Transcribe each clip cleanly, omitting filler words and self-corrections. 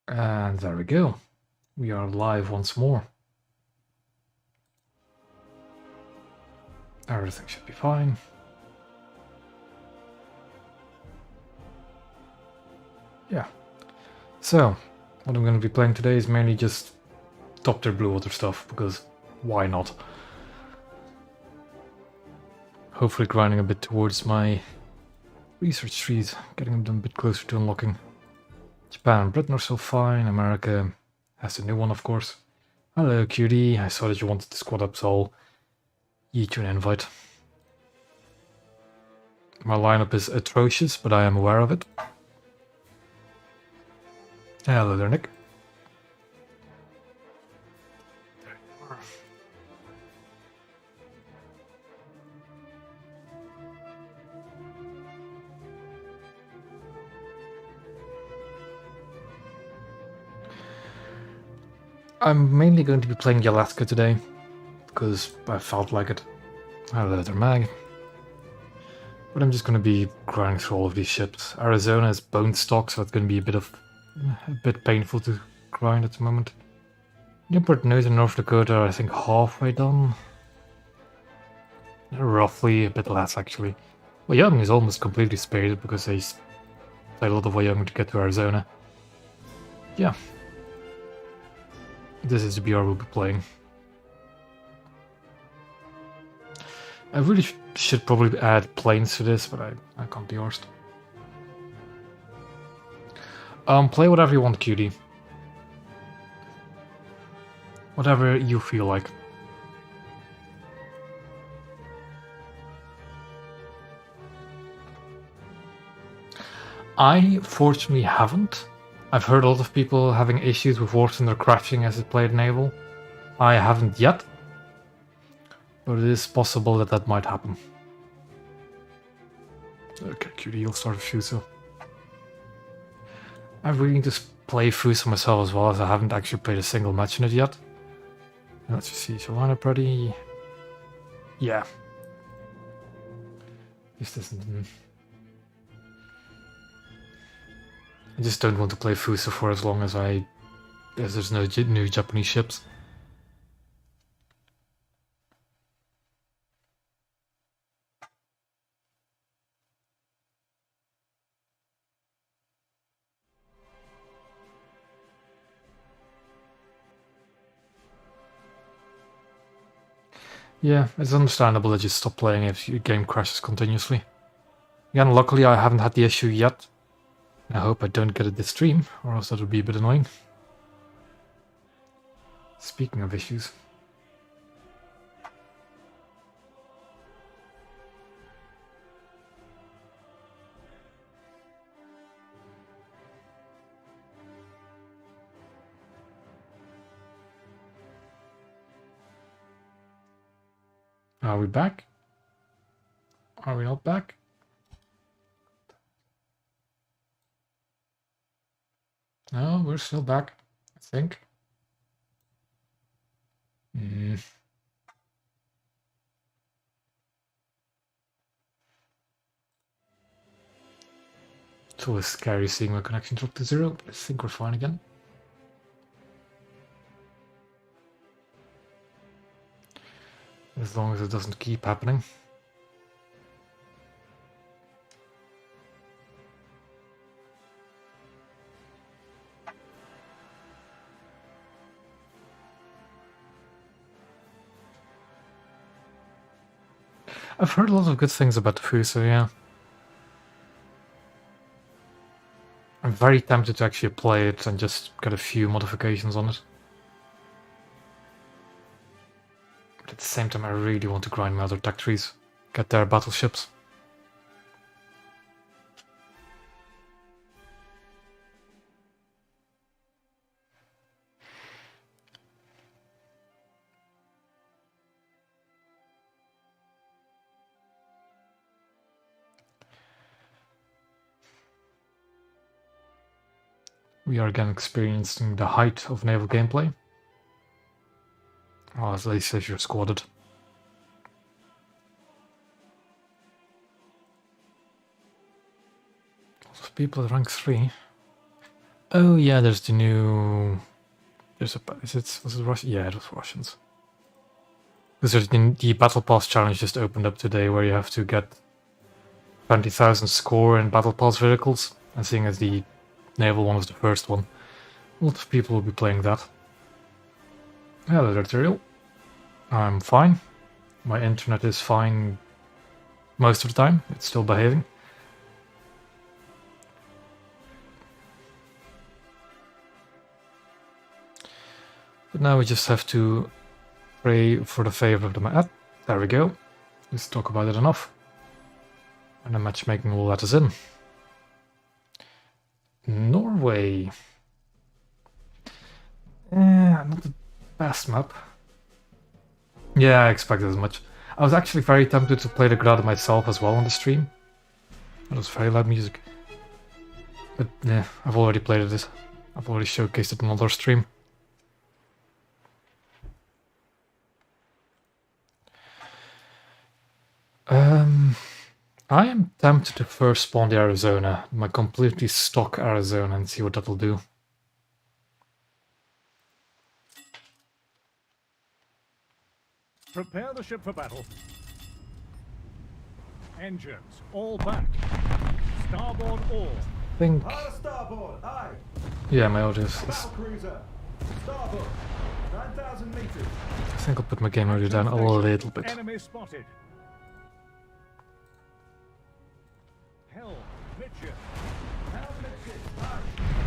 And there we go. We are live once more. Everything should be fine. Yeah. So, what I'm going to be playing today is mainly just top tier blue water stuff, because why not? Hopefully grinding a bit towards my research trees, getting them a bit closer to unlocking. Japan and Britain are still fine. America has a new one, of course. Hello, cutie. I saw that you wanted to squad up, so I'll eat you an invite. My lineup is atrocious, but I am aware of it. Hello there, Nick. There you are. I'm mainly going to be playing Alaska today, because I felt like it. Hello there, Mag. But I'm just going to be grinding through all of these ships. Arizona is bone stock, so it's going to be a bit painful to grind at the moment. Newport News and North Dakota are, I think, halfway done. Roughly, a bit less actually. Wyoming is almost completely spaded because they play a lot of Wyoming to get to Arizona. Yeah. This is the BR we'll be playing. I really should probably add planes to this, but I can't be arsed. Play whatever you want, cutie. Whatever you feel like. I fortunately haven't. I've heard a lot of people having issues with Wartender crashing as they played Naval. I haven't yet, but it is possible that that might happen. Okay, cutie, you'll start with Fuso. I really need to play Fuso myself as well, as I haven't actually played a single match in it yet. Let's just see, so lineup ready. Yeah. This doesn't. I just don't want to play Fuso for as long as there's no new Japanese ships. Yeah, it's understandable that you stop playing if your game crashes continuously. Again, luckily I haven't had the issue yet. I hope I don't get it this stream, or else that would be a bit annoying. Speaking of issues. Are we back? Are we not back? No, we're still back, I think. It's always scary seeing my connection drop to 0, but I think we're fine again. As long as it doesn't keep happening. I've heard a lot of good things about the Fuso, yeah. I'm very tempted to actually play it and just get a few modifications on it. But at the same time, I really want to grind my other tech trees, get their battleships. We are again experiencing the height of naval gameplay. Oh, at least if you're squadded. Lots of people at rank 3. Oh yeah, there's the new... Was it Russian? Yeah, it was Russians. Because there's the Battle Pass challenge just opened up today where you have to get 20,000 score in Battle Pass vehicles. And seeing as the Naval one was the first one, a lot of people will be playing that. Hello there, Tyrael. I'm fine. My internet is fine most of the time. It's still behaving. But now we just have to pray for the favor of the match. There we go. Let's talk about it enough. And the matchmaking will let us in. Norway. Not the best map. Yeah, I expected as much. I was actually very tempted to play the Grada myself as well on the stream. It was very loud music. But yeah, I've already played it. I've already showcased it on another stream. I am tempted to first spawn the Arizona, my completely stock Arizona, and see what that'll do. Prepare the ship for battle. Engines, all back. Starboard all. I think... Starboard, aye. Yeah, my audio is... Cruiser. Starboard. 9,000 meters. I think I'll put my game audio down a little bit. Enemy spotted. Hell, midship. Hell, midship, aye.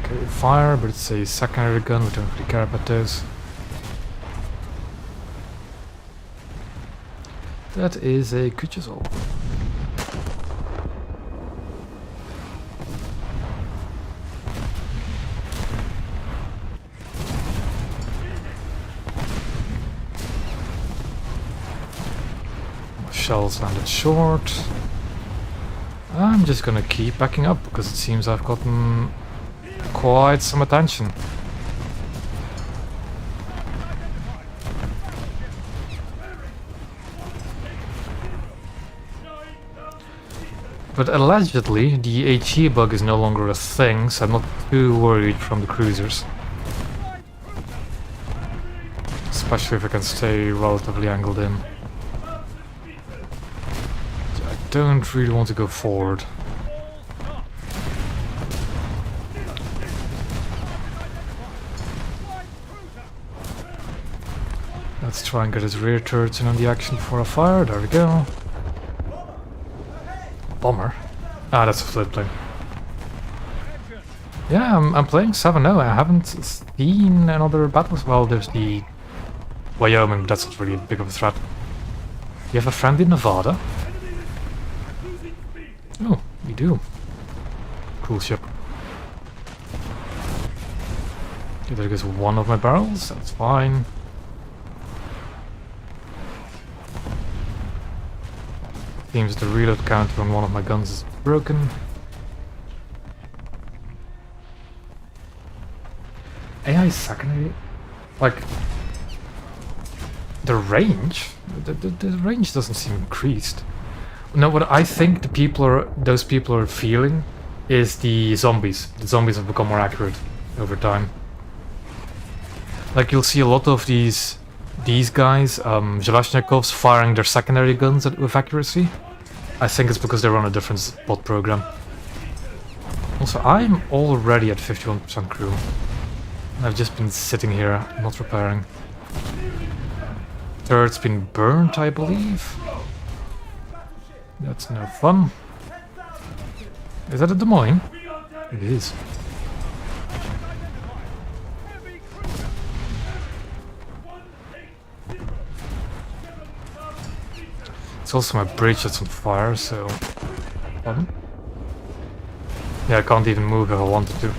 Okay, fire, but it's a secondary gun, we don't really care about those. That is a Kutchezol. My shells landed short. I'm just gonna keep backing up because it seems I've gotten quite some attention. But allegedly, the HE bug is no longer a thing, so I'm not too worried from the cruisers. Especially if I can stay relatively angled in. I don't really want to go forward. Let's try and get his rear turrets in on the action before I fire. There we go. Bomber? Ah, that's a float plane. Yeah, I'm playing 7-0. I haven't seen another battle. Well, there's the Wyoming, but that's not really big of a threat. You have a friend in Nevada? Oh, we do. Cool ship. Okay, there goes one of my barrels. That's fine. Seems the reload counter on one of my guns is broken. AI secondary? Like... The range? The range doesn't seem increased. No, what I think those people are feeling is the zombies. The zombies have become more accurate over time. Like you'll see a lot of these guys, Zhelashnikovs, firing their secondary guns with accuracy. I think it's because they're on a different bot program. Also, I'm already at 51% crew. I've just been sitting here, not repairing. Turret's been burnt, I believe. That's no fun. Is that a Des Moines? It is. It's also my bridge that's on fire, so... Pardon? Yeah, I can't even move if I wanted to.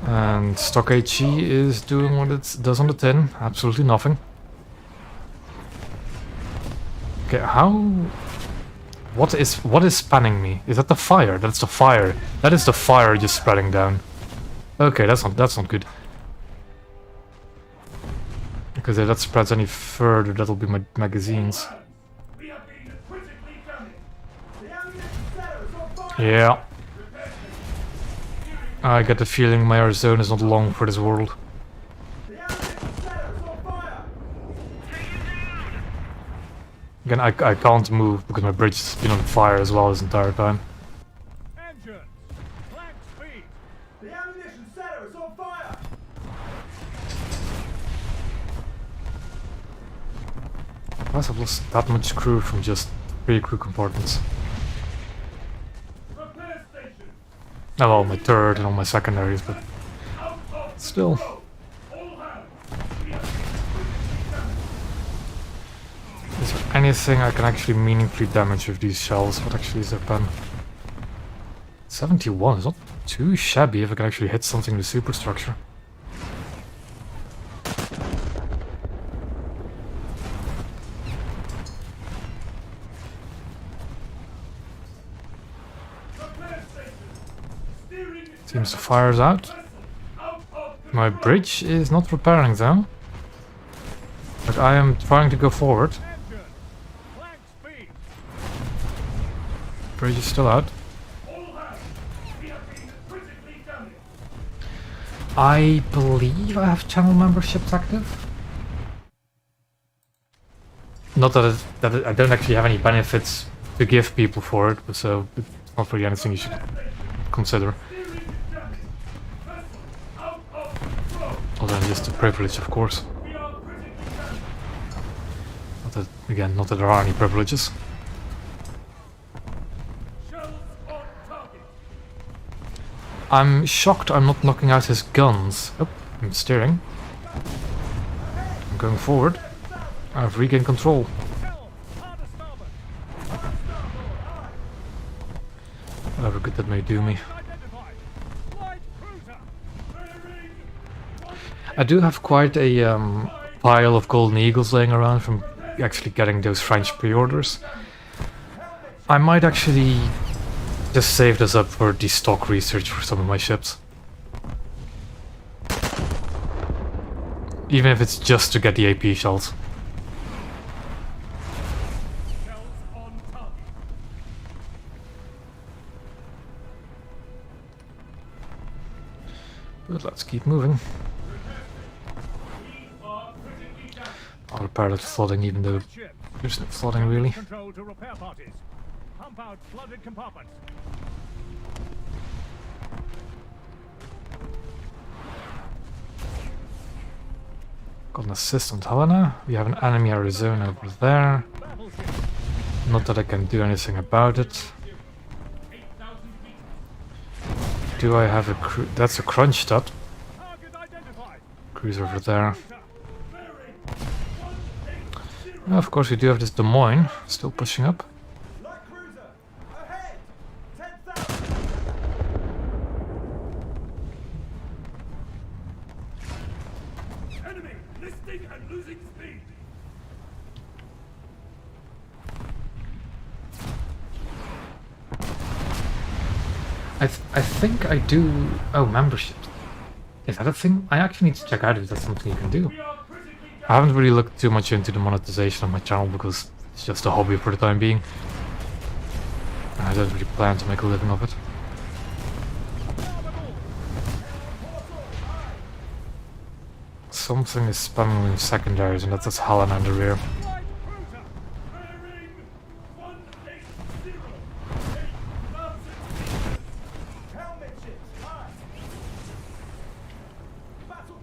And stock HE is doing what it does on the tin. Absolutely nothing. Okay, how... What is spanning me? Is that the fire? That's the fire. That is the fire just spreading down. Okay, that's not good. Because if that spreads any further, that'll be my magazines. Yeah. I get the feeling my Arizona is not long for this world. Again, I can't move because my bridge has been on fire as well this entire time. Engines! Flank speed! The ammunition center is on fire! I must have lost that much crew from just 3 crew compartments. Repair station! Oh, well, my third and all my secondaries, but still. All hands! Is there anything I can actually meaningfully damage with these shells? What actually is their pen? 71 is not too shabby if I can actually hit something in the superstructure. Seems the fire's out. My bridge is not repairing though. But I am trying to go forward. Flank speed! Bridge is still out. All hands! We have been critically damaged! I believe I have channel memberships active. Not that, I don't actually have any benefits to give people for it, but so it's not really anything you should consider. Other than just a privilege, of course. Not that, again, not that there are any privileges. I'm shocked I'm not knocking out his guns. Oh, I'm steering. I'm going forward. I've regained control. However good that may do me. I do have quite a pile of golden eagles laying around from actually getting those French pre-orders. I might actually just save this up for the stock research for some of my ships. Even if it's just to get the AP shells. But let's keep moving. I'll repair that flooding even though there's no flooding really. Control to repair parties. Pump out flooded compartments. Got an assist on Helena. We have an enemy Arizona over there. Not that I can do anything about it. Do I have a cru- that's a crunch stop. Cruiser over there. Of course we do have this Des Moines still pushing up. Light cruiser! Ahead! 10,000! Enemy! Listing and losing speed! I think I do... Oh, memberships. Is that a thing? I actually need to check out if that's something you can do. I haven't really looked too much into the monetization of my channel because it's just a hobby for the time being. And I don't really plan to make a living of it. Something is spamming with secondaries and that's Helena in the rear.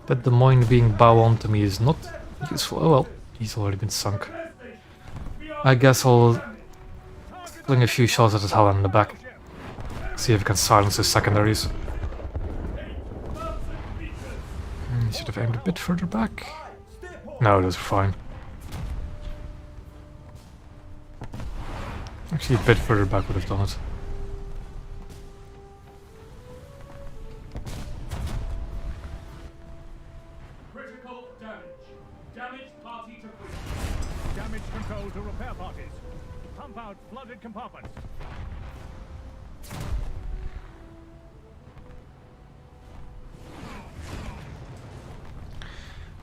That Des Moines being bow on to me is not useful. Oh well, he's already been sunk. I guess I'll fling a few shots at his Helena in the back. See if I can silence his secondaries. He should have aimed a bit further back. No, those are fine. Actually, a bit further back would have done it. Critical damage. Damage party to cruise. Damage control to repair parties. Pump out flooded compartments.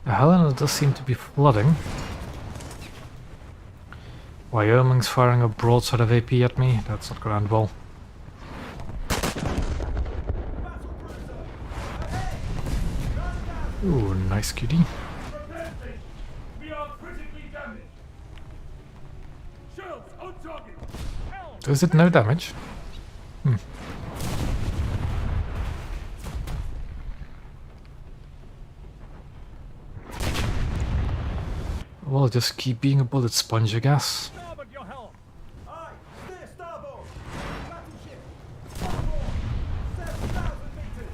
The Helena does seem to be flooding. Wyoming's firing a broadside of AP at me. That's not gonna end well. Ooh, nice cutie. We are critically damaged. Shells on target. Help! Does it no damage? Well, just keep being a bullet sponge, I guess. Starboard your helm. Aye, steer starboard. Battleship. Starboard. 7,000 meters.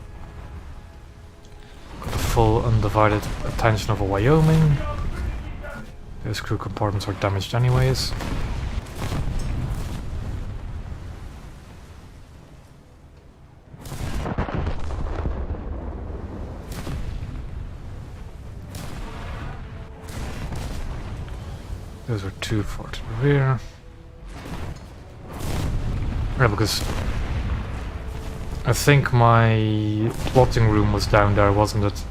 Got the full undivided attention of a Wyoming. Those crew compartments are damaged anyways. Those are two for to the rear. Yeah, because I think my plotting room was down there, wasn't it?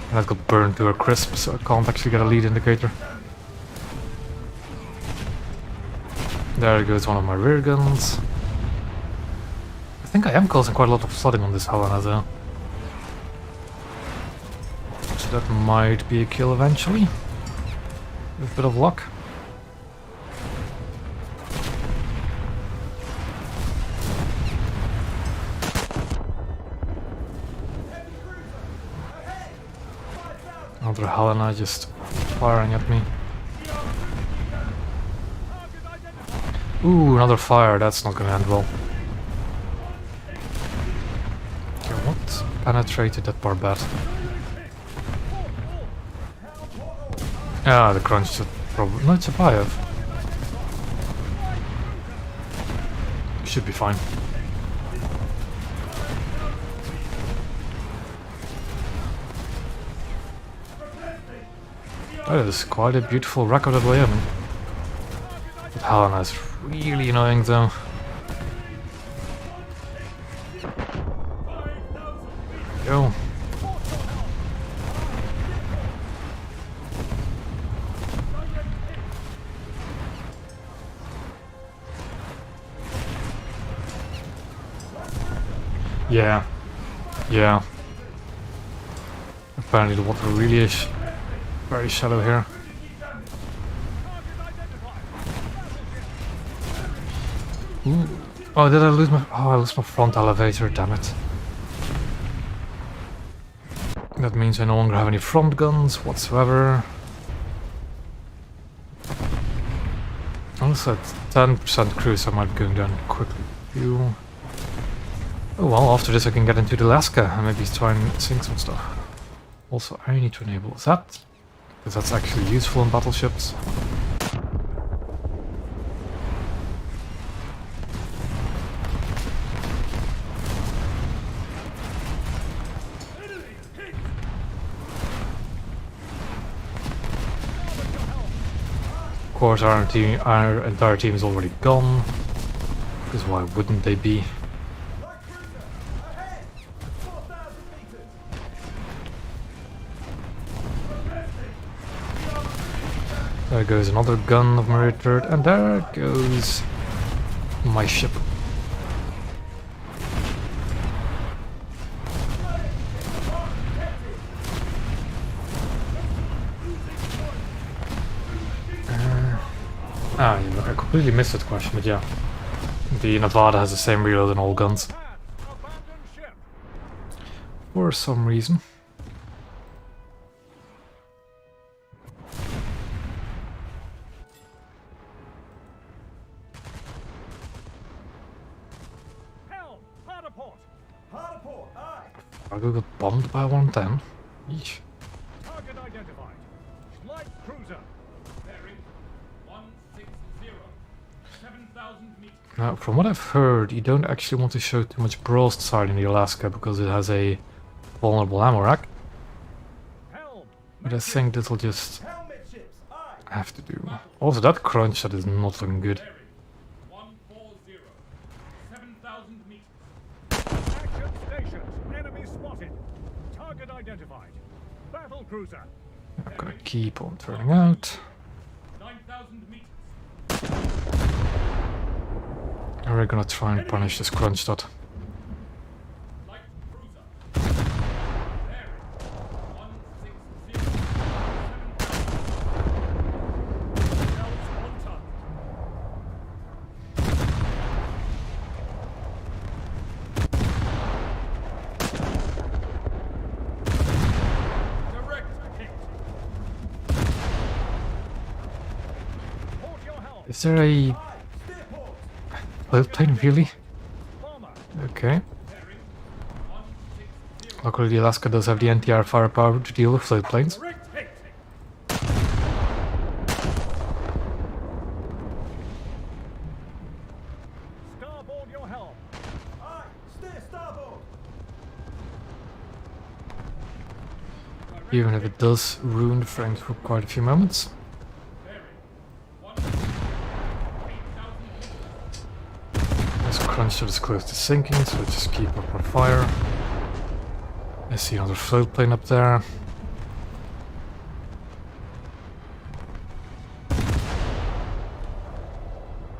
And that got burned to a crisp, so I can't actually get a lead indicator. There goes one of my rear guns. I think I am causing quite a lot of flooding on this Helena though. So that might be a kill eventually. With a bit of luck. Another Helena just firing at me. Ooh, another fire. That's not gonna end well. Okay, what penetrated that barbette? Ah, the crunch should probably... No, it's a Payev. Should be fine. That is quite a beautiful record of Wyoming. But Helena is really annoying though. Go. Yeah. Yeah. Apparently the water really is very shallow here. Ooh. Oh, did I lose my... Oh, I lost my front elevator, damn it. That means I no longer have any front guns whatsoever. I also had 10% crew, so I might be going down quickly. Ew. Oh well, after this I can get into the Alaska and maybe try and sink some stuff. Also, I need to enable that, because that's actually useful in battleships. Of course, our entire team is already gone, because why wouldn't they be? Light cruiser. Ahead. 4,000 meters. There goes another gun of my turret, and there goes my ship. Yeah, I completely missed that question, but yeah. The Nevada has the same reload in all guns. Abandoned ship. For some reason. Helm. Hard a port. Hard a port. Aye. Cargo got bombed by 110. Eesh. Target identified. Light cruiser. Bearing 160. 7,000 meters. Now, from what I've heard, you don't actually want to show too much broadside in the Alaska because it has a vulnerable ammo rack. Helm. But I think this will just Helmet ships. Aye. have to do. Also, that crunch that is not looking good. Bearing 140. 7,000 meters. Action stations. Enemy spotted. Target identified. Battle cruiser. I'm gonna keep on turning out. 9,000 meters. We're gonna try and punish this crunch dot. Light cruiser. Bearing 160. 7,000. Shells on target. Direct hit. Port your helm. Is there a Aye, steer port. float plane really? Bomber. Okay. Bearing 160. Luckily the Alaska does have the anti-air firepower to deal with float planes. Direct hit. Starboard your helm. Aye, steer starboard. Even if it does ruin the frames for quite a few moments. Bearing 8,000. This crunch dot is close to sinking, so let's just keep up our fire. I see another float plane up there.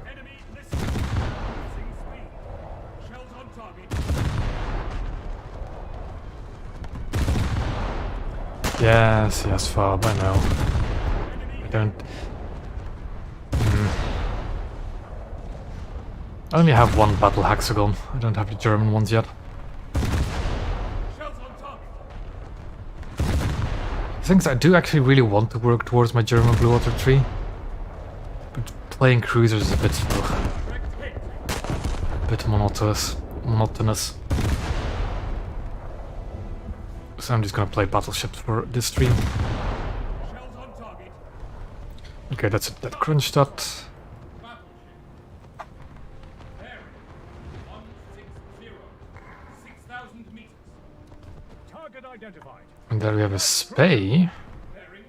Enemy listen. Losing speed. Shells on target. Yes, yes, Fab, I know. Enemy I don't... I only have one battle hexagon. I don't have the German ones yet. shells on target. Things I do actually really want to work towards my German Blue Water 3. But playing cruisers is a bit, Direct hit. monotonous. So I'm just gonna play battleships for this stream. Shells on target. Okay, that's it. That crunch dot. Battleship. Bearing 160. 6,000 meters. Target identified. And there we have a spay. Bearing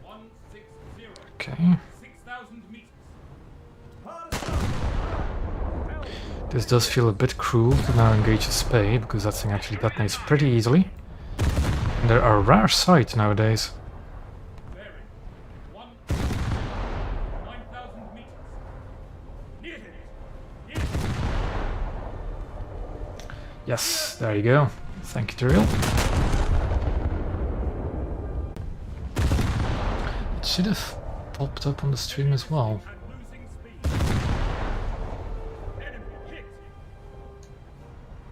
160. Okay. 6,000 meters. Hard as starboard. This does feel a bit cruel to now engage a spay, because that thing actually detonates pretty easily. And there are rare sights nowadays. Bearing 9,000 meters. Near hit. Hit. Yes, there you go. Thank you, Turiel. It should have popped up on the stream as well. And losing speed. Enemy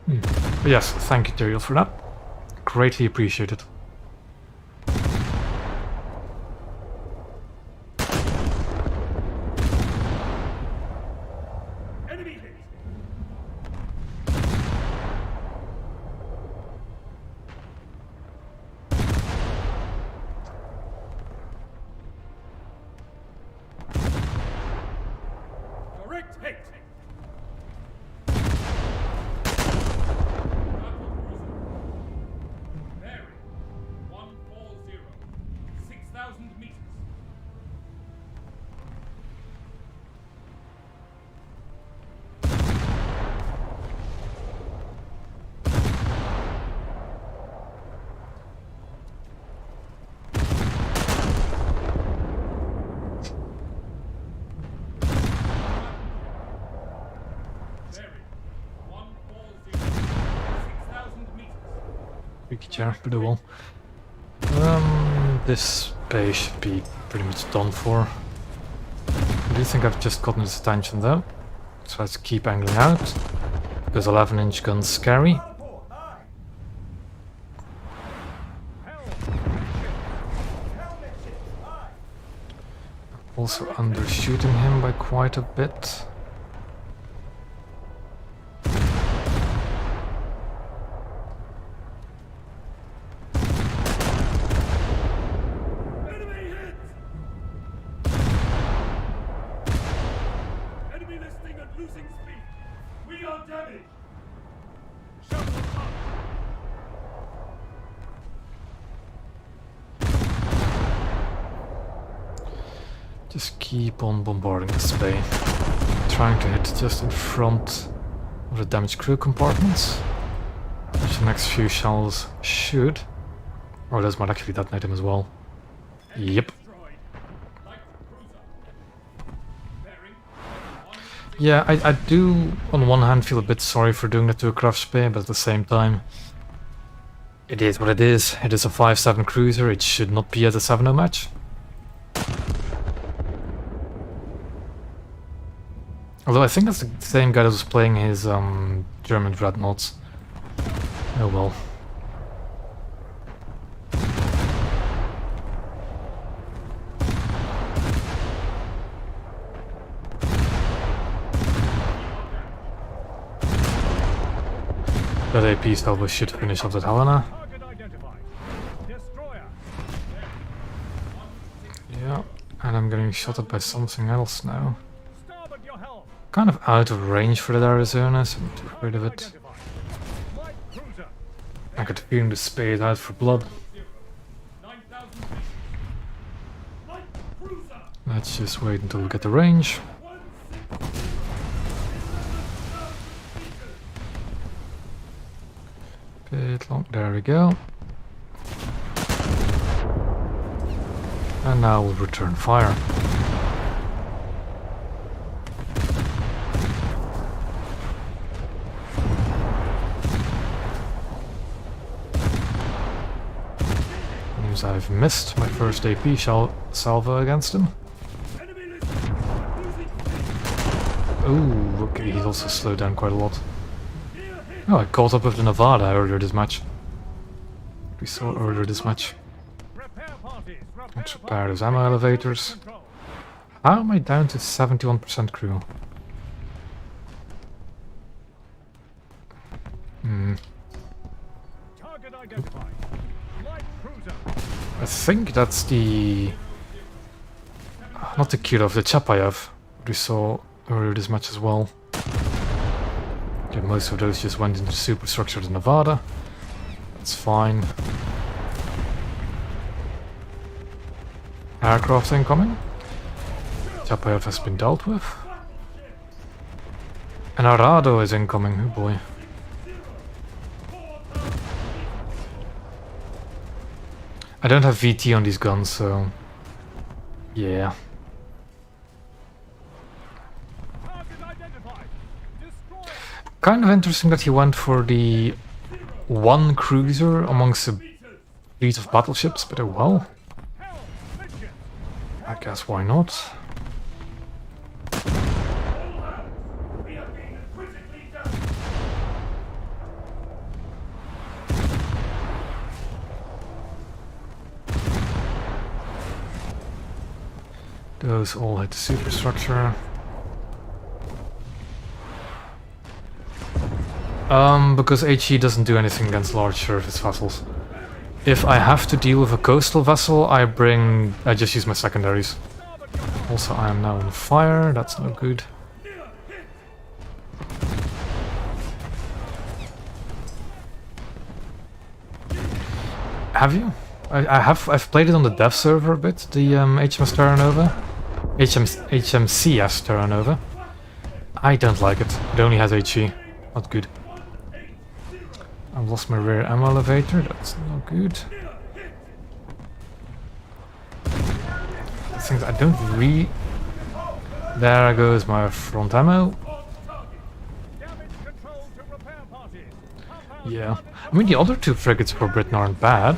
hit. But yes, thank you, Turiel, for that. Greatly appreciated. Enemy hit. Direct hit. Battle cruiser. Bearing 140. 6,000 meters. Bearing 140. 6,000 meters. Tricky chair, but it will. This base should be pretty much done for. I do think I've just gotten his attention though. So let's keep angling out. Because 11-inch gun's scary. Starboard. Aye. Helmet ships. Aye. Also undershooting him by quite a bit. Enemy hit! Enemy listing and losing speed. We are damaged. Shells on target. Just keep on bombarding this bay. Trying to hit just in front of the damaged crew compartments. Which the next few shells should. Or those might actually detonate him as well. Yep. Destroyed. Light cruiser. Bearing Yeah, I do on one hand feel a bit sorry for doing that to a craft spear, but at the same time, it is what it is. It is a 5-7 cruiser, it should not be at a 7-0 match. Although I think that's the same guy that was playing his German dreadnoughts. Oh well. That AP salvo should finish off that Helena. Target identified. Destroyer. Yeah, and I'm getting shot at by something else now. Starboard your helm. Kind of out of range for that Arizona, so I'm too afraid of it. Identified. Light cruiser. I got the feeling to spade out for blood. 9,000 feet. Light cruiser. Let's just wait until we get the range. Bit long, there we go. And now we'll return fire. Means I've missed my first AP salvo against him. Oh, okay, he's also slowed down quite a lot. Oh, I caught up with the Nevada earlier this match. We saw earlier this match. Repair parties. Let's repair those ammo elevators. How am I down to 71% crew? Target identified. Light cruiser. I think that's the... Not the Kirov, the Chapayev. We saw earlier this match as well. Yeah, most of those just went into superstructure to Nevada. That's fine. Aircraft incoming. Chapayev has been dealt with. And Arado is incoming, oh boy. I don't have VT on these guns, so... Yeah. Target identified. Destroyer. Kind of interesting that he went for the one cruiser amongst a fleet of battleships, but oh well. Helm. Midship. I guess why not? We have been critically damaged. Those all hit the superstructure. Because HE doesn't do anything against large surface vessels. If I have to deal with a coastal vessel, I just use my secondaries. Also, I am now on fire, that's no good. Have you? I've played it on the dev server a bit, the HMS Terra Nova. HMCS Terra Nova. I don't like it, it only has HE, not good. I've lost my rear ammo elevator, that's not good. The things I don't really... There goes my front ammo. Damage control to repair parties. Yeah. I mean, the other two frigates for Britain aren't bad.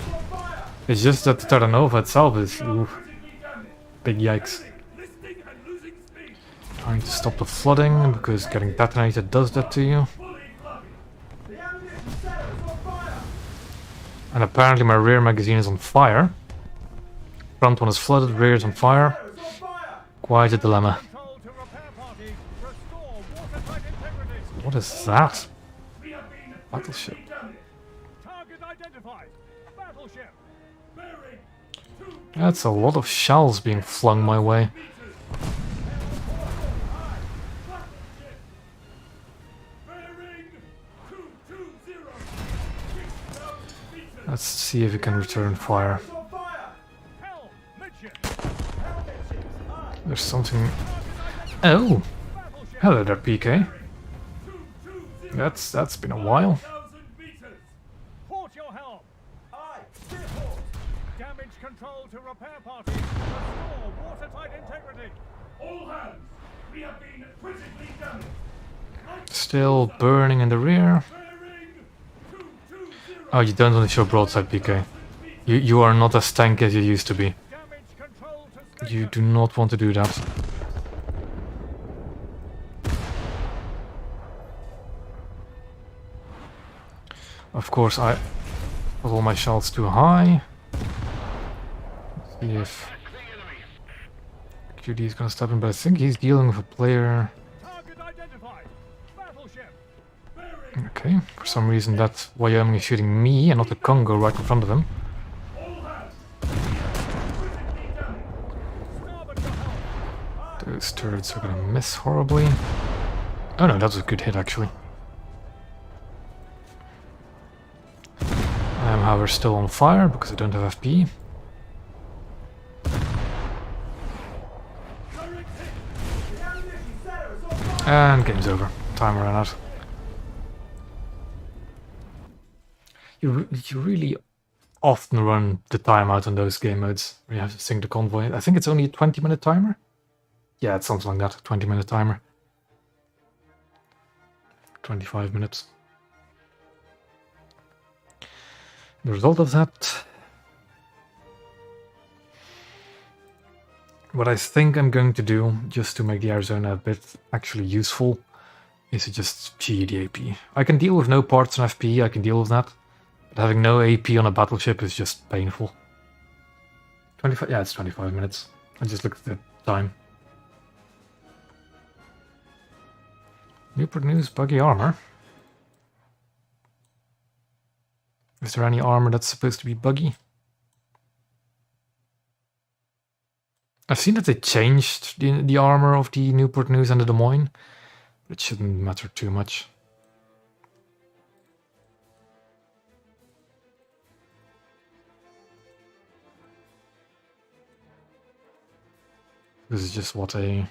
It's just that the Terra Nova itself is... Ooh, big yikes. Trying to stop the flooding, because getting detonated does that to you. The ammunition cellar is on fire! And apparently my rear magazine is on fire. Front one is flooded, rear is on fire. Cellar is on fire! Quite a dilemma. Control to repair parties. Restore watertight integrity. What is that? Battleship. Target identified. Battleship. Bearing. That's a lot of shells being flung my way. Let's see if we can return fire. It's on fire! Helm. Midship. Helm midships, aye! There's something... Oh! Hello there, PK. That's been a while. Port your helm. Aye! Steer port! Damage control to repair parties. Restore watertight integrity. All hands. We have been critically damaged. Still burning in the rear. Bearing 220. Oh, you don't want to show broadside, PK. You are not as tanky as you used to be. Damage control to You station. do not want to do that. Of course, I put all my shells too high. See if QD is gonna step in, but I think he's dealing with a player. Target identified. Battleship. Bearing. Okay, for some reason that Wyoming is shooting me and not the Congo right in front of him. All hands. We have been critically damaged. Starboard to help. Those turrets are gonna miss horribly. Oh no, that was a good hit actually. I am, however, still on fire because I don't have FP. The ammunition center is on fire! And game's over. Timer ran out. You really often run the timeout on those game modes where you have to sink the convoy. I think it's only a 20-minute timer? Yeah, it's something like that. 20-minute timer. 25 minutes. The result of that... What I think I'm going to do, just to make the Arizona a bit actually useful, is to just GE the AP. I can deal with no parts on FP, I can deal with that. But having no AP on a battleship is just painful. 25, yeah, it's 25 minutes. I just looked at the time. Newport News buggy armor. Is there any armor that's supposed to be buggy? I've seen that they changed the armor of the Newport News and the Des Moines, but it shouldn't matter too much. This is just what a...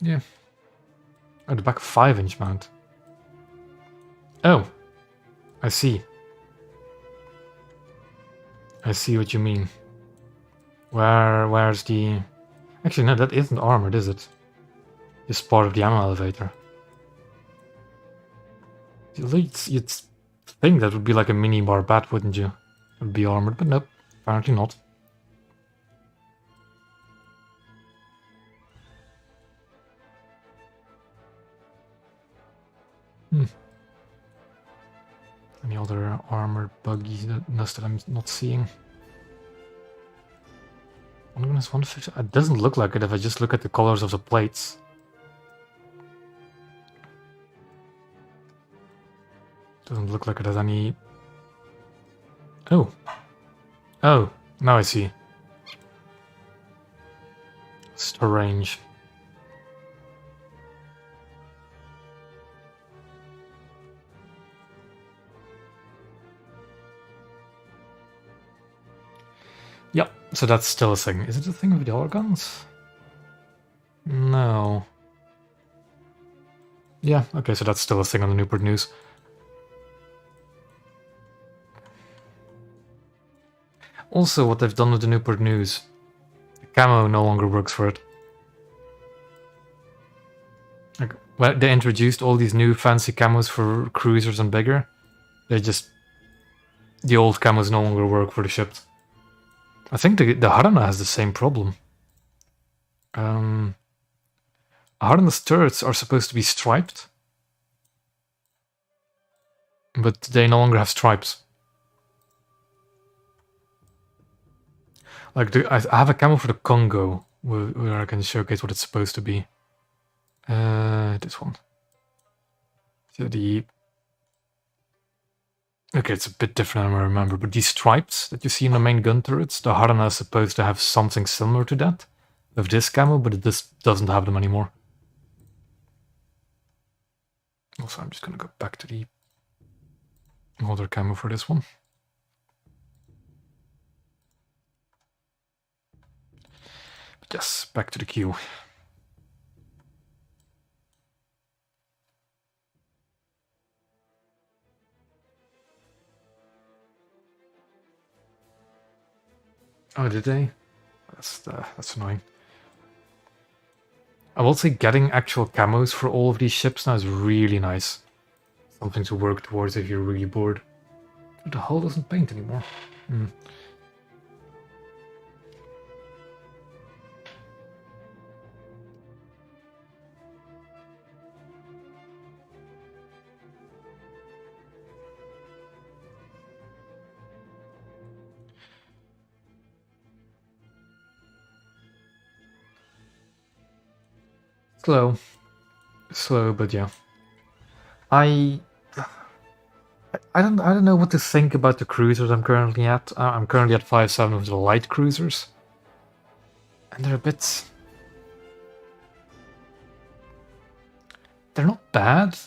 Yeah. Oh, the back 5-inch mount. Oh! I see. I see what you mean. Where's the... Actually, no, that isn't armored, is it? Just part of the ammo elevator. You'd think that would be like a mini bar bat, wouldn't you? It would be armored, but nope, apparently not. Any other armored buggies that I'm not seeing? It doesn't look like it if I just look at the colors of the plates. Doesn't look like it has any... Oh! Oh, now I see. Strange. Yep, so that's still a thing. Is it a thing with the other guns? No. Yeah, okay, so that's still a thing on the Newport News. Also, what they've done with the Newport News, the camo no longer works for it. Like, well, they introduced all these new fancy camos for cruisers and bigger. The old camos no longer work for the ship. I think the Harana has the same problem. Harana's turrets are supposed to be striped, but they no longer have stripes. Like, I have a camo for the Congo, where I can showcase what it's supposed to be. This one. So okay, it's a bit different than I remember, but these stripes that you see in the main gun turrets, the Harana is supposed to have something similar to that, with this camo, but it just doesn't have them anymore. Also, I'm just gonna go back to the other camo for this one. But yes, back to the queue. Oh, did they? That's annoying. I will say getting actual camos for all of these ships now is really nice. Something to work towards if you're really bored. But the hull doesn't paint anymore. Slow, but yeah. I don't know what to think about the cruisers I'm currently at. I'm currently at 5.7 with the light cruisers, and they're a bit. They're not bad.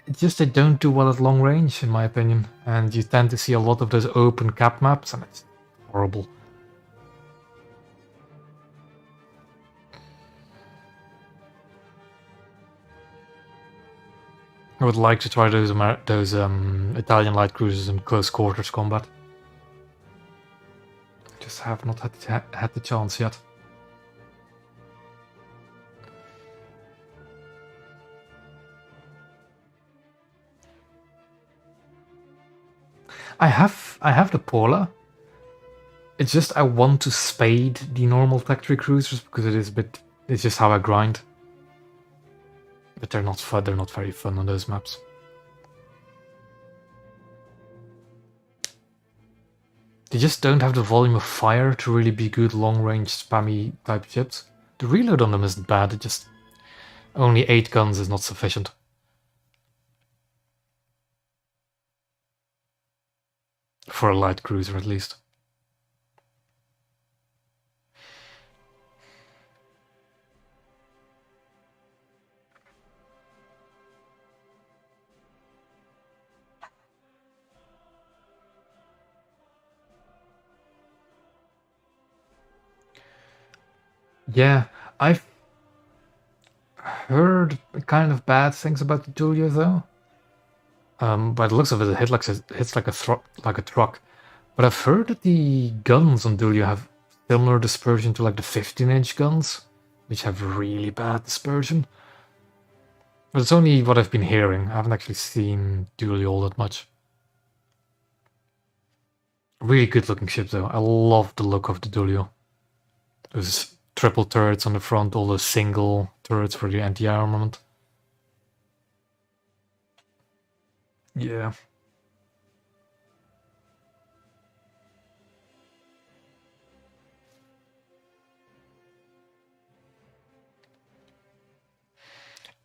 It's just they don't do well at long range, in my opinion, and you tend to see a lot of those open cap maps, and it's horrible. I would like to try those Italian light cruisers in close quarters combat. Just have not had the chance yet. I have the Pola. It's just I want to spade the normal Tech 3 cruisers because it's just how I grind. But they're not fun. They're not very fun on those maps. They just don't have the volume of fire to really be good long-range spammy type ships. The reload on them isn't bad. It just only 8 guns is not sufficient. For a light cruiser, at least. Yeah, I've heard kind of bad things about the Julia, though. By the looks of it, it hits like a truck. But I've heard that the guns on Julia have similar dispersion to like the 15-inch guns, which have really bad dispersion. But it's only what I've been hearing. I haven't actually seen Julia all that much. Really good looking ship, though. I love the look of the Julia. Those triple turrets on the front, all those single turrets for the anti-armament. Yeah.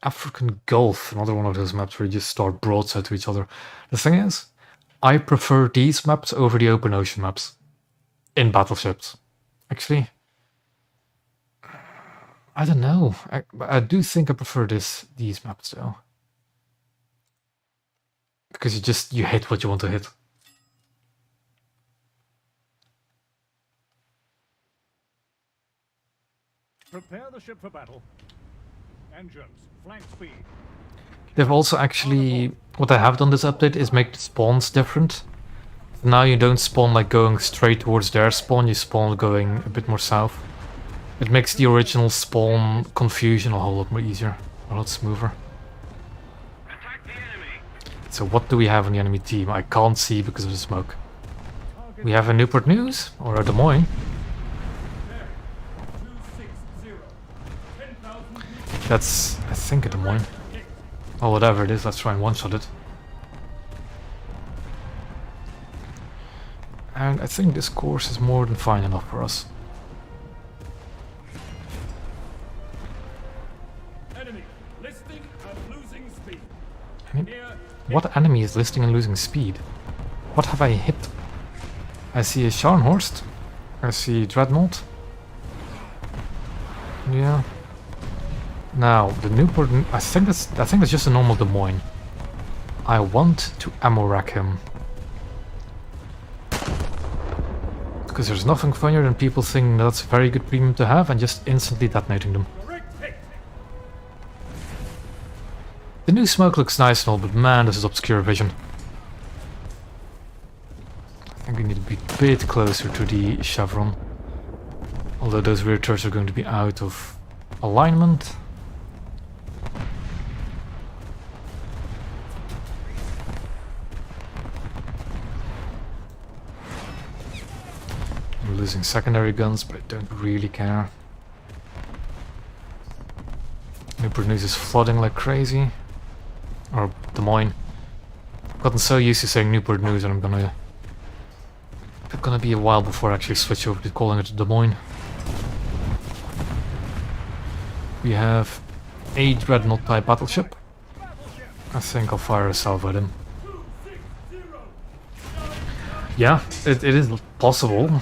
African Gulf, another one of those maps where you just start broadside to each other. The thing is, I prefer these maps over the open ocean maps in battleships. Actually, I don't know. I do think I prefer these maps though, because you hit what you want to hit. Prepare the ship for battle. Engines, flank speed. They've also actually, what I have done this update is make the spawns different. Now you don't spawn like going straight towards their spawn, you spawn going a bit more south. It makes the original spawn confusion a whole lot more easier, a lot smoother. Attack the enemy. So what do we have on the enemy team? I can't see because of the smoke. We have a Newport News, or a Des Moines. That's, I think, a Des Moines. Or whatever it is, let's try and one-shot it. And I think this course is more than fine enough for us. Enemy listing and losing speed. What enemy is listing and losing speed? What have I hit? I see a Scharnhorst. I see Dreadnought. Yeah. Now the Newport. I think that's just a normal Des Moines. I want to ammo rack him. Because there's nothing funnier than people thinking that's a very good premium to have and just instantly detonating them. The new smoke looks nice and all, but man, this is obscure vision. I think we need to be a bit closer to the chevron. Although those rear turrets are going to be out of alignment. losing secondary guns, but I don't really care. Newport News is flooding like crazy. Or Des Moines. I've gotten so used to saying Newport News and it's gonna be a while before I actually switch over to calling it Des Moines. We have a dreadnought type battleship. I think I'll fire a salvo at him. Yeah, it is possible.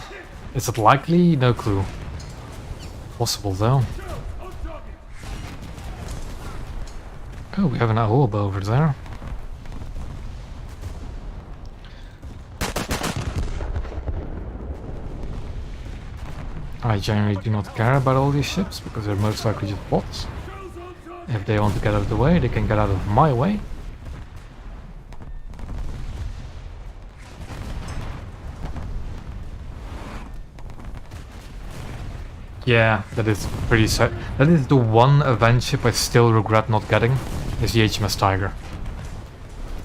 Is it likely? No clue. Possible though. Oh, we have an Aoba over there. I generally do not care about all these ships because they're most likely just bots. If they want to get out of the way, they can get out of my way. Yeah, that is pretty sad. That is the one event ship I still regret not getting, is the HMS Tiger.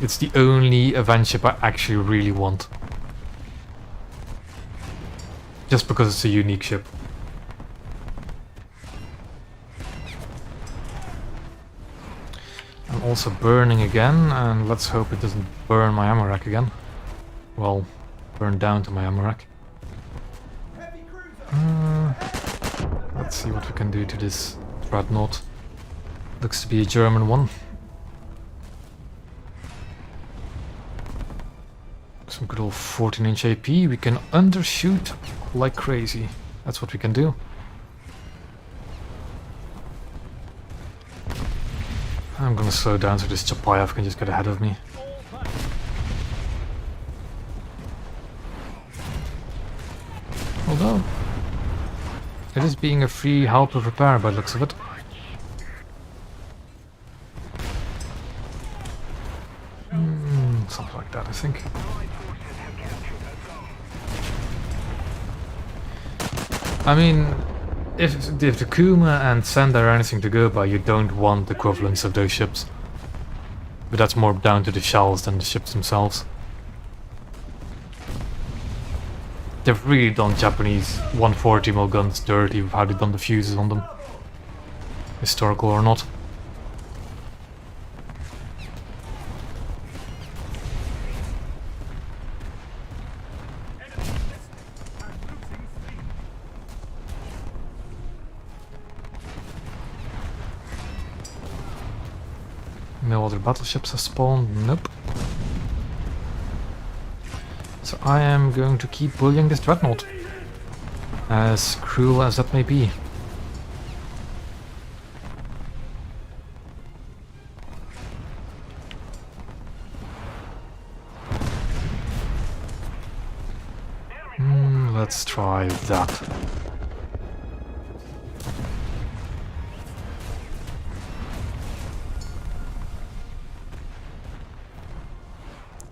It's the only event ship I actually really want. Just because it's a unique ship. I'm also burning again, and let's hope it doesn't burn my ammo rack again. Well, burn down to my ammo rack. Let's see what we can do to this dreadnought. Looks to be a German one. Some good old 14-inch AP. We can undershoot like crazy. That's what we can do. I'm gonna slow down so this Chapayev can just get ahead of me. Although it is being a free helper repair by the looks of it. Something like that, I think. I mean, if the Kuma and Senda are anything to go by, you don't want equivalents of those ships. But that's more down to the shells than the ships themselves. They've really done Japanese 140mm guns dirty with how they've done the fuses on them. Historical or not. No other battleships have spawned, nope. So I am going to keep bullying this dreadnought. As cruel as that may be. Let's try that.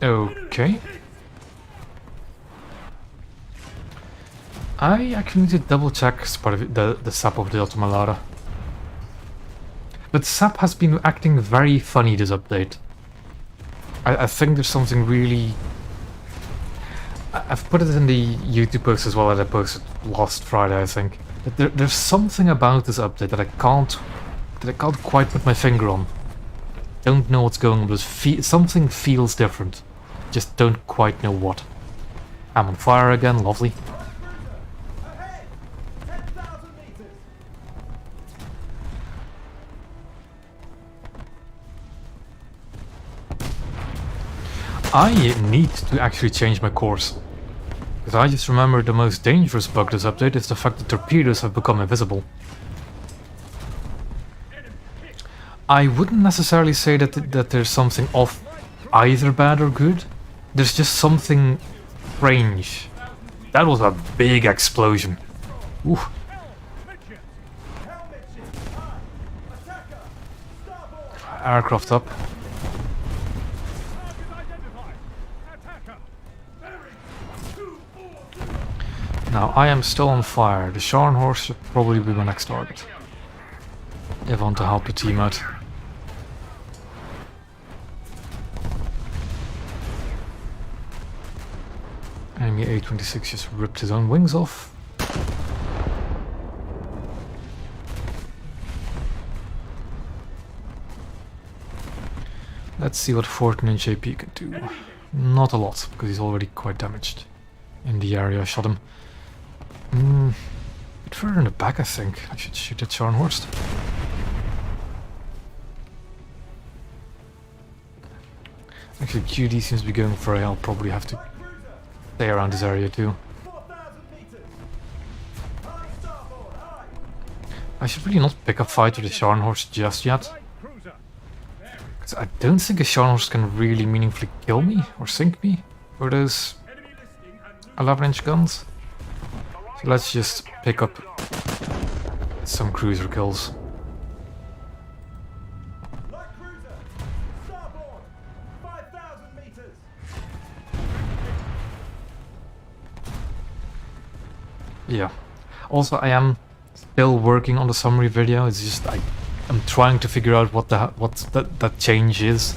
Okay. I actually need to double check the SAP of the Automalara. But SAP has been acting very funny this update. I think there's something really... I've put it in the YouTube post as well that I posted last Friday, I think. There's something about this update that I can't quite put my finger on. Don't know what's going on, but something feels different. Just don't quite know what. I'm on fire again, lovely. I need to actually change my course. Because I just remember the most dangerous bug this update is the fact that torpedoes have become invisible. I wouldn't necessarily say that there's something off either bad or good. There's just something strange. That was a big explosion. Ooh. Aircraft up. Now I am still on fire. The Scharnhorst should probably be my next target. If I want to help the team out. Enemy A-26 just ripped his own wings off. Let's see what 14-inch AP can do. Not a lot, because he's already quite damaged in the area I shot him. A bit further in the back, I think. I should shoot at Scharnhorst. Actually, QD seems to be going for a. I'll probably have to stay around this area too. 4,000 meters. High starboard, aye. I should really not pick a fight with the Scharnhorst just yet. Light cruiser. Because I don't think a Scharnhorst can really meaningfully kill me or sink me with those Enemy listing and 11-inch guns. So let's just pick up some cruiser kills. Light cruiser. Starboard. 5,000 meters. Yeah. Also, I am still working on the summary video. It's just I'm trying to figure out what that change is.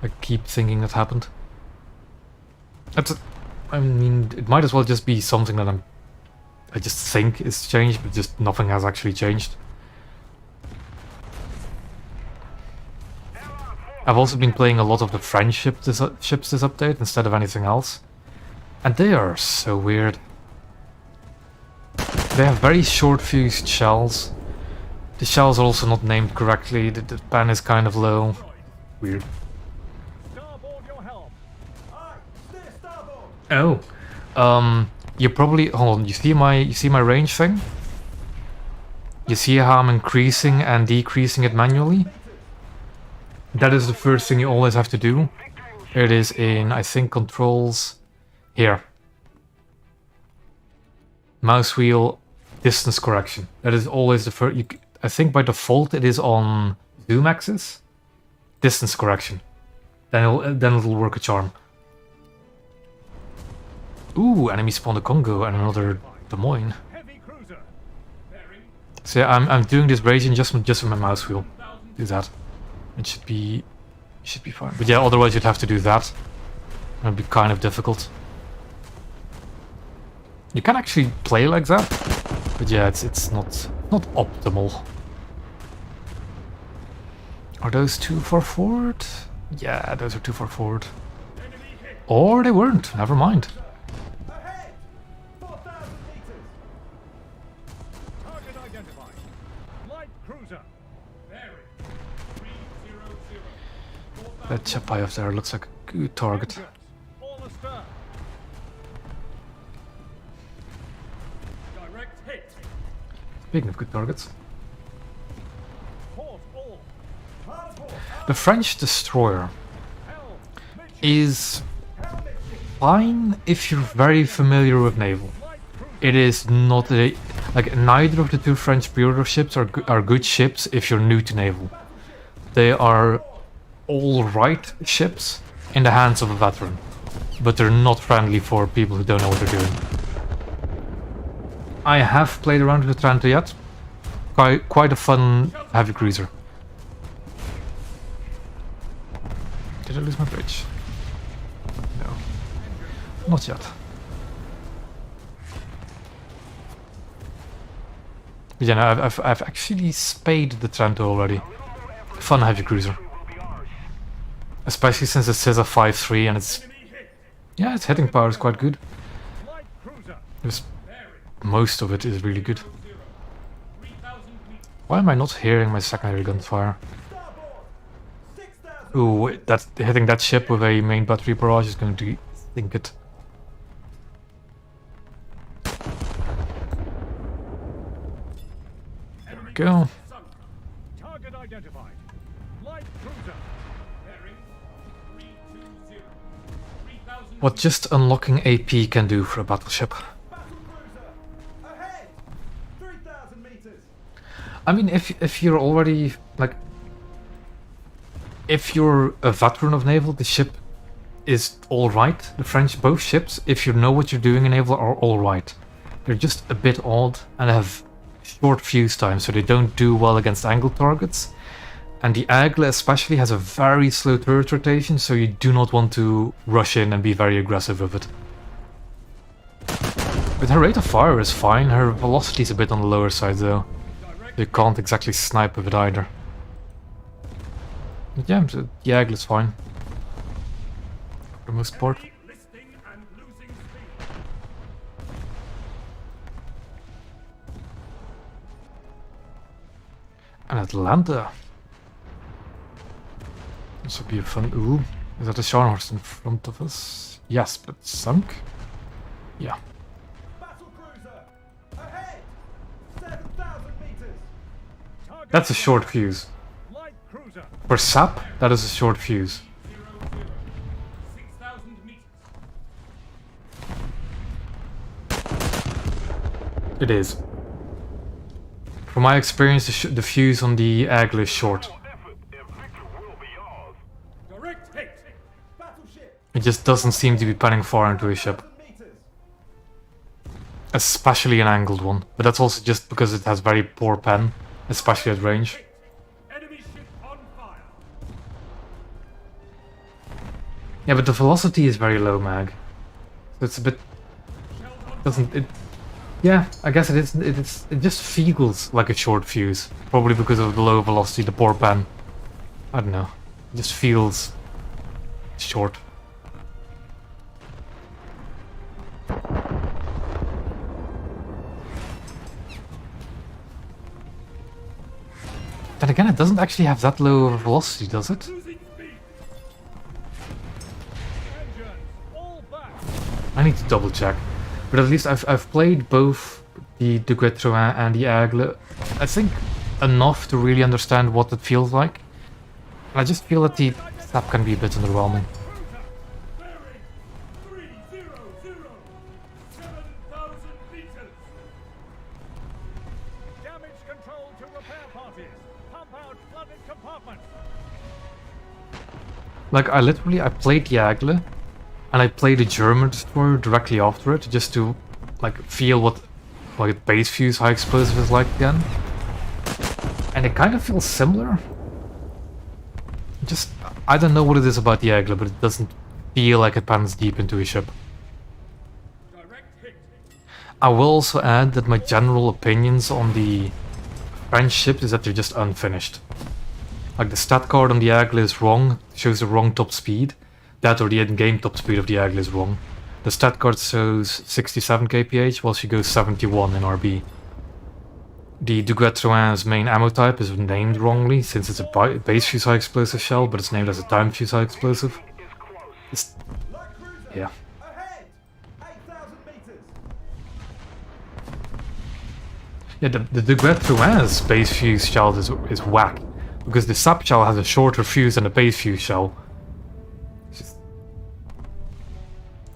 I keep thinking that happened. I mean, it might as well just be something that I just think is changed, but just nothing has actually changed. I've also been playing a lot of the French ships this update instead of anything else. And they are so weird. They have very short-fused shells. The shells are also not named correctly, the pan is kind of low. Weird. starboard your helm. Aye. Steer starboard. Oh. You probably... Hold on, you see my range thing? You see how I'm increasing and decreasing it manually? That is the first thing you always have to do. It is in, I think, controls... Here. Mouse wheel, distance correction. That is always the first... I think by default it is on zoom axis. Distance correction. Then it'll work a charm. Ooh, enemy spawned a Congo and another Des Moines. Heavy cruiser. Bearing. So yeah, I'm doing this raging just with my mouse wheel. Do that. It should be fine. But yeah, otherwise you'd have to do that. It'd be kind of difficult. You can actually play like that, but yeah, it's not optimal. Are those too far forward? Yeah, those are too far forward. Enemy hit. Or they weren't. Never mind. Ahead. 4,000 meters. Target identified. Light cruiser. Bearing. 300. That Chapai up there looks like a good target. Engines. All astern. Direct hit. Speaking of good targets, Port all. Hard port. the French destroyer Helm. Midship. is Helmet. fine if you're very familiar with naval. Light cruiser. It is not a... Like, neither of the two French pre-order ships are good ships if you're new to naval. They are alright ships in the hands of a veteran. But they're not friendly for people who don't know what they're doing. I have played around with the Trento yet. Quite a fun heavy cruiser. Did I lose my bridge? No. Not yet. But yeah, no, I've actually spayed the Trento already. Fun heavy cruiser. Especially since it says a 5.3 and it's... Enemy hit. Yeah, its hitting power is quite good. Light cruiser. There's, Bearing. most of it is really good. 3,000 meters. Why am I not hearing my secondary gun fire? Starboard. 6,000. Ooh, hitting that ship with a main battery barrage is going to sink it. There we go. Sunk. Target identified. Light cruiser. Bearing. 320. 3,000. What just unlocking AP can do for a battleship. Battle cruiser. Ahead. 3,000 meters. I mean, if you're already, like... If you're a veteran of naval, the ship is alright. The French, both ships, if you know what you're doing in naval, are alright. They're just a bit odd and have short fuse time, so they don't do well against angled targets. And the Aigle especially has a very slow turret rotation, so you do not want to rush in and be very aggressive with it. But her rate of fire is fine, her velocity is a bit on the lower side though. You can't exactly snipe with it either. But yeah, the Eagle is fine. For the most part. Enemy listing and losing speed. And Atlanta. This would be a fun. Ooh, is that a Scharnhorst in front of us? Yes, but it's sunk. Yeah. Battle cruiser! Ahead! 7,000 meters! Target That's a short fuse. light cruiser. For SAP, that is a short fuse. 6,000 meters. It is. From my experience, the fuse on the Eagle is short. Direct hit. Battleship! It just doesn't seem to be panning far into a ship. 1,000 meters! Especially an angled one. But that's also just because it has very poor pen, especially at range. Enemy ship on fire. Yeah, but the velocity is very low, Mag. So it's a bit... Shell on doesn't... it? Yeah, I guess it is. It just feels like a short fuse. Probably because of the low velocity, the poor pen. I don't know. It just feels short. Then again, it doesn't actually have that low of a velocity, does it? losing speed. Engines all back. I need to double check. But at least I've played both the Duguay-Trouin and the Aigle. I think enough to really understand what it feels like. And I just feel that the snap can be a bit underwhelming. Cruiser. Bearing 300. 7,000 meters. Damage control to repair parties. Pump out flooded compartments. Like I played the Aigle and I played a German destroyer directly after it just to like feel what like base fuse high explosive is like again. And it kind of feels similar. Just I don't know what it is about the Aigle, but it doesn't feel like it pans deep into a ship. Direct hit. I will also add that my general opinions on the French ships is that they're just unfinished. Like the stat card on the Aigle is wrong, shows the wrong top speed. That or the in-game top speed of the Aigle is wrong. The stat card shows 67 kph while she goes 71 in RB. The Duguay-Trouin's main ammo type is named wrongly since it's a base fuse high explosive shell, but it's named as a time fuse high explosive. It's, Light cruiser! yeah. Ahead! 8,000 meters! Yeah, the Duguay-Trouin's base fuse shell is whack, because the sap shell has a shorter fuse than the base fuse shell. It's just,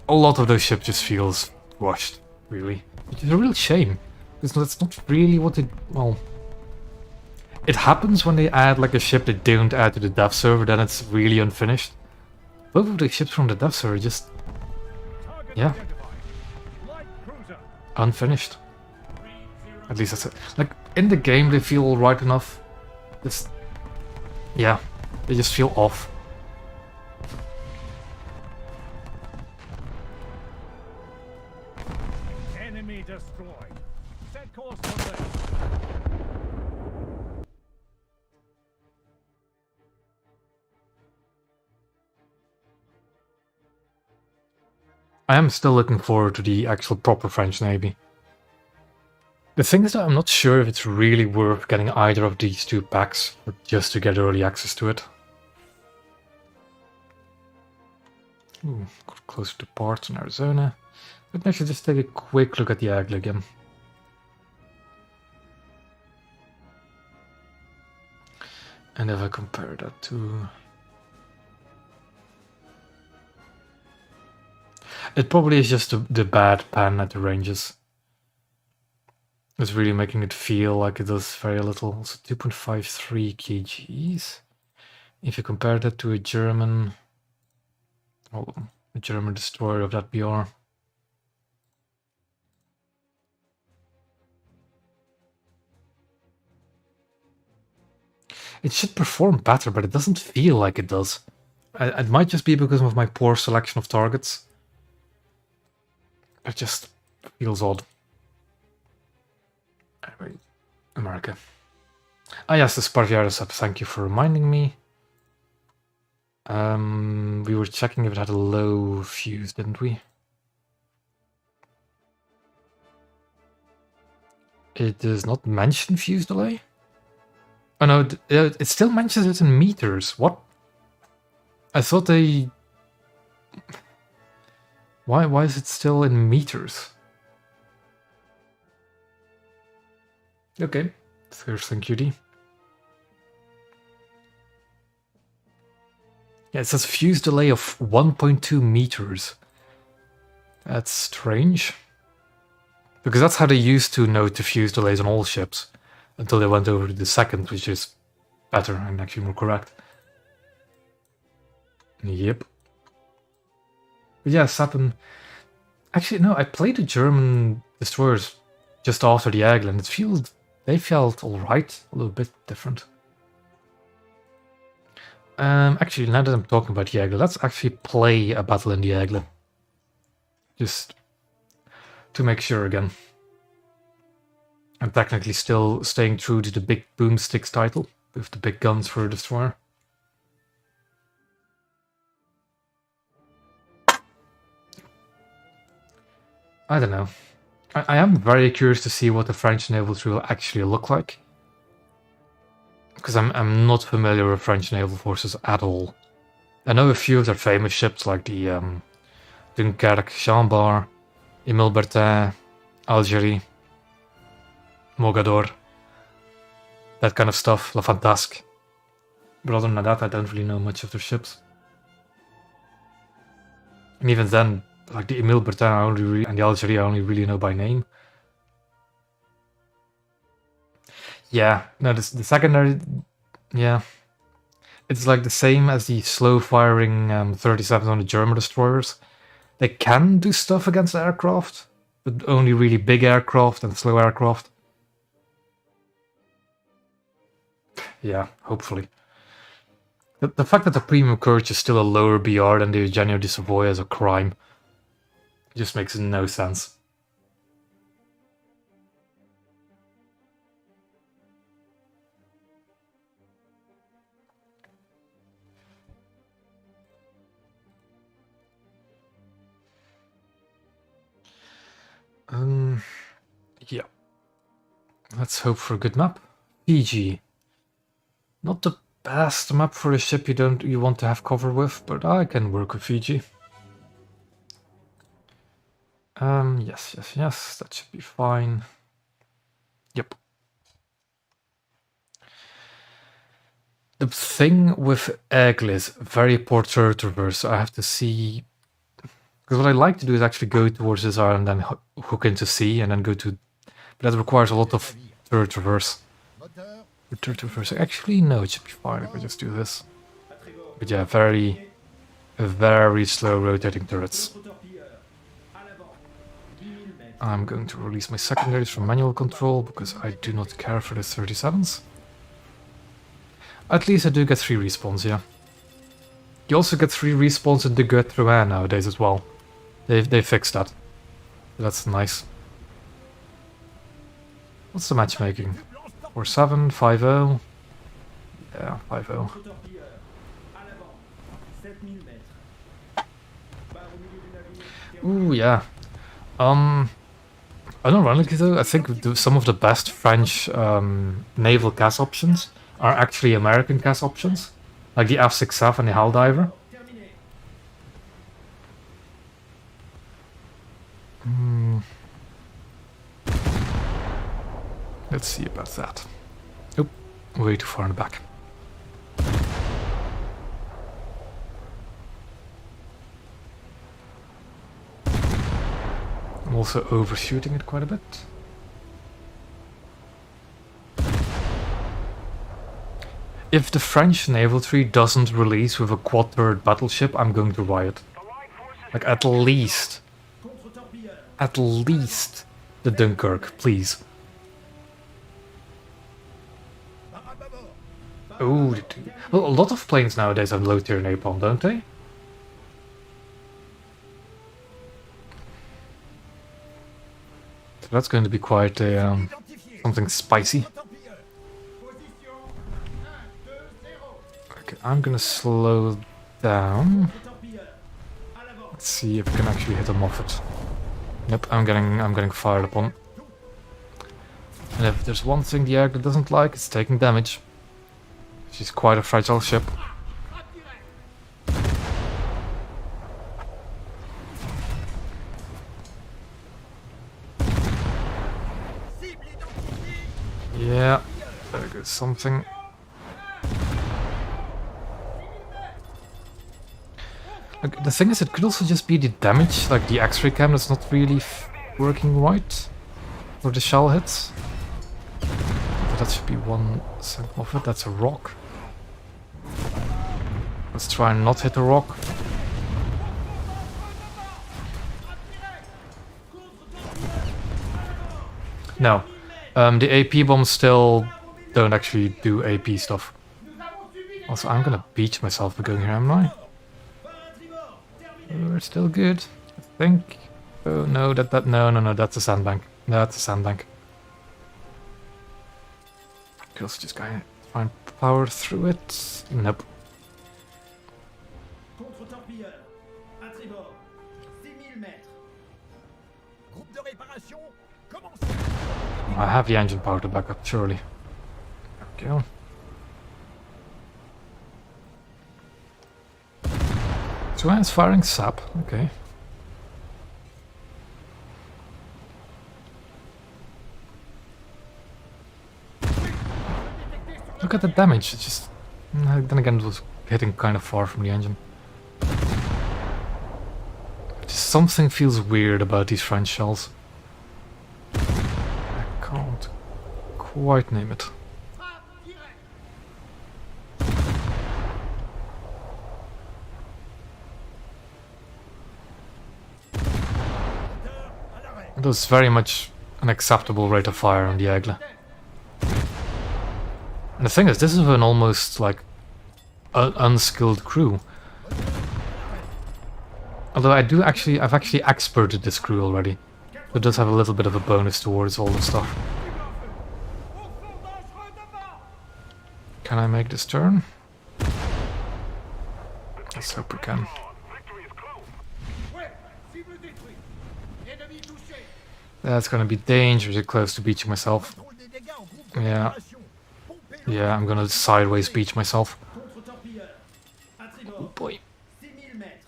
a lot of those ships just feels rushed, really. Which is a real shame, because that's not really what it... well... It happens when they add like a ship they don't add to the dev server, then it's really unfinished. Both of the ships from the dev server just... Target yeah, identified. Light cruiser. unfinished. At least that's it. Like, in the game they feel alright enough. It's... yeah, they just feel off. Enemy destroyed. Set course for this. I am still looking forward to the actual proper French Navy. The thing is that I'm not sure if it's really worth getting either of these two packs just to get early access to it. Ooh, got closer to parts in Arizona. But I should just take a quick look at the Aigle again. And if I compare that to... it probably is just the bad pan at the ranges. It's really making it feel like it does very little. So 2.53 kgs. If you compare that to a German... oh, a German destroyer of that BR. It should perform better, but it doesn't feel like it does. It might just be because of my poor selection of targets. It just feels odd. Anyway, America. Ah yes, the Sparviaris up, thank you for reminding me. We were checking if it had a low fuse, didn't we? It does not mention fuse delay? Oh no, it still mentions it in meters. What? I thought they... Why is it still in meters? Okay, first thing QD. Yeah, it says fuse delay of 1.2 meters. That's strange. Because that's how they used to note the fuse delays on all ships. Until they went over to the second, which is better and actually more correct. Yep. But yeah, Saturn... Actually, no, I played the German destroyers just after the Eagle, and they felt alright, a little bit different. Actually, now that I'm talking about the Eagle, let's actually play a battle in the Eagle. Just to make sure again. I'm technically still staying true to the big boomsticks title, with the big guns for a destroyer. I don't know. I am very curious to see what the French naval will actually look like. Because I'm not familiar with French naval forces at all. I know a few of their famous ships like the Dunkerque, Chambord, Emile Bertin, Algerie, Mogador, that kind of stuff, La Fantasque. But other than that, I don't really know much of their ships. And even then, like the Emile Bertin and the Algerie I only really know by name. Yeah, no, the secondary, yeah. It's like the same as the slow-firing 37s on the German destroyers. They can do stuff against aircraft, but only really big aircraft and slow aircraft. Yeah, hopefully. The fact that the Premium Courage is still a lower BR than the Eugenio de Savoia is a crime. It just makes no sense. Yeah. Let's hope for a good map. Fiji. Not the best map for a ship you want to have cover with, but I can work with Fiji. Yes, that should be fine. Yep. The thing with Aigle is very poor turret reverse, so I have to see... Because what I like to do is actually go towards this island and hook into sea and then go to... But that requires a lot of turret reverse. Turret reverse. Actually, no, it should be fine if I just do this. But yeah, very slow rotating turrets. I'm going to release my secondaries from manual control because I do not care for the 37s. At least I do get 3 respawns, yeah. You also get 3 respawns in the Guet-Trouin nowadays as well. They fixed that. That's nice. What's the matchmaking? 4-7, 5-0. Yeah, 5-0. Ooh, yeah. Unironically though, I think some of the best French naval CAS options are actually American CAS options. Like the F6F and the Helldiver. Let's see about that. Nope, way too far in the back. I'm also overshooting it quite a bit. If the French naval tree doesn't release with a quad-turret battleship, I'm going to riot. Like at least the Dunkirk, please. Oh, well, a lot of planes nowadays have low-tier napalm, don't they? So that's going to be quite a, something spicy. Okay, I'm gonna slow down. Torpilleur. À l'avant. Let's see if we can actually hit a Moffat. Yep, I'm getting fired upon. And if there's one thing the Agda doesn't like, it's taking damage. She's quite a fragile ship. Yeah, there goes something. Like, the thing is, it could also just be the damage, like the X-ray cam that's not really working right. Or the shell hits. But that should be one sunk of it, that's a rock. Let's try and not hit a rock. No. The AP bombs still don't actually do AP stuff. Also, I'm gonna beach myself for going here, am I? We're still good, I think. Oh no, no, that's a sandbank. That's a sandbank. Could also just kind of find power through it. Nope. Contre-torpilleur. À tribord. 6000 mètres. Groupe de réparation, commencez. I have the engine power to back up, surely. There we go. Joanne's firing sap, okay. Look at the damage, it's just... Then again, it was hitting kind of far from the engine. Just something feels weird about these French shells. I can't quite name it. It was very much an acceptable rate of fire on the Aigle. And the thing is, this is an almost like unskilled crew. Although I've actually experted this crew already. So it does have a little bit of a bonus towards all the stuff. Can I make this turn? Let's hope we can. That's gonna be dangerously close to beaching myself. Yeah. Yeah, I'm gonna sideways beach myself. Contre-torpilleur. À tribord. Oh boy. 6000 mètres.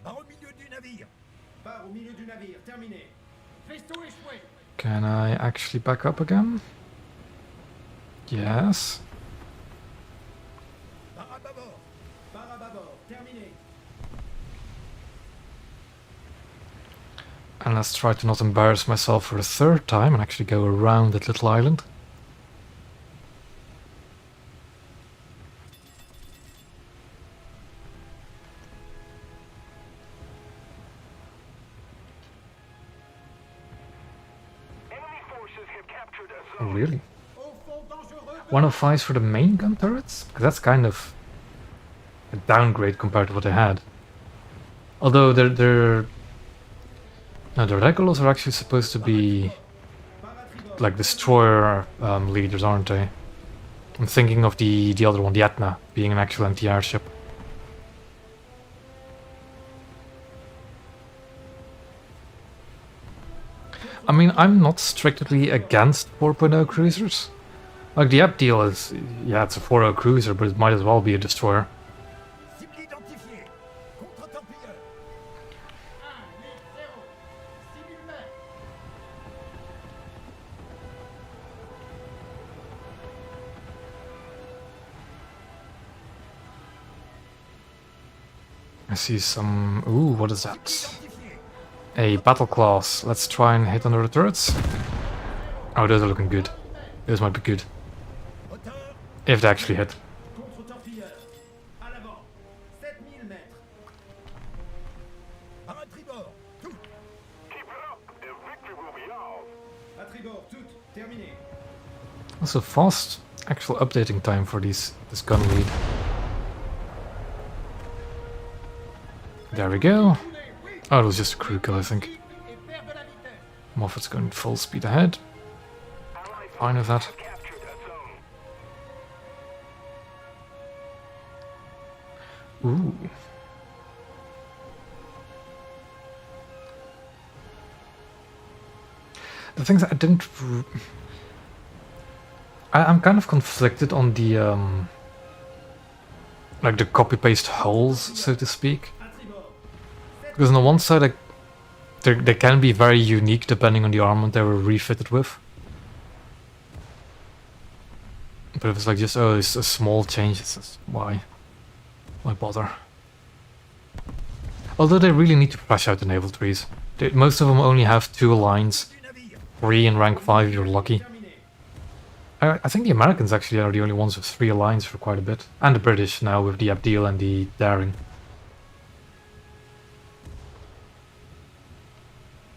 Barre au milieu du navire. Barre au milieu du navire. Terminé. Vaisseau échoué. Can I actually back up again? Yes. Barre à bâbord. Barre à bâbord. Terminé. And let's try to not embarrass myself for a third time and actually go around that little island. Oh, really? 105s for the main gun turrets? Because that's kind of a downgrade compared to what I had. Although the regulars are actually supposed to be like destroyer leaders, aren't they? I'm thinking of the other one, the Etna, being an actual anti-air ship. I mean, I'm not strictly against 4.0 cruisers. Like, the app deal is, yeah, it's a 4.0 cruiser, but it might as well be a destroyer. Cible identifiée. Contre-torpilleur. 1-8-0. 6000 mètres. I see some... Ooh, what is that? Identifié. A battle class. Let's try and hit under the turrets. Oh, those are looking good. Those might be good. Hauteur. If they actually hit. Contre-torpilleur. À l'avant. 7000 mètres. Barre à tribord. Tout. À tribord. Toutes. Terminé. Also fast actual updating time for this gun lead. There we go. Oh, it was just a crew kill, I think. Et perd de la vitesse. Moffat's going full speed ahead. Fine with that. Ooh. The things I didn't... I'm kind of conflicted on the, like the copy-paste holes, so to speak. Because on the one side, they can be very unique depending on the armament they were refitted with. But if it's like just, oh, it's a small change, it's just, why? Why bother? Although they really need to flesh out the naval trees. Most of them only have 2 lines. 3 in rank 5 if you're lucky. I think the Americans actually are the only ones with 3 lines for quite a bit. And the British now with the Abdeel and the Daring.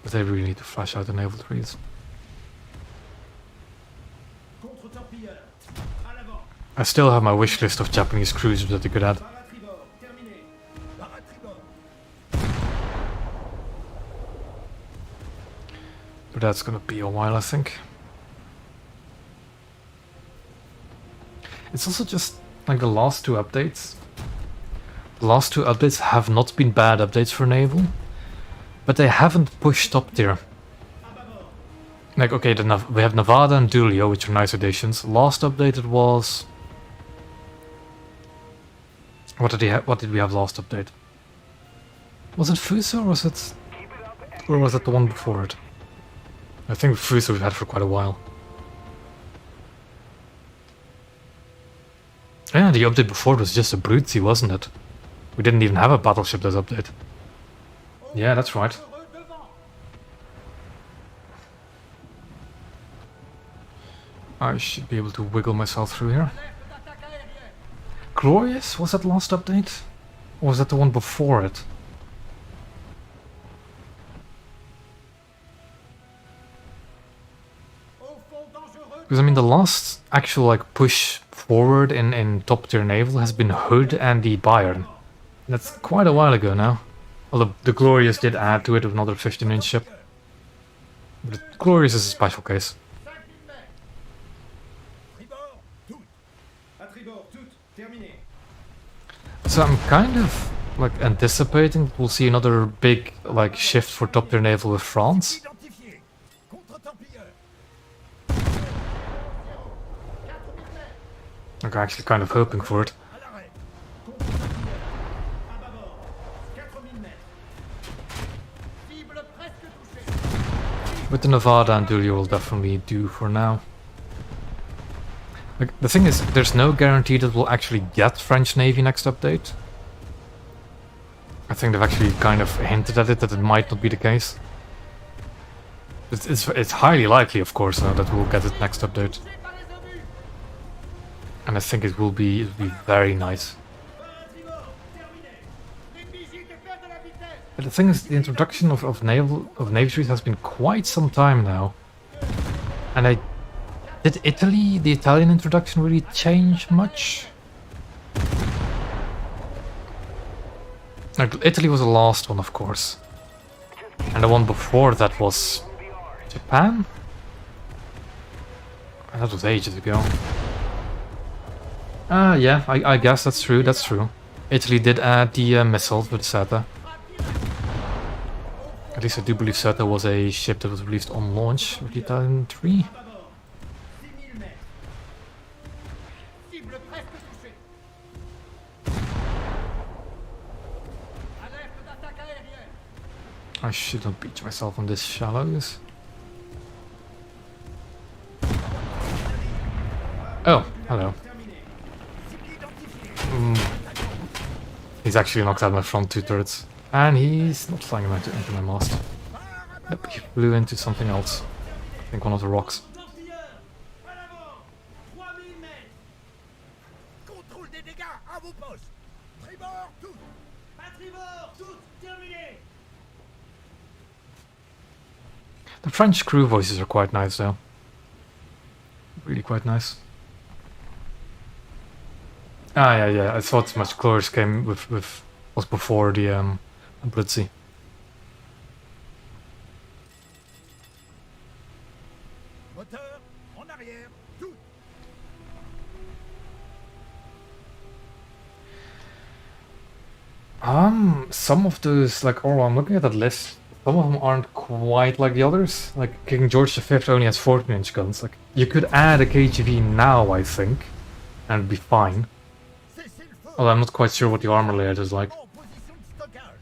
But they really need to flesh out the naval trees. I still have my wish list of Japanese cruisers that they could add. But that's gonna be a while, I think. It's also just like the last 2 updates. The last 2 updates have not been bad updates for Naval, but they haven't pushed up tier. Like, okay, we have Nevada and Dulio, which are nice additions. Last update it was... What did we have last update? Was it Fuso or was it the one before it? I think Fuso we've had for quite a while. Yeah, the update before it was just a Brutzi, wasn't it? We didn't even have a battleship this update. Yeah, that's right. I should be able to wiggle myself through here. Glorious? Was that last update? Or was that the one before it? Because I mean the last actual like push forward in top tier naval has been Hood and the Bayern. That's quite a while ago now. Although the Glorious did add to it with another 15-inch ship. But the Glorious is a special case. So I'm kind of like anticipating that we'll see another big like shift for top tier naval with France. I'm actually kind of hoping for it. But the Nevada and Dulio will definitely do for now. Like, the thing is, there's no guarantee that we'll actually get French Navy next update. I think they've actually kind of hinted at it, that it might not be the case. It's highly likely, of course, that we'll get it next update. And I think it'll be very nice. But the thing is, the introduction of Navy trees has been quite some time now. And did the Italian introduction really change much? Like, Italy was the last one, of course. And the one before that was Japan? And that was ages ago. Yeah, I guess that's true, that's true. Italy did add the missiles with Zeta. At least I do believe Zeta was a ship that was released on launch with the Italian 3. I shouldn't beat myself on this shallows. Oh, hello. He's actually knocked out my front 2 turrets. And he's not flying into my mast. Yep, he flew into something else. I think one of the rocks. The French crew voices are quite nice though. Really quite nice. Ah, yeah. I thought much Glorious came was before the Blitzy. Some of those, like, oh, I'm looking at that list. Some of them aren't quite like the others. Like, King George V only has 14-inch guns. Like, you could add a KGV now, I think, and it'd be fine. Although I'm not quite sure what the armor layout is like.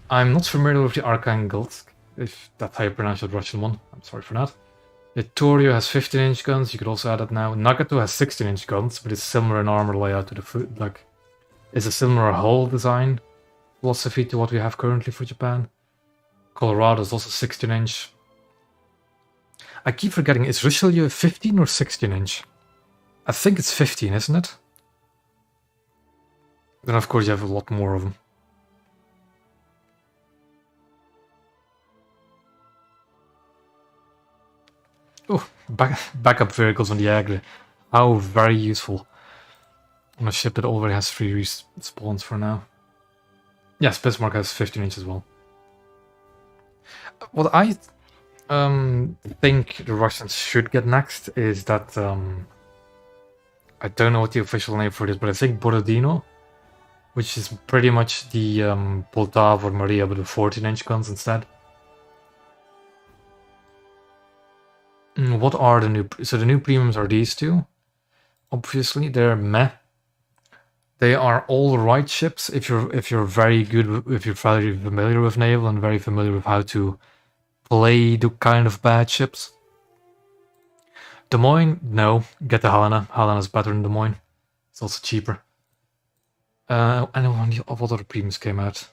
I'm not familiar with the Archangel, if that's how you pronounce the Russian one. I'm sorry for that. The Torio has 15-inch guns, you could also add that now. Nagato has 16-inch guns, but it's similar in armor layout to the foot, like, it's a similar hull design philosophy to what we have currently for Japan. Colorado is also 16-inch. I keep forgetting, is Richelieu 15 or 16-inch? I think it's 15, isn't it? Then of course you have a lot more of them. Oh, backup vehicles on the Agri. How very useful. On a ship that already has 3 respawns for now. Yes, Bismarck has 15-inch as well. What I think the Russians should get next is that I don't know what the official name for it is, but I think Borodino, which is pretty much the Poltava or Maria with the 14-inch guns instead. What are the new? So the new premiums are these two. Obviously, they're meh. They are all right ships if you're very good, if you're very familiar with naval and very familiar with how to play the kind of bad ships. Des Moines, no. Get the Helena. Helena's better than Des Moines. It's also cheaper. And when the other premiums came out.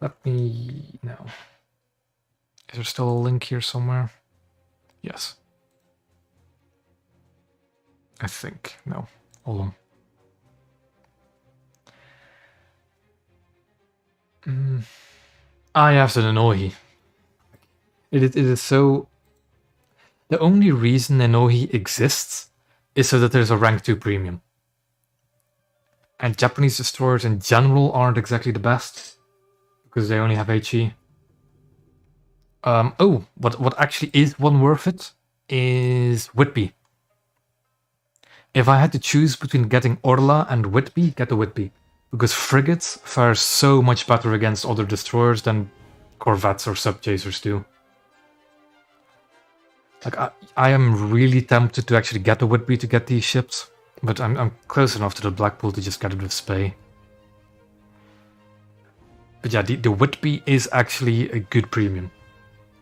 Let me... no. Is there still a link here somewhere? Yes. I think. No. Hold on. I have the Nanohi. It is so... The only reason Nanohi exists is so that there's a rank 2 premium. And Japanese destroyers in general aren't exactly the best, because they only have HE. Oh, what actually is one worth it is Whitby. If I had to choose between getting Orla and Whitby, get the Whitby. Because frigates fare so much better against other destroyers than corvettes or sub-chasers do. Like, I am really tempted to actually get the Whitby to get these ships, but I'm close enough to the Blackpool to just get it with Spey. But yeah, the Whitby is actually a good premium.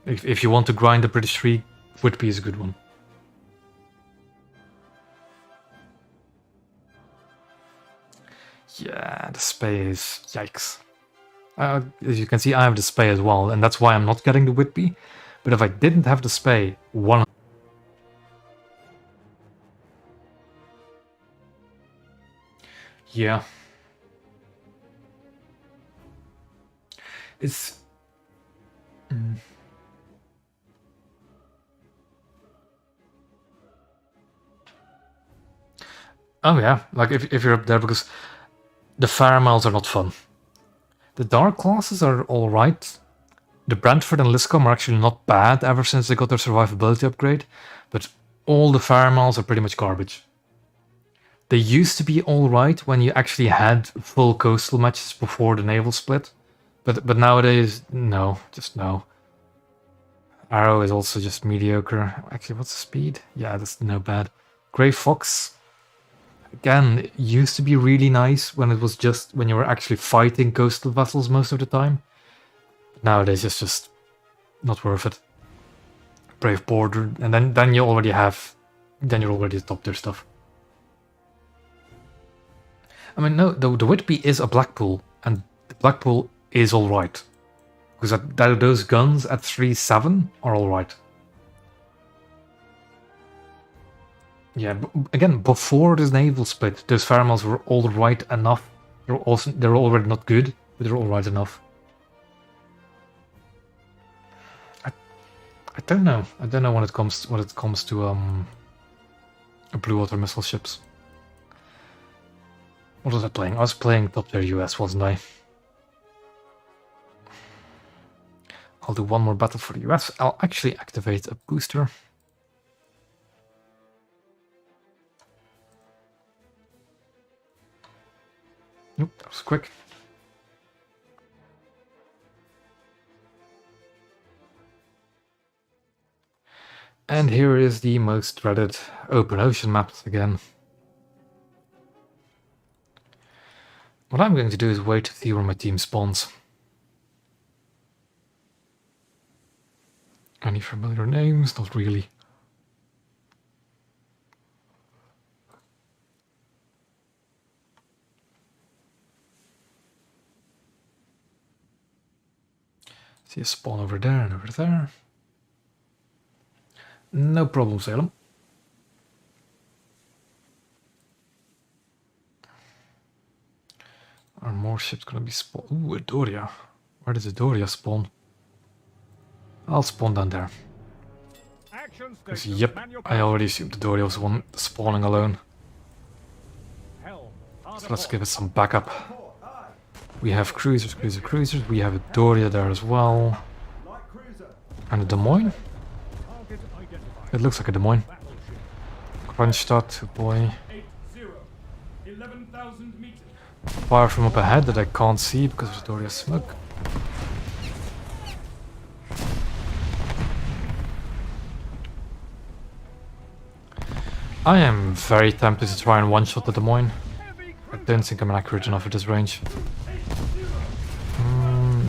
If you want to grind the British 3, Whitby is a good one. Yeah, the Spey is... yikes. As you can see, I have the Spey as well, and that's why I'm not getting the Whitby. But if I didn't have the Spey, one... yeah. It's... Oh yeah, like if you're up there, because the fire miles are not fun. The dark classes are alright. The Brentford and Liscombe are actually not bad ever since they got their survivability upgrade, but all the fire miles are pretty much garbage. They used to be alright when you actually had full coastal matches before the naval split, but nowadays, no, just no. Arrow is also just mediocre. Actually, what's the speed? Yeah, that's no bad. Grey Fox, again, it used to be really nice when it was just when you were actually fighting coastal vessels most of the time. Nowadays, it's just not worth it. Brave Border, and then you already have, then you're already top tier stuff. I mean, no, the Whitby is a Blackpool, and the Blackpool is alright. Because those guns at 3.7 are alright. Yeah, again, before this naval split, those fire miles were alright enough. They're already not good, but they're alright enough. I don't know. I don't know when it comes to blue water missile ships. What was I playing? I was playing top tier US, wasn't I? I'll do one more battle for the US. I'll actually activate a booster. Nope, that was quick. And here is the most dreaded open ocean map again. What I'm going to do is wait to see where my team spawns. Any familiar names? Not really. See a spawn over there and over there. No problem, Salem. Are more ships gonna be spawn? Ooh, a Doria. Where does a Doria spawn? I'll spawn down there. Because, yep, I already assumed the Doria was one spawning alone. So let's give it some backup. We have cruisers, cruisers. We have a Doria there as well. And a Des Moines? It looks like a Des Moines. Kronstadt, oh boy. 11,000 meters. Fire from up ahead that I can't see because of Doria's smoke. I am very tempted to try and one-shot the Des Moines. I don't think I'm accurate enough at this range.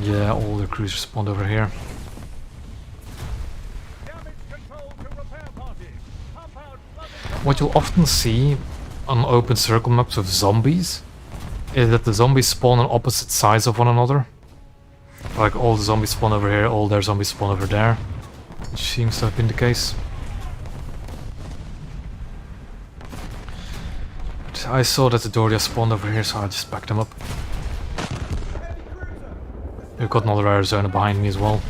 Yeah, all the cruisers spawned over here. What you'll often see on open circle maps with zombies is that the zombies spawn on opposite sides of one another. Like all the zombies spawn over here, all their zombies spawn over there. Which seems to have been the case. But I saw that the Doria spawned over here, so I just backed them up. We've got another Arizona behind me as well.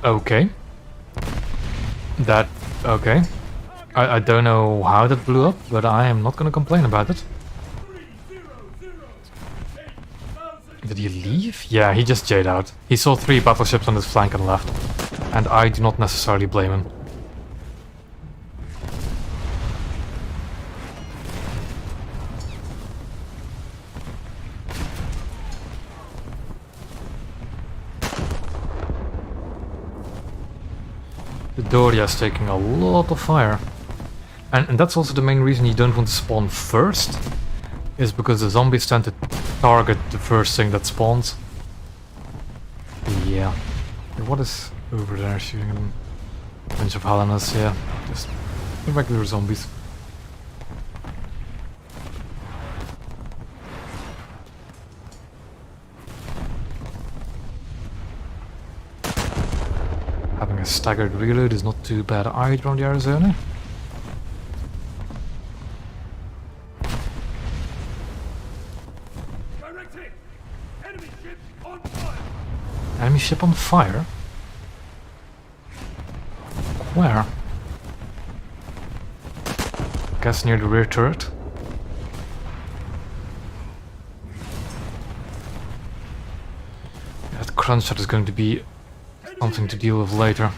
Okay. Okay. I don't know how that blew up, but I am not gonna complain about it. Did he leave? Yeah, he just jayed out. He saw 3 battleships on his flank and left. And I do not necessarily blame him. The Doria is taking a lot of fire. And that's also the main reason you don't want to spawn first, is because the zombies tend to target the first thing that spawns. Yeah. What is over there shooting at them? A bunch of Helenas, yeah. Just regular zombies. Having a staggered reload is not too bad either on the Arizona. Enemy ship on fire? Where? Guess near the rear turret. That crunch shot is going to be something to deal with later.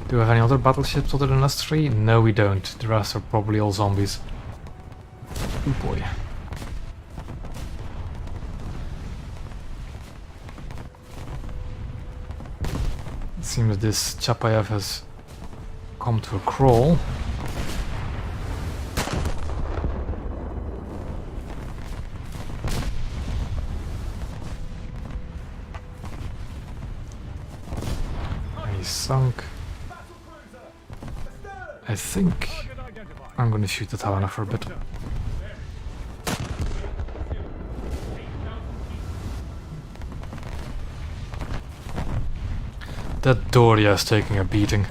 Do we have any other battleships other than us 3? No, we don't. The rest are probably all zombies. Oh boy. It seems that this Chapayev has come to a crawl. He's sunk. I think I'm gonna shoot the Helena for a bit. That Doria is taking a beating.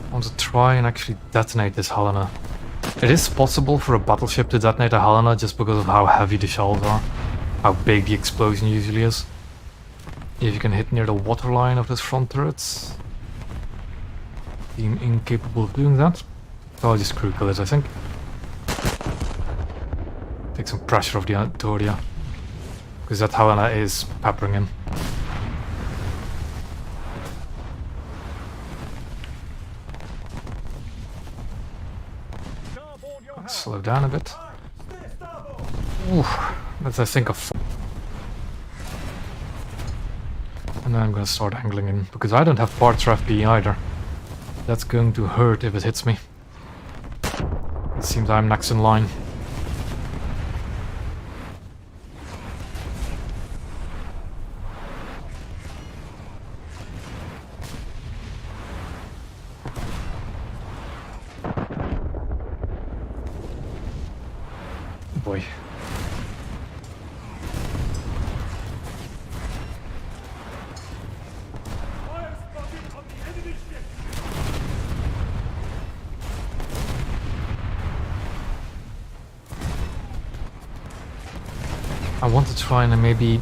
I want to try and actually detonate this Helena. It is possible for a battleship to detonate a Helena just because of how heavy the shells are, how big the explosion usually is. If you can hit near the waterline of those front turrets, Being incapable of doing that. So I'll just crew kill it, I think. Take some pressure off the Antoria. Because that Helena is peppering him. Let's slow down a bit. Oof, that's I think a 4. And then I'm gonna start angling in, because I don't have parts for FP either. That's going to hurt if it hits me. It seems I'm next in line. Boy. Fire spotted on the enemy ship. I want to try and maybe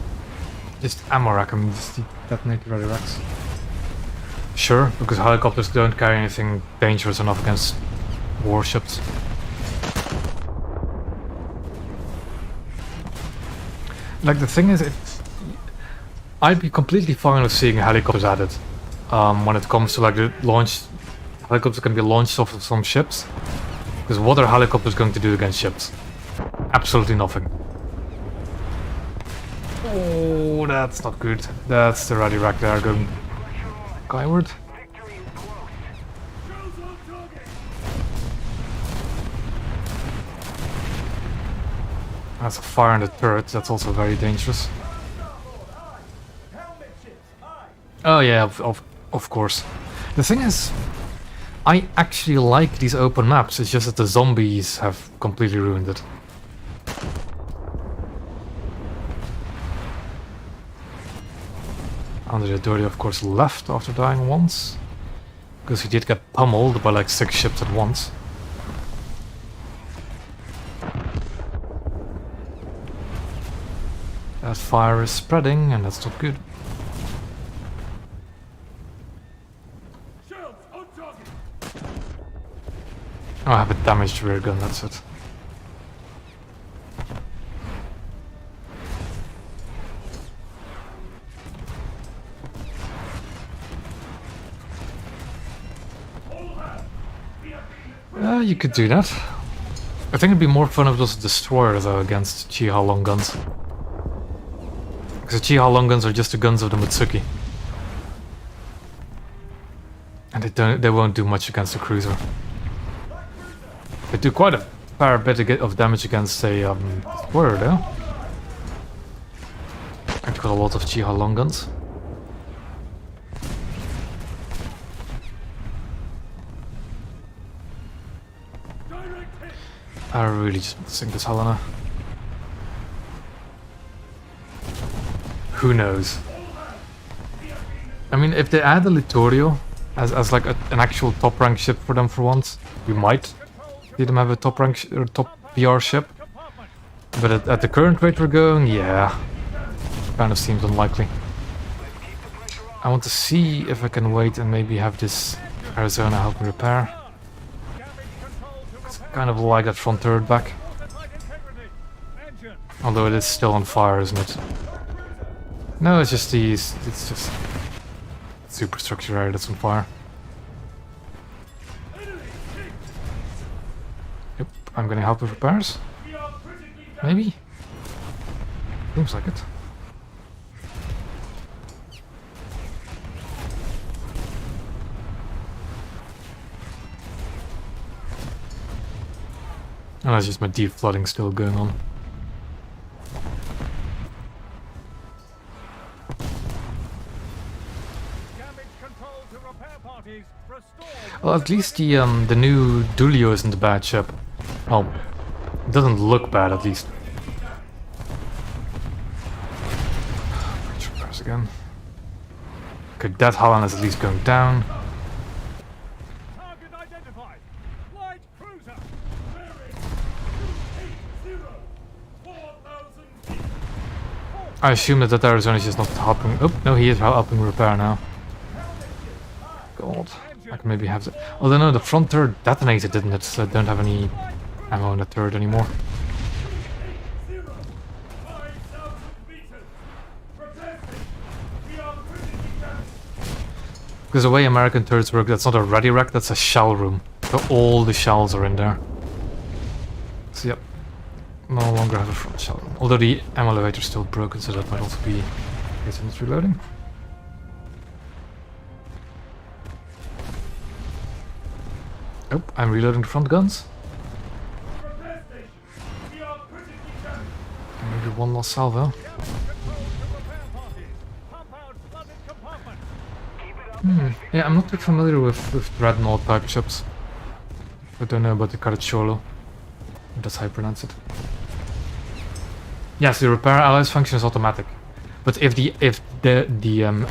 just ammo rack him, just detonate the ready racks. Sure, because helicopters don't carry anything dangerous enough against warships. Like the thing is, I'd be completely fine with seeing helicopters added. When it comes to like the launch, helicopters can be launched off of some ships. Because what are helicopters going to do against ships? Absolutely nothing. Oh, that's not good. That's the ready rack there going skyward. That's a fire in the turret, that's also very dangerous. Oh yeah, of course. The thing is, I actually like these open maps, it's just that the zombies have completely ruined it. Andre Dory of course left after dying once, because he did get pummeled by like 6 ships at once. That fire is spreading, and that's not good. Shells on target. Oh, I have a damaged rear gun, that's it. You could do that. I think it'd be more fun if it was a destroyer though against Chiha long guns. Because the Chiha long guns are just the guns of the Mitsuki. And they won't do much against the cruiser. They do quite a fair bit of damage against a destroyer though. I've got a lot of Chiha long guns. I really just want to sink this Helena. Who knows? I mean, if they add a Littorio as like an actual top rank ship for them for once, we might see them have a top rank or top PR ship. But at the current rate we're going, yeah, kind of seems unlikely. I want to see if I can wait and maybe have this Arizona help me repair. Kind of like that front turret back. Although it is still on fire, isn't it? No, it's just these. It's just superstructure area that's on fire. Yep, I'm gonna help with repairs. Maybe? Seems like it. And that's just my deep flooding still going on. Well, at least the new Dulio isn't a bad ship. Well, it doesn't look bad at least. Bridge repairs again. Okay, that Holland is at least going down. Target identified. Light cruiser. I assume that Arizona is just not helping. Oh, no, he is helping repair now. God. Engine I can maybe have the... Although no, the front turret detonated, didn't it? So I don't have any ammo in the turret anymore. 5,000 meters. Protesting. We are critically damaged. Because the way American turrets work, that's not a ready rack, that's a shell room. So all the shells are in there. So yep, no longer have a front shell room. Although the ammo elevator is still broken, so that might also be... I guess it's reloading. Oh, I'm reloading the front guns. Protesting. We are critically damaged. Maybe one last salvo. Damage control to repair parties. Pump out flooded compartment. Yeah, I'm not too familiar with Dreadnought type ships. I don't know about the Caracciolo. That's how I pronounce it. Yes, the repair allies function is automatic. But if the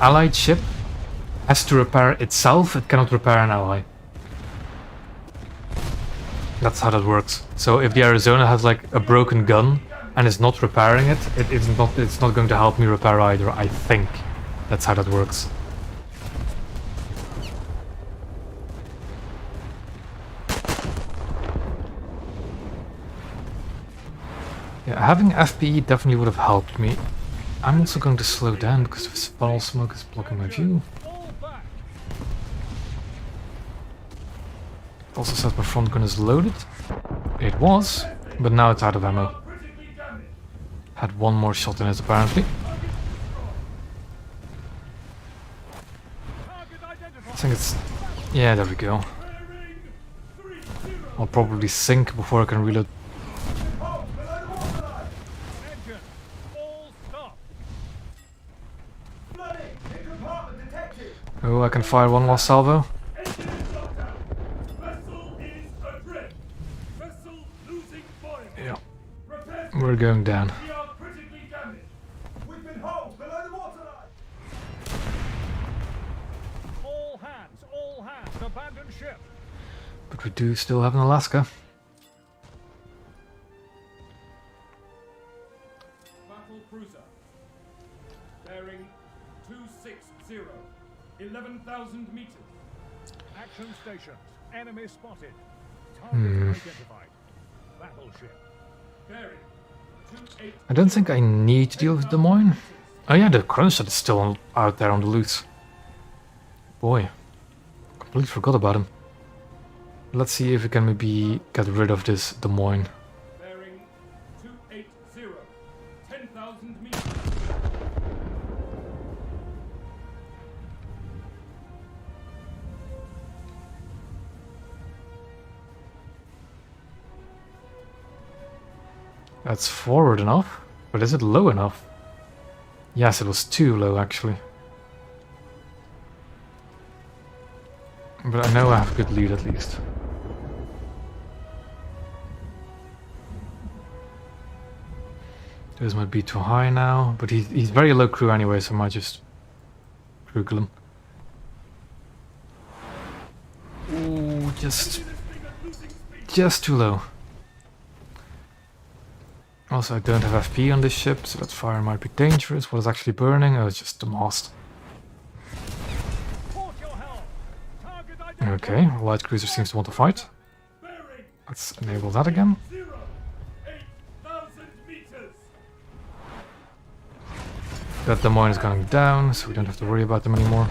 allied ship has to repair itself, it cannot repair an ally. That's how that works. So if the Arizona has like a broken gun and is not repairing it, it's not going to help me repair either, I think. That's how that works. Yeah, having FPE definitely would have helped me. I'm also going to slow down because this funnel smoke is blocking my view. Fall back. It also says my front gun is loaded. It was, but now it's out of ammo. Critically damaged. Had one more shot in it apparently. Target I identified. think it's... yeah, there we go. Bearing 30. I'll probably sink before I can reload. Hold below the waterline. Engine. All stop. Flooding. In compartment detected. Oh, I can fire one last salvo. Engine is lockdown. Vessel is adrift. Vessel losing buoyancy. Yeah, Repair. we're going down. We are critically damaged. We've been holed below the waterline. All hands, abandon ship. But we do still have an Alaska. Battle cruiser. Bearing 260. 11,000 meters. Action stations. Enemy spotted. Target identified. Battleship. Bearing 28. I don't think I need to deal with Des Moines. Oh yeah, the Kronstadt is still out there on the loose. Boy, completely forgot about him. Let's see if we can maybe get rid of this Des Moines. Bearing 280. 10,000 meters. That's forward enough, but is it low enough? Yes, it was too low actually. But I know I have a good lead at least. This might be too high now, but he's very low crew anyway, so I might just crew kill him. Ooh, just too low. Also, I don't have FP on this ship, so that fire might be dangerous. What is actually burning? Oh, it's just the mast. Port your helm. Target identified. Okay, light cruiser seems to want to fight. Bearing Let's enable that again. 8,000 meters. That Des Moines is going down, so we don't have to worry about them anymore.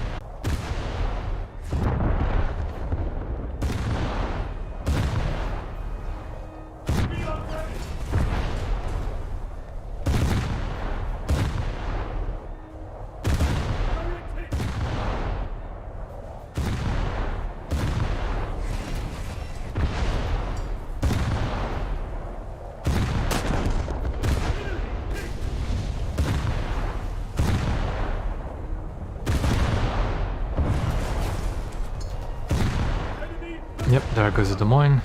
We are ready. Direct hit. Enemy. Yep, there goes the Des Moines.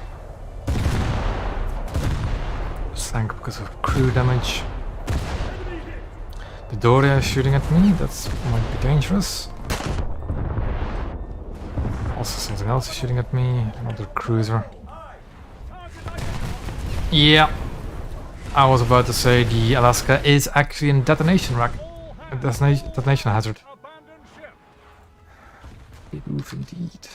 Sank because of crew damage. Enemy hit. The Doria is shooting at me, that might be dangerous. Also something else is shooting at me, another cruiser. Target identified. Yeah, I was about to say the Alaska is actually in detonation rack. All A hands. detonation hazard. Abandon ship. Big move indeed.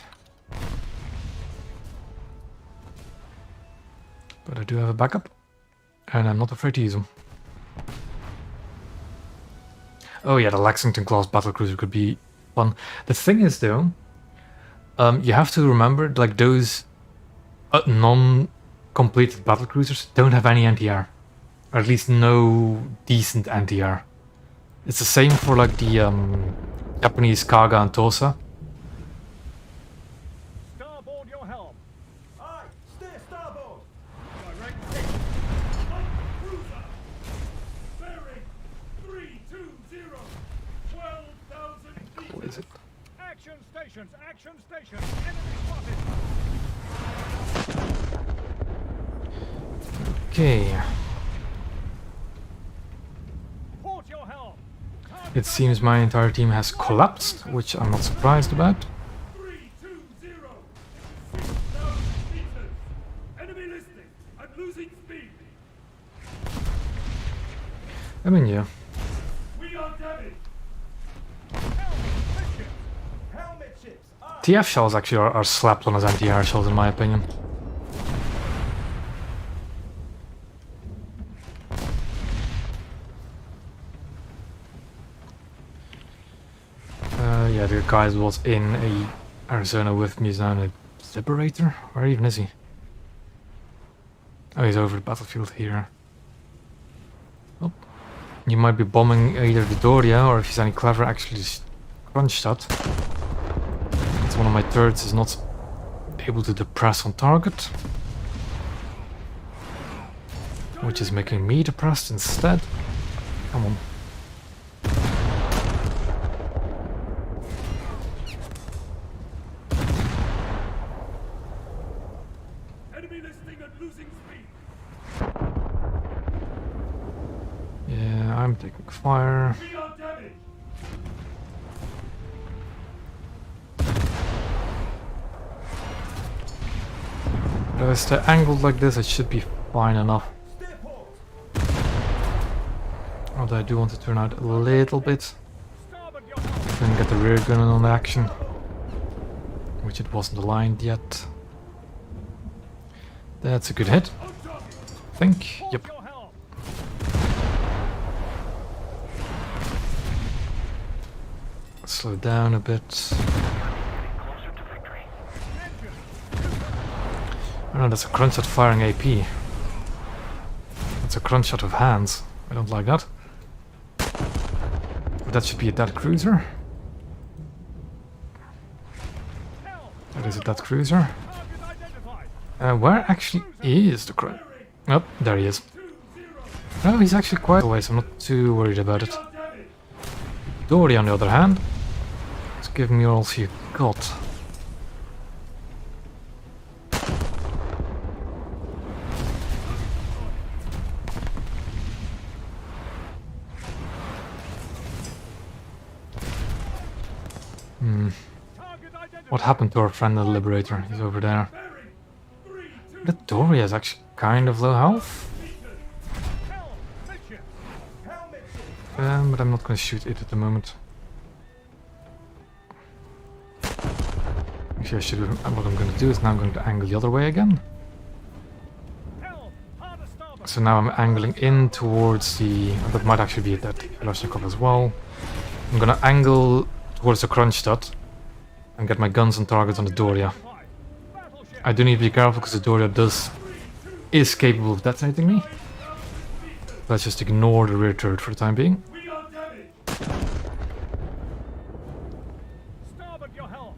But I do have a backup, and I'm not afraid to use them. Oh yeah, the Lexington class battlecruiser could be fun. The thing is though, you have to remember, like, those non-completed battlecruisers don't have any anti-air. Or at least no decent anti-air. It's the same for like the Japanese Kaga and Tosa. Starboard your helm. Aye, steer starboard. Direct hit. Cruiser. Bearing 320. 12,000 feet. What is it? Action stations. Action stations. Enemy spotted. Okay. Port your helm. It seems my entire team has collapsed, which I'm not surprised about. 320. 6,000 meters. Enemy listening. I'm losing speed. I mean, yeah. We are damaged. Helmet ships. Aye. TF shells actually are slapped on as anti-air shells in my opinion. Yeah, the guy was in Arizona with me is now in a Liberator? Where even is he? Oh, he's over the battlefield here. Oh. You might be bombing either the Doria, or if he's any clever, actually just crunch that. It's one of my turrets is not able to depress on target. Which is making me depressed instead. Come on. Enemy listening and losing speed. Yeah, I'm taking fire. We are damaged. If I stay angled like this, it should be fine enough. Steer port. Although I do want to turn out a little bit. Starboard your helm. Then get the rear gun on action. Which it wasn't aligned yet. That's a good hit, On target. I think. Port Yep. your helm. Slow down a bit. Closer to victory. Engine. I know that's a crunch shot firing AP. That's a crunch shot of hands. I don't like that. But that should be a dead cruiser. Helm. That is a dead cruiser. Target identified. Where actually is the crunch? Oh, there he is. 20. Oh, he's actually quite away, so I'm not too worried about it. We are damaged. Dory, on the other hand, just give me all you got. Target identified. What happened to our friend the Liberator? He's over there. Bearing 320. The Dory is actually kind of low health. Helm. Midship. Helmet ships. But I'm not going to shoot it at the moment. Actually, I should. What I'm going to do is now I'm going to angle the other way again. Helm. Harder starboard. So now I'm angling in towards the. That might actually be that Kalashnikov as well. I'm going to angle towards the Kronstadt and get my guns and targets on the Doria. Battleship. I do need to be careful because the Doria is capable of detonating me. Let's just ignore the rear turret for the time being. We are damaged. Starboard your helm.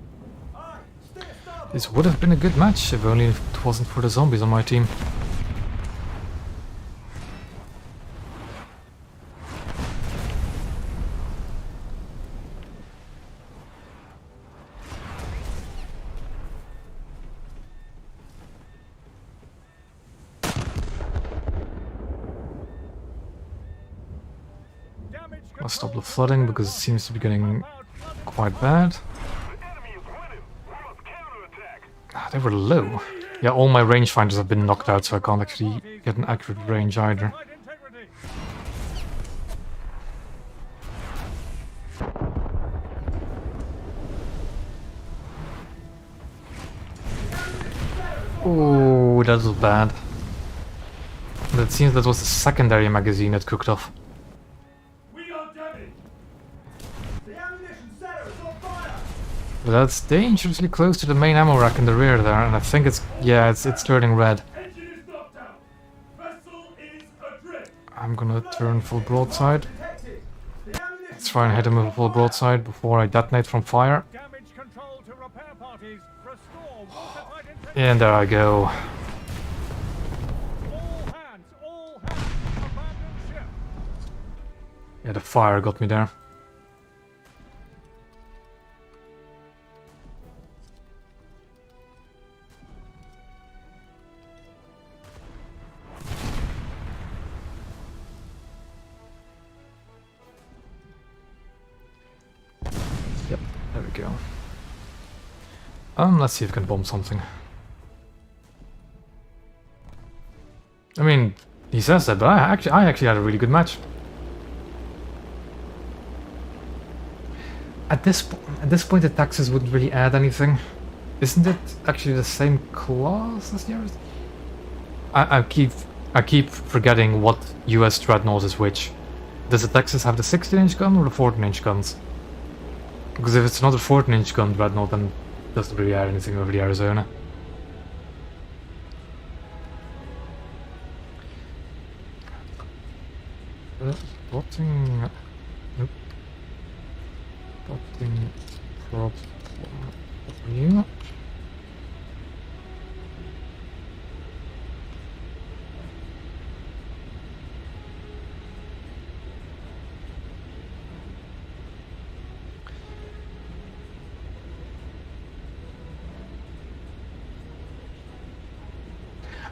Aye, steer starboard. This would have been a good match if only it wasn't for the zombies on my team. Damage I'll stop the flooding because it seems to be getting quite bad. Ah, they were low. Yeah, all my rangefinders have been knocked out, so I can't actually get an accurate range either. Flight integrity. that was bad. But it seems that was the secondary magazine that cooked off. We are damaged. The ammunition cellar is on fire! But that's dangerously close to the main ammo rack in the rear there, and I think it's, yeah, it's turning red. Engine is knocked out. Vessel is adrift. I'm gonna turn full broadside. Detected! The ammunition Let's try and hit him with a full broadside before I detonate from fire. Damage control to repair parties. Restore watertight integrity. And there I go. All hands, abandon ship. Yeah, the fire got me there. Yep, there we go. Let's see if we can bomb something. I mean, he says that, but I actually had a really good match. At this point, the taxes wouldn't really add anything. Isn't it actually the same class as yours? I keep forgetting what US dreadnought is which. Does the Texas have the 16-inch gun or the 14-inch guns? Because if it's not a 14-inch gun dreadnought, then it doesn't really add anything over the Arizona. Plotting... Nope. Plotting... Prop... You?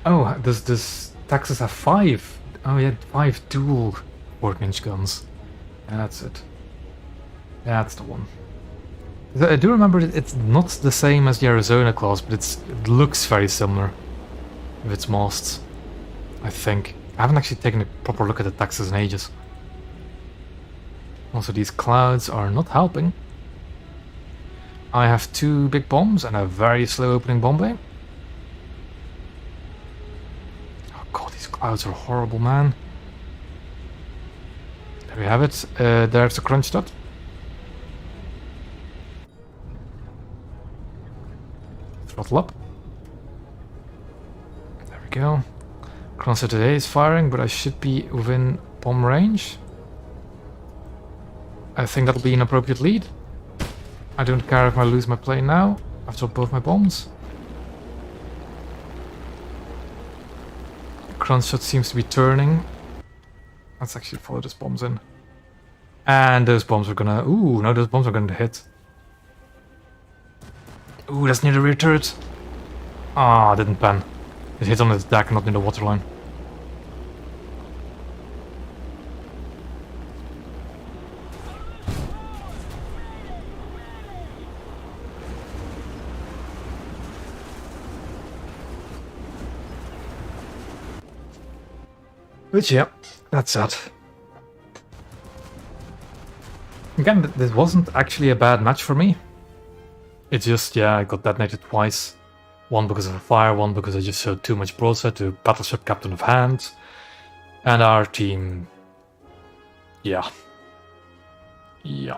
Oh, does Texas have 5? Oh yeah, 5 dual 14-inch guns. Yeah, that's it. Yeah, that's the one. I do remember that it's not the same as the Arizona class, but it looks very similar with its masts, I think. I haven't actually taken a proper look at the Texas in ages. Also, these clouds are not helping. I have 2 big bombs and a very slow opening bomb bay. Oh god, these clouds are horrible, man. There we have it. There's the crunch dot. Throttle up. There we go. Cronster today is firing, but I should be within bomb range. I think that'll be an appropriate lead. I don't care if I lose my plane now. I've dropped both my bombs. Cronster seems to be turning. Let's actually follow those bombs in. And those bombs are gonna... Ooh, no, those bombs are gonna hit. Ooh, that's near the rear turret. Ah, didn't pan. It hit on its deck, not in the waterline. But yeah, that's that. Again, this wasn't actually a bad match for me. It's just, yeah, I got detonated twice. One because of a fire, one because I just showed too much broadside to Battleship Captain of Hand. And our team... Yeah. Yeah.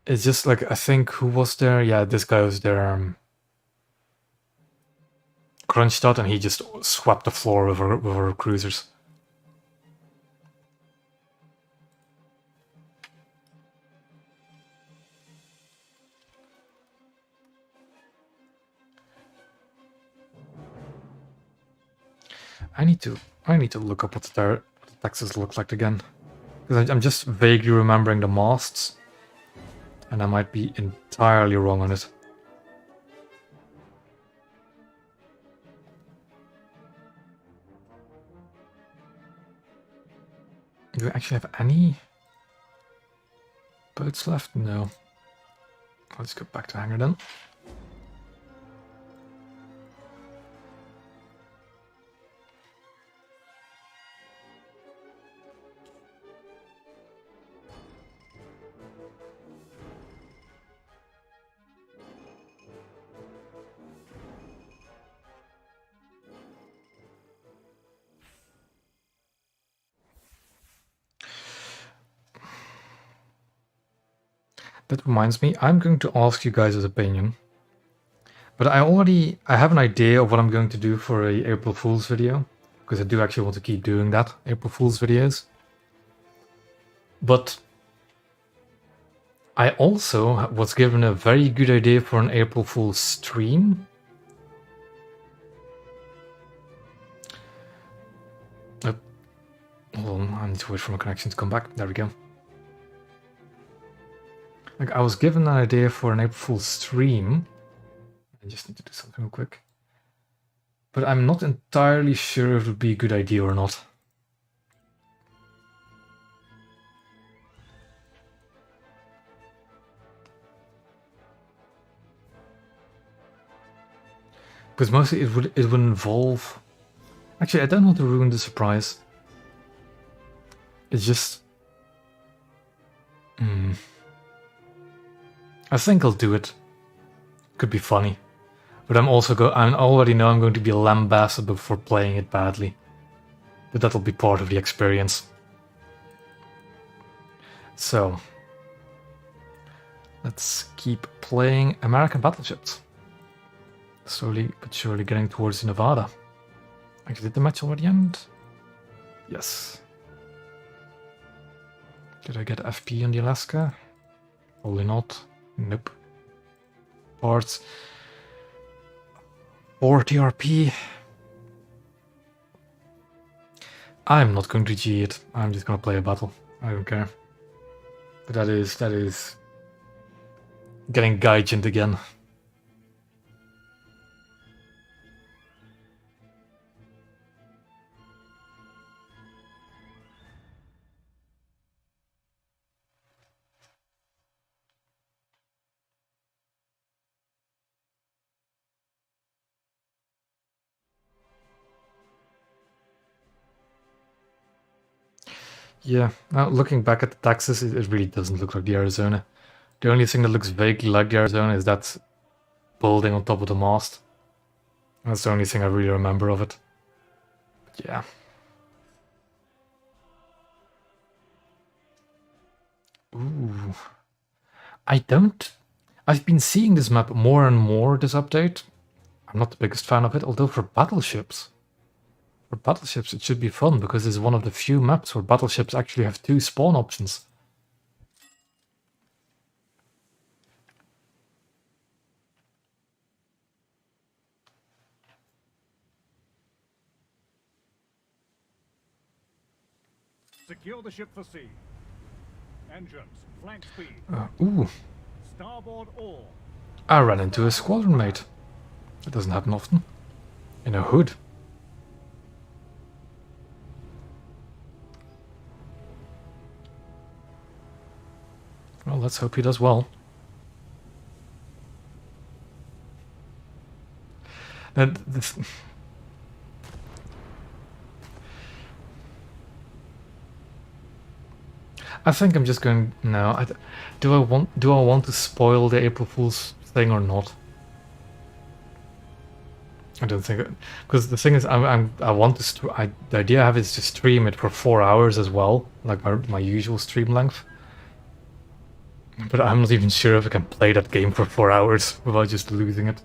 It's just like, I think, who was there? Yeah, this guy was there. Crunched out, and he just swept the floor with our cruisers. I need to look up what the Texas look like again, because I'm just vaguely remembering the masts, and I might be entirely wrong on it. Do we actually have any boats left? No. Let's go back to hangar then. That reminds me, I'm going to ask you guys' opinion. But I have an idea of what I'm going to do for a April Fool's video. Because I do actually want to keep doing that, April Fool's videos. But I also was given a very good idea for an April Fool's stream. Hold on, I need to wait for my connection to come back. There we go. Like, I was given an idea for an April Fool's stream. I just need to do something real quick. But I'm not entirely sure if it would be a good idea or not. Because mostly it would involve... Actually, I don't want to ruin the surprise. It's just... I think I'll do it. Could be funny. But I already know I'm going to be lambasted for playing it badly. But that'll be part of the experience. So... let's keep playing American battleships. Slowly but surely getting towards Nevada. Actually, did the match already end? Yes. Did I get FP on the Alaska? Probably not. Nope. Parts. 40 RP. I'm not going to G it. I'm just going to play a battle. I don't care. But that is getting gaijined again. Yeah, now looking back at the Texas, it really doesn't look like the Arizona. The only thing that looks vaguely like the Arizona is that building on top of the mast. That's the only thing I really remember of it. But yeah. Ooh. I've been seeing this map more and more this update. I'm not the biggest fan of it, although for battleships. For battleships, it should be fun because it's one of the few maps where battleships actually have 2 spawn options. Secure the ship for sea. Engines, flank speed. Ooh, Starboard all. I ran into a squadron mate. That doesn't happen often. In a hood. Well, let's hope he does well. And this... I think I'm just going... No, do I want to spoil the April Fool's thing or not? I don't think... Because the thing is, the idea I have is to stream it for 4 hours as well, like my usual stream length. But I'm not even sure if I can play that game for 4 hours without just losing it.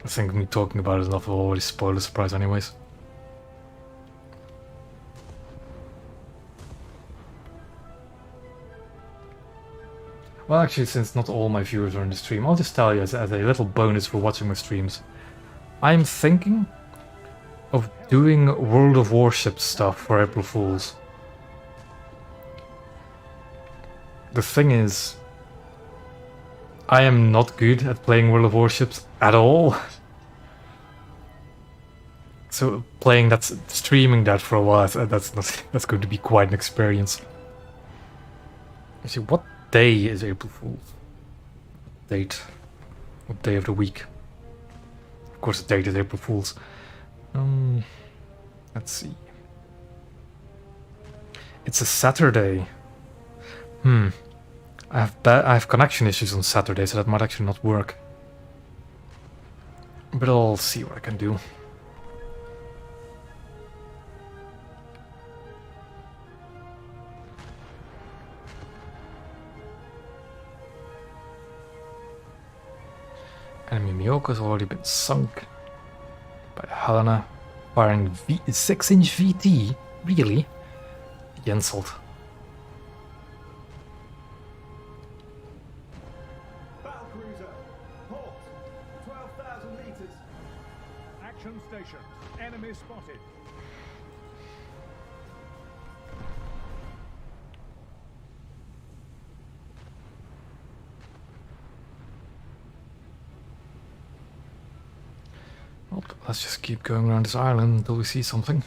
I think me talking about it enough will already spoil the surprise anyways. Well, actually, since not all my viewers are in the stream, I'll just tell you as a little bonus for watching my streams. I'm thinking of doing World of Warships stuff for April Fools. The thing is, I am not good at playing World of Warships at all. So streaming that for a while, that's going to be quite an experience. Actually, what day is April Fool's? Date. What day of the week? Of course, the date is April Fool's. Let's see. It's a Saturday. I have connection issues on Saturday, so that might actually not work. But I'll see what I can do. Enemy Miyoko's already been sunk by Helena. Firing 6-inch VT? Really? The insult. Battlecruiser, port, 12,000 meters. Action stations. Enemy spotted. Well, let's just keep going around this island until we see something.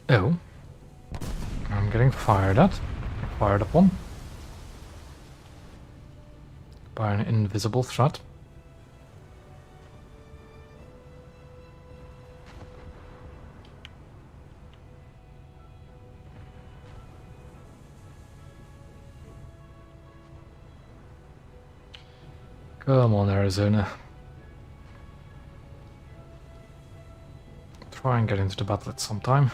Oh. I'm getting fired at. Fired upon. By an invisible threat. Come on, Arizona. Try and get into the battle at some time.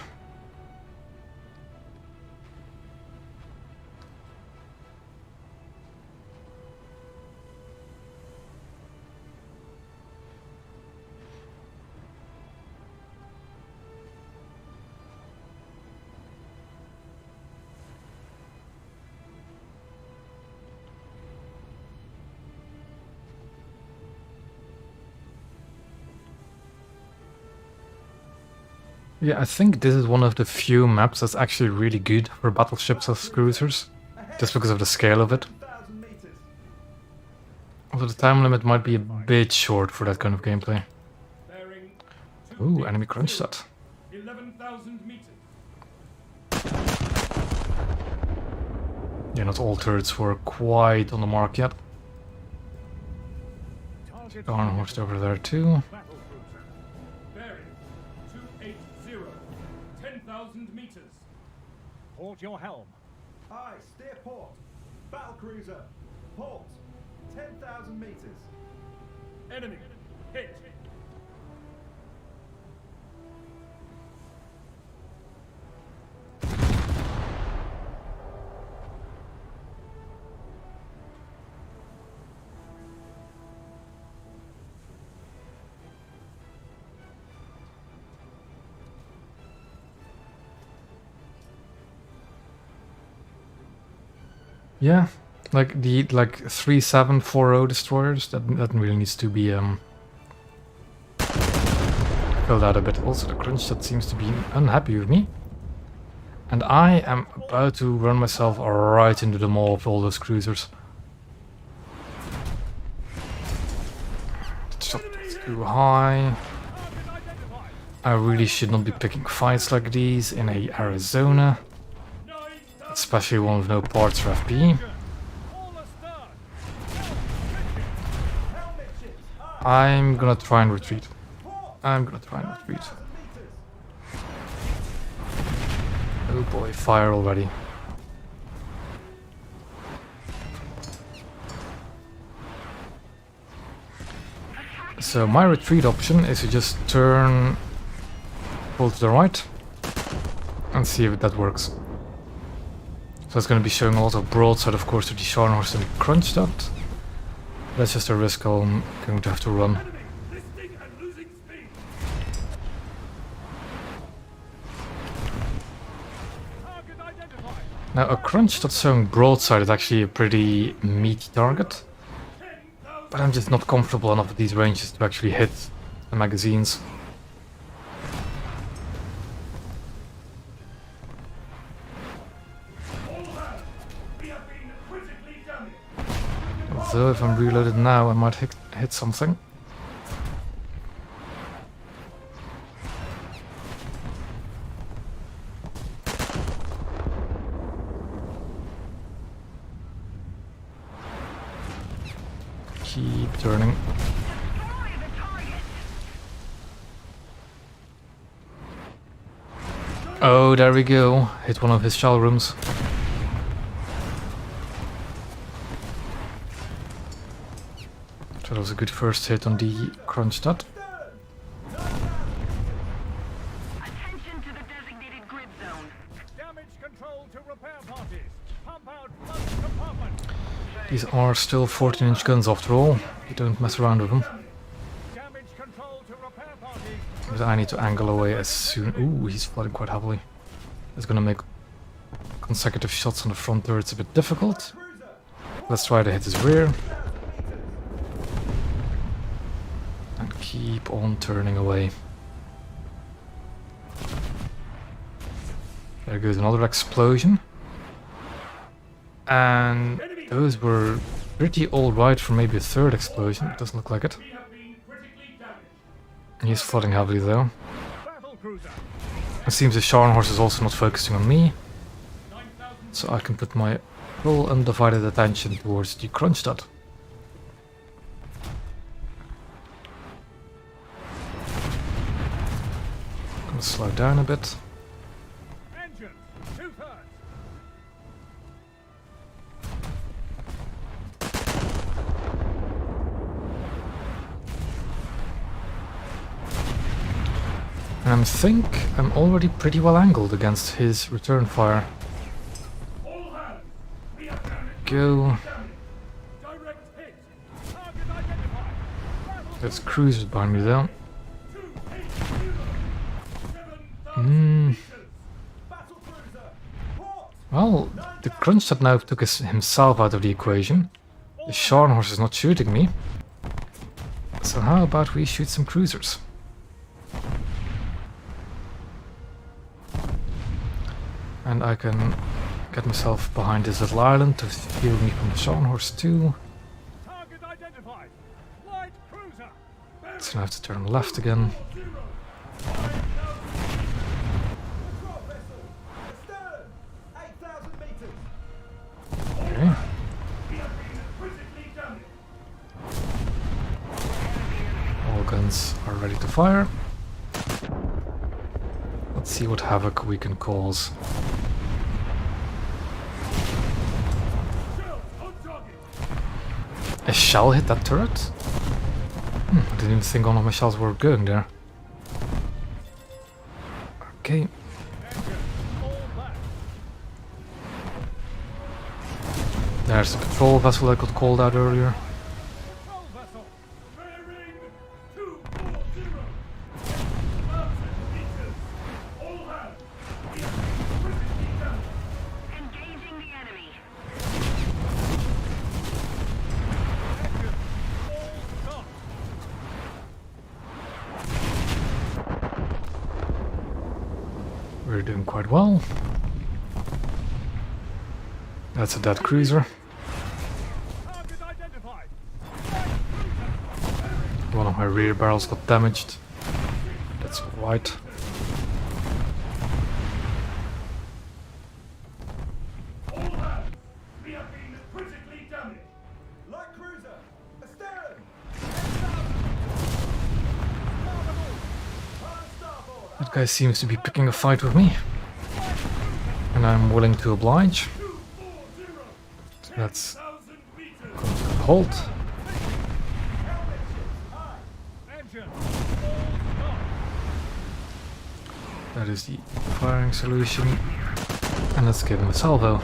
Yeah, I think this is one of the few maps that's actually really good for battleships as cruisers, just because of the scale of it. 1,000 meters. Although the time limit might be a bit short for that kind of gameplay. Bearing Ooh, enemy crunch set. 11,000 meters. Yeah, not all turrets were quite on the mark yet. Target Arnhorst over there too. battlecruiser. Bearing 280. 10,000 meters. Port your helm. Aye, steer port. Battlecruiser, port, 10,000 meters. Enemy. Hit. Yeah, like the 3740 destroyers that really needs to be filled out a bit. Also, the crunch set seems to be unhappy with me, and I am about to run myself right into the maw of all those cruisers. Shot too high. Target identified. I really should not be picking fights like these in a Arizona, 9,000. especially one with no parts for FP. All astern. Helmet ships, aye, I'm gonna try and retreat. port, I'm gonna try and retreat. 9,000 meters. Oh boy, fire already. So my retreat option is to just turn, pull to the right, and see if that works. So it's going to be showing a lot of broadside, of course, to the Scharnhorst and crunch that. That's just a risk I'm going to have to run. Enemy. Listing and losing speed. Target identified. Now a crunch that's showing broadside is actually a pretty meaty target, 10,000. but I'm just not comfortable enough with these ranges to actually hit the magazines. All hands. We have been critically damaged. Although if I'm reloaded now, I might hit something. Keep turning. Oh, there we go. Hit one of his shell rooms. That was a good first hit on the Kronstadt. Attention to the designated grid zone. Damage control to repair parties. Pump out flooded compartment. These are still 14-inch guns after all. You don't mess around with them. Damage control to repair parties. But I need to angle away as soon... Ooh, he's flooding quite heavily. It's gonna make consecutive shots on the front turrets a bit difficult. Let's try to hit his rear. And keep on turning away. There goes another explosion. And those were pretty alright for maybe a third explosion. It doesn't look like it. We have been critically damaged. He's flooding heavily though. Battle cruiser. It seems the Scharnhorst is also not focusing on me. 9,000. So I can put my full undivided attention towards the Kronstadt. Gonna slow down a bit. Engines. 2/3. And I think I'm already pretty well angled against his return fire. All hands. We have damage. Go. Damage. Direct hit. Target identified. Battle There's cruisers behind me though. 280. 7,000 Hmm. meters. Battle cruiser! Port! Well, the Kronstadt now took himself out of the equation. The Scharnhorst is not shooting me. So how about we shoot some cruisers? And I can get myself behind this little island to shield me from the Scharnhorst too. Target identified. Light cruiser. So I have to turn left again. Patrol vessel! Astern! 8,000 meters! Okay. We have been critically damaged. All guns are ready to fire. Let's see what havoc we can cause. Shells on target. A shell hit that turret? I didn't even think one of my shells were going there. Okay, Engine. All back. there's the patrol vessel I got called out earlier. Patrol vessel. Bearing 240. 1,000 meters. All hands. We have been critically damaged. Engaging the enemy. Engine. All stop. We're doing quite well. That's a dead cruiser. Target identified. One of my rear barrels got damaged. That's right. All hands. We have been critically damaged. Light cruiser! Astern! 8,000! Hard starboard! That guy seems to be picking a fight with me. And I'm willing to oblige. 240. So that's 1,000 meters. halt. Helmet ships! High! Engine. All stop. That is the firing solution. And let's give him a salvo.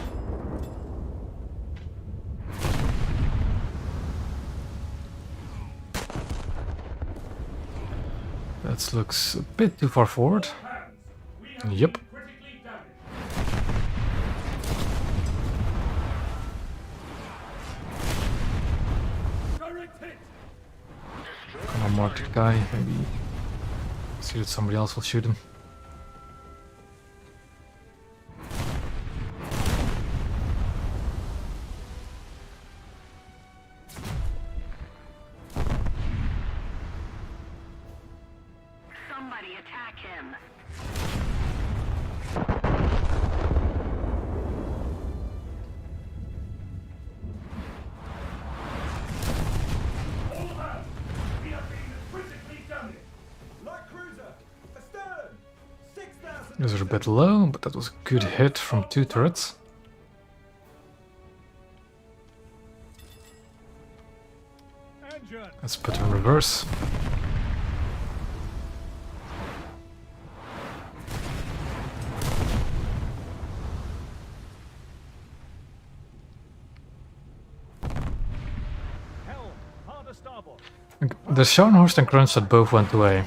That looks a bit too far forward. Hands. We have Yep. been critically damaged. Direct hit. Come on, mark that guy. Maybe see that somebody else will shoot him. Somebody attack him. All hands. We have been critically damaged. Light cruiser! Astern! 6,000 Those are a bit low, but that was a good hit from two turrets. Engine. Attention! Let's put her in reverse. Helm, hard a starboard. The Scharnhorst and Kronstadt both went away.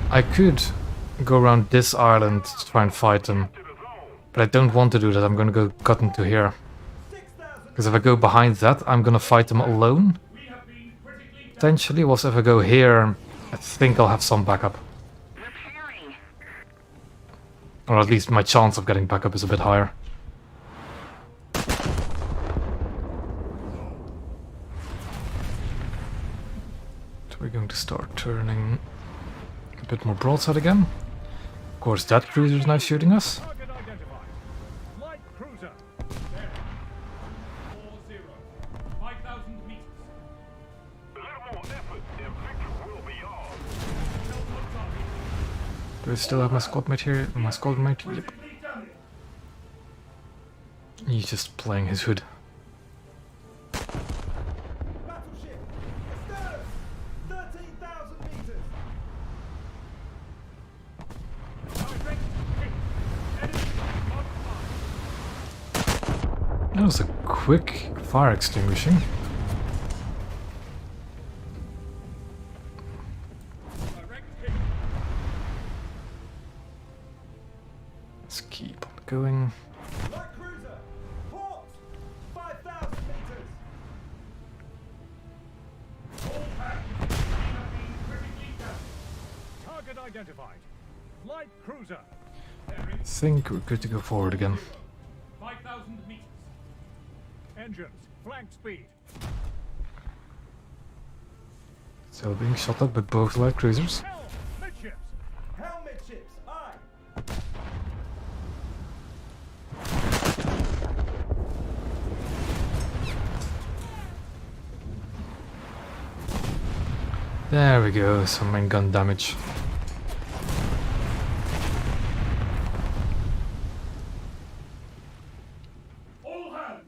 I could go around this island to try and fight them, but I don't want to do that. I'm gonna go cut into here. Because if I go behind that, I'm gonna fight them alone. Potentially, whilst if I go here, I think I'll have some backup. Repairing. Or at least my chance of getting backup is a bit higher. So we're going to start turning a bit more broadside again. Of course, that cruiser is now shooting us. Target identified. Light cruiser. There. 4-0. 5,000 meters. A little more effort and victory will be ours. Helm on target. Do I still have my squad mate here? My squad mate? Yep. Critically damaged. He's just playing his hood. Battleship, astern! 13,000 meters. Direct hit. Enemy on fire. That was a quick fire extinguishing. Direct hit. Let's keep on going. Light cruiser, port! 5,000 meters. All hands. We have been critically damaged. Target identified. Light cruiser. Bearing I think we're good to go forward again. 5,000 meters. Engines, flank speed. Still being shot at by both light cruisers. Helm, midships. Helm midships, aye. There we go, some main gun damage. All hands.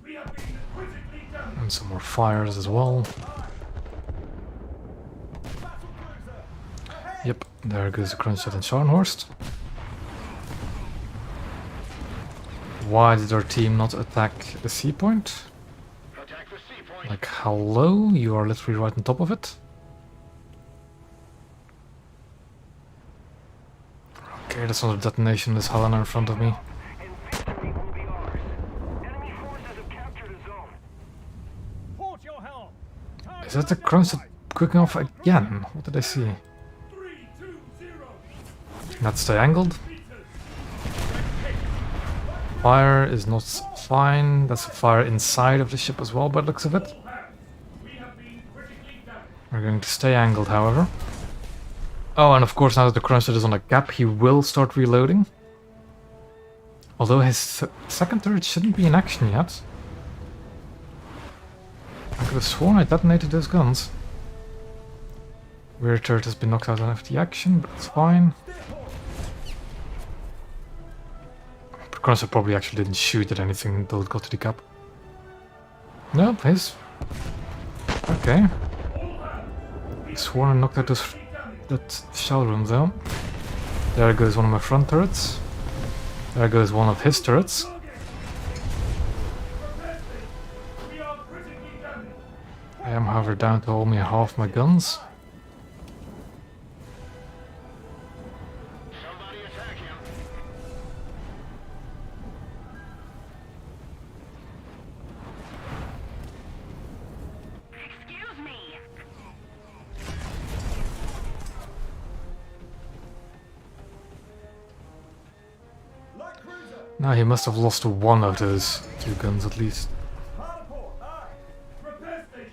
We have been critically damaged. And some more fires as well. Battle cruiser, ahead. Yep, there goes the Kronstadt and Scharnhorst. Why did our team not attack the sea point? Attack the sea point. Like, hello? You are literally right on top of it. Okay, that's not a detonation, there's Helena in front of me. And victory will be ours. Enemy forces have captured a zone. Port your helm. Target Is that the identified. Kronstadt cooking off again? What did I see? 3-2-0. That's triangled. Meters. Fire is not fine. That's a fire inside of the ship as well by the looks of it. All hands. We have been critically damaged. We're going to stay angled, however. Oh, and of course, now that the Kronstadt is on a gap, he will start reloading. Although his second turret shouldn't be in action yet. I could have sworn I detonated those guns. Rear turret has been knocked out of the action, but it's fine. Kronstadt probably actually didn't shoot at anything until it got to the gap. Nope, his. Okay. I sworn I knocked out that shell room though. There goes one of my front turrets. There goes one of his turrets. We are critically damaged. I am, however, down to only half my guns. Somebody attack him. Excuse me. Light cruiser, Now he must have lost one of those two guns at least. hard port, aye. Repair station.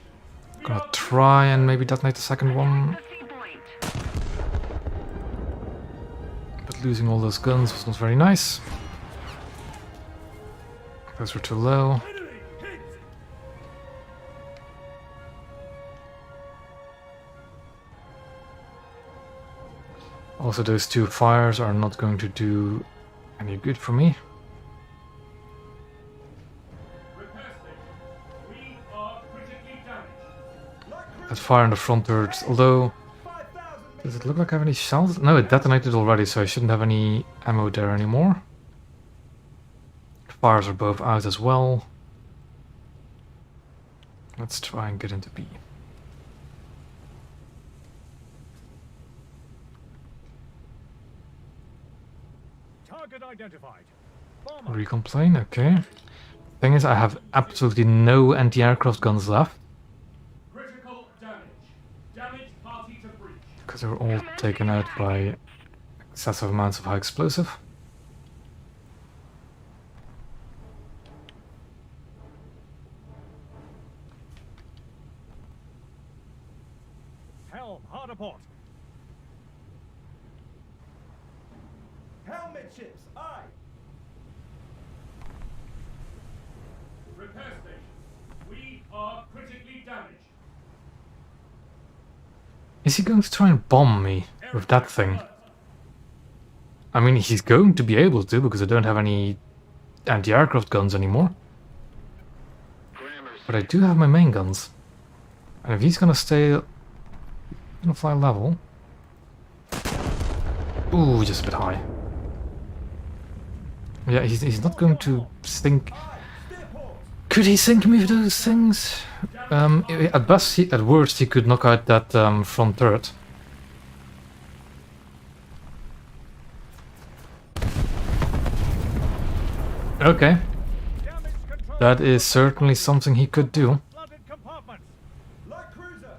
Gonna try and maybe detonate the second one, The sea point. but losing all those guns was not very nice. Those were too low. Enemy hit. Also, those two fires are not going to do any good for me. Repair station. We are critically damaged. Light at fire in the front turret. Although, does it look like I have any shells? No, it detonated already, so I shouldn't have any ammo there anymore. Fires are both out as well. Let's try and get into B. Target identified. Bomber. Recon plane, okay. Thing is, I have absolutely no anti-aircraft guns left. Critical damage. Damage party to breach. Because they were all taken out by excessive amounts of high explosive. Helm, hard aport. Helmet ships, aye! Repair station. We are critically damaged. Is he going to try and bomb me with that thing? I mean, he's going to be able to, because I don't have any anti-aircraft guns anymore. But I do have my main guns. And if he's gonna fly level... Ooh, just a bit high. Yeah, he's not going to sink... Could he sink me with those things? At best, at worst, he could knock out that front turret. Okay. That is certainly something he could do. Flooded compartments. Light cruiser,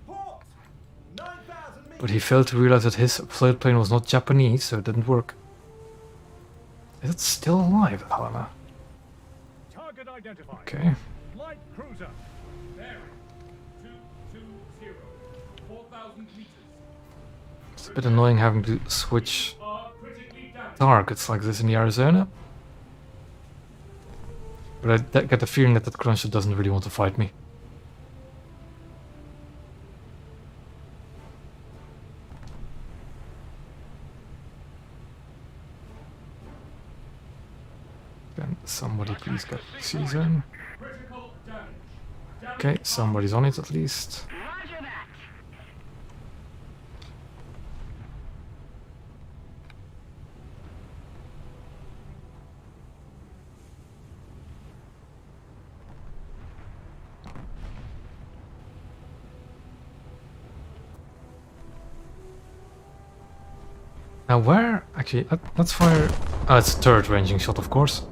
port! 9,000 meters! But he failed to realize that his float plane was not Japanese, so it didn't work. Is it still alive, Helena? Target identified. Okay. Light cruiser. Bearing 220. 4,000 meters. It's a bit annoying having to switch Are critically damaged. targets like this in the Arizona. But I get the feeling that that cruncher doesn't really want to fight me. Can somebody please get C-zone? Critical damage. Okay, somebody's on it at least. Roger that. Now where... Actually, let's fire... Oh, it's a turret ranging shot, of course.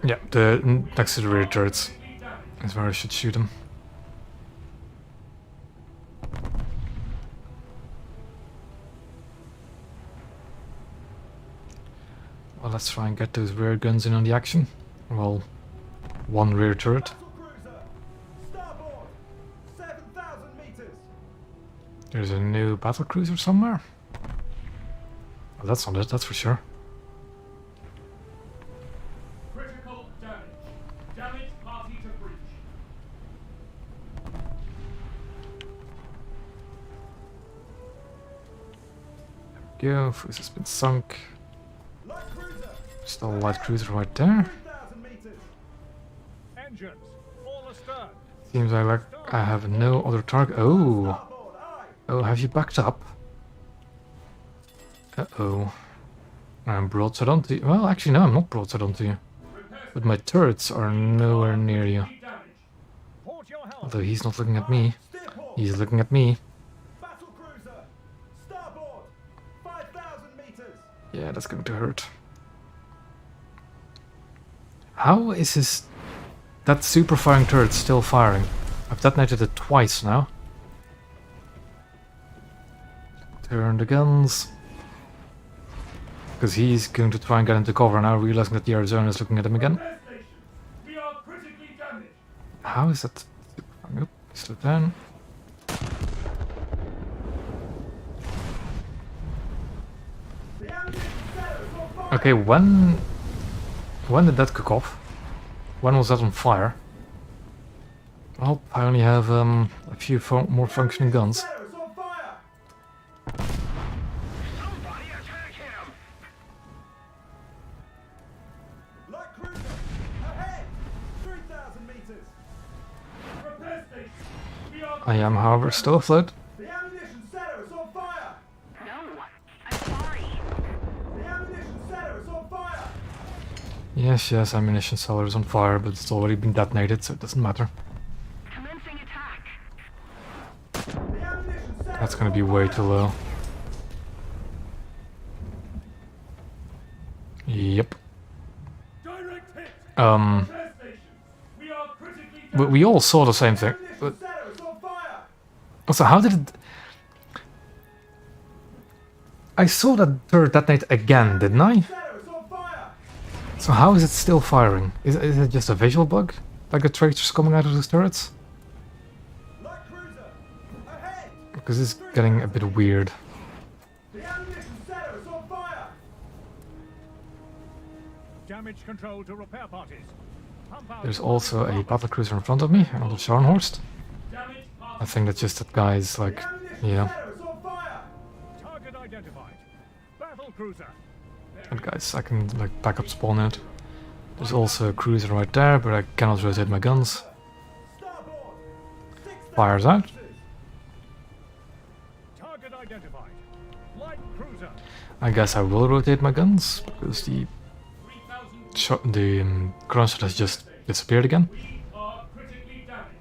Yeah, next to the rear turrets is where I should shoot him. Well, let's try and get those rear guns in on the action. Well, one rear turret. Battle cruiser, starboard! 7,000 meters! There's a new battle cruiser somewhere. Well, that's not it, that's for sure. Critical damage. Damage party to breach. Go, fuse has been sunk. Light cruiser, Still a light cruiser right there. 3,000 meters! Engines. All astern. Seems like I have no other target. Oh! Starboard, aye! Oh, have you backed up? Uh-oh. I'm broadside onto you. Well, actually, no, I'm not broadside onto you. But my turrets are nowhere near you. Damage. Port your helm. Although he's not looking at me. Steer port! He's looking at me. Battle cruiser, starboard! 5,000 meters! Yeah, that's going to hurt. How is that super firing turret still firing? I've detonated it twice now. Turn the guns. Because he's going to try and get into cover now, realizing that the Arizona is looking at him again. Repair station. We are critically damaged. How is that? Oop, slow down. The ammunition cellar is on fire! Okay, when did that cook off? When was that on fire? Well, I only have a few more functioning guns. Cellar is on fire! Somebody attack him! Light cruiser, ahead! 3,000 meters! I am, however, still afloat. The ammunition cellar is on fire! No, I'm sorry. The ammunition cellar is on fire! Yes, ammunition cellar is on fire, but it's already been detonated, so it doesn't matter. Commencing attack. The ammunition cellar That's is gonna on be way fire! too low. Yep. Direct hit. Um, Repair stations. We are critically we all saw the same thing. The But ammunition cellar is on fire! also, how did it... I saw that turret detonate again, didn't I? Cellar is on fire! So how is it still firing? Is it just a visual bug? Like the traitors coming out of those turrets? Light cruiser! Ahead! Because it's getting a bit weird. The ammunition cellar is on fire! damage control to repair parties. Pump out There's also a battlecruiser in front of me, another Scharnhorst. damage I parties. think that's just that guy's like, The ammunition you know, cellar is on fire! Target identified. Battle cruiser. that guy's, I can like back up spawn it. There's also a cruiser right there, but I cannot rotate my guns. Starboard! 6,000 Fires out. meters. Target identified. Light cruiser. I guess I will rotate my guns, because the 3,000. Kronstadt has just disappeared again. We are critically damaged.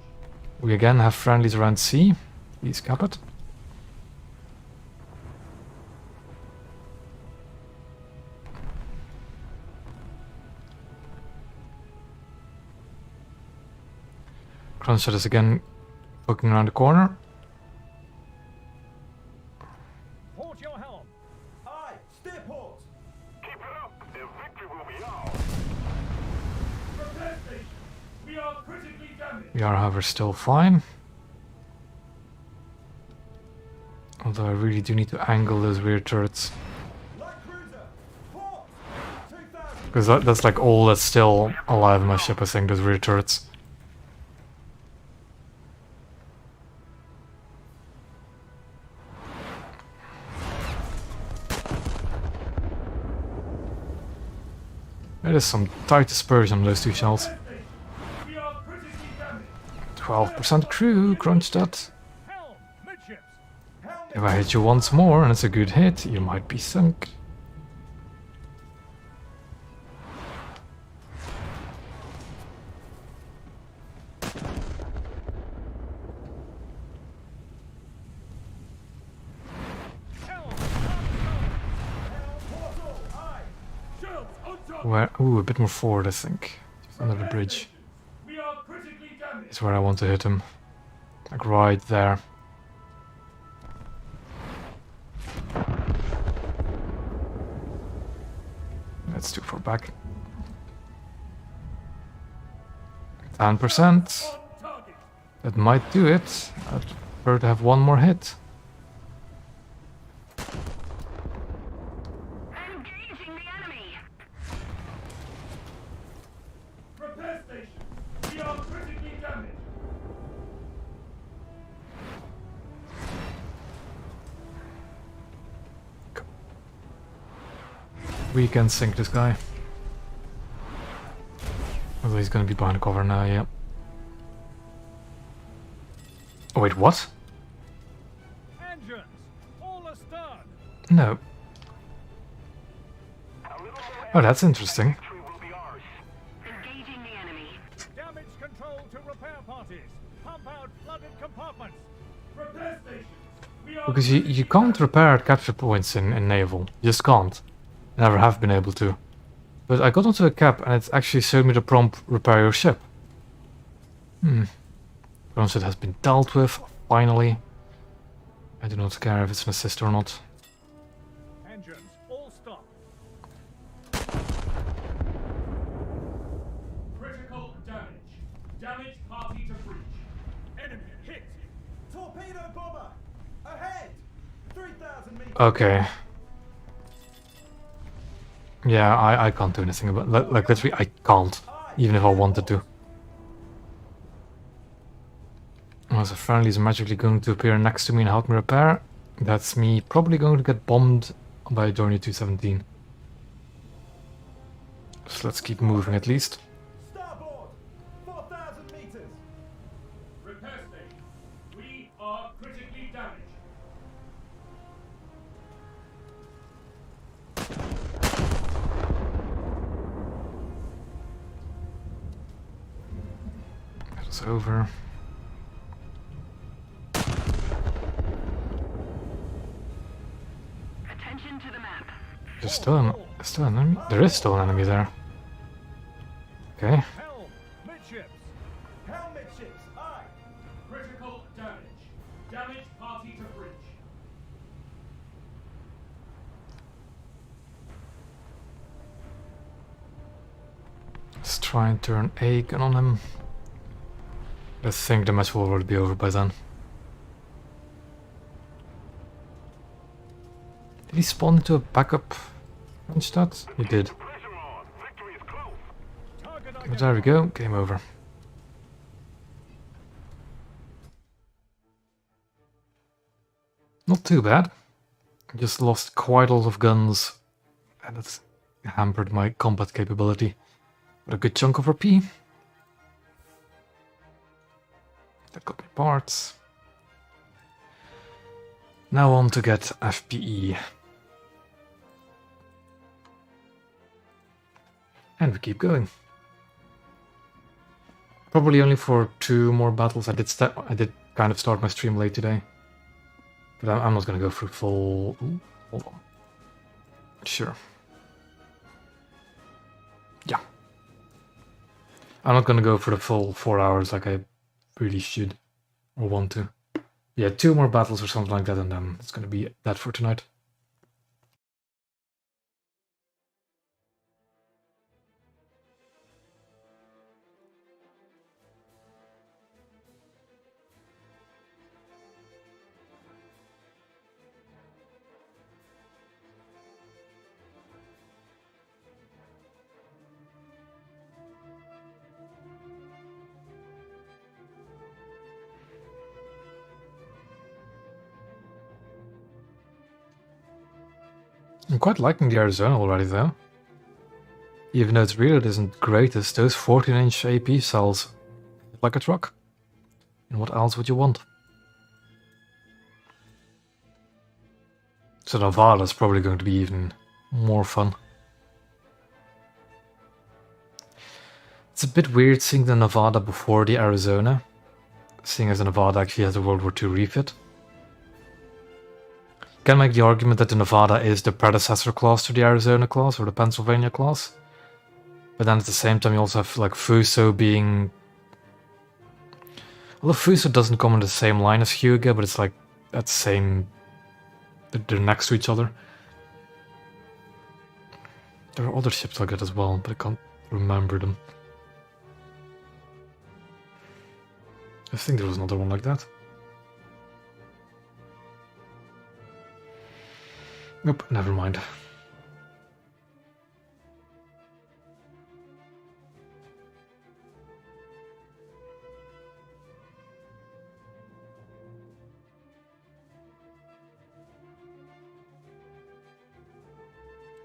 We again have friendlies around sea. Please cap it. Kronstadt is again poking around the corner. Port your helm. Aye, steer port! Keep it up. The victory will be ours. Repair station. We are critically damaged. We are, however, still fine. Although I really do need to angle those weird turrets. Light cruiser! Port! 2,000 Because that's like all that's still alive in my ship, I think, those weird turrets. There is some tight dispersion on those two shells. We are critically damaged. 12% crew, Kronstadt. Helm. Midships. helmet! If I hit you once more and it's a good hit, you might be sunk. Helm. Portal! Aye! Shields on top. Where? Ooh, a bit more forward, I think. Just under the bridge We are critically damaged. is where I want to hit him. Like right there. That's too far back. 10%. On target. That might do it. I'd prefer to have one more hit. Engaging the enemy. Repair station. We are critically damaged. We can sink this guy. Although he's gonna be behind cover now, yeah. Oh wait, what? Engines. All astern. No. A little more Oh, that's interesting. victory will be ours. Engaging the enemy. Damage control to repair parties. Pump out flooded compartments. Repair stations. We are Because you can't repair at capture points in Naval. You just can't. Never have been able to. But I got onto a cap and it actually showed me the prompt repair your ship. Concept has been dealt with, finally. I do not care if it's an assist or not. engines. All stop. Critical damage. Damage party to breach. Enemy hit. Torpedo bomber! Ahead! 3,000 meters! Okay. Yeah, I can't do anything about like literally I can't. Even if I wanted to. As a friendly is magically going to appear next to me and help me repair. That's me probably going to get bombed by Journey 217. So let's keep moving at least. Starboard! 4,000 meters! Repair station. We Cross over. Attention to the map. There's still an enemy. There is still an enemy there. Okay. Hell, midships. Helmetships, aye. Critical damage. Damage party to bridge. Let's try and turn a gun on him. I think the match will already be over by then. Did he spawn into a backup Randstad? He did. Pressure on. Victory is close. Target But there we go, game over. Not too bad. Just lost quite a lot of guns and it's hampered my combat capability. But a good chunk of RP. That got me parts. Now on to get FPE. And we keep going. Probably only for 2 more battles. I did kind of start my stream late today. But I'm not gonna go for full... Ooh, hold on. Sure. Yeah. I'm not gonna go for the full 4 hours like I really should. Or want to. Yeah, 2 more battles or something like that and then it's gonna be that for tonight. I'm quite liking the Arizona already though. Even though its reload isn't greatest, those 14-inch AP cells like a truck. And what else would you want? So Naval is probably going to be even more fun. It's a bit weird seeing the Nevada before the Arizona, seeing as the Nevada actually has a World War II refit. Can make the argument that the Nevada is the predecessor class to the Arizona class or the Pennsylvania class. But then at the same time you also have like Fuso being... Although Fuso doesn't come in the same line as Hyuga, but it's like that same... They're next to each other. There are other ships like that as well, but I can't remember them. I think there was another one like that. Nope, never mind.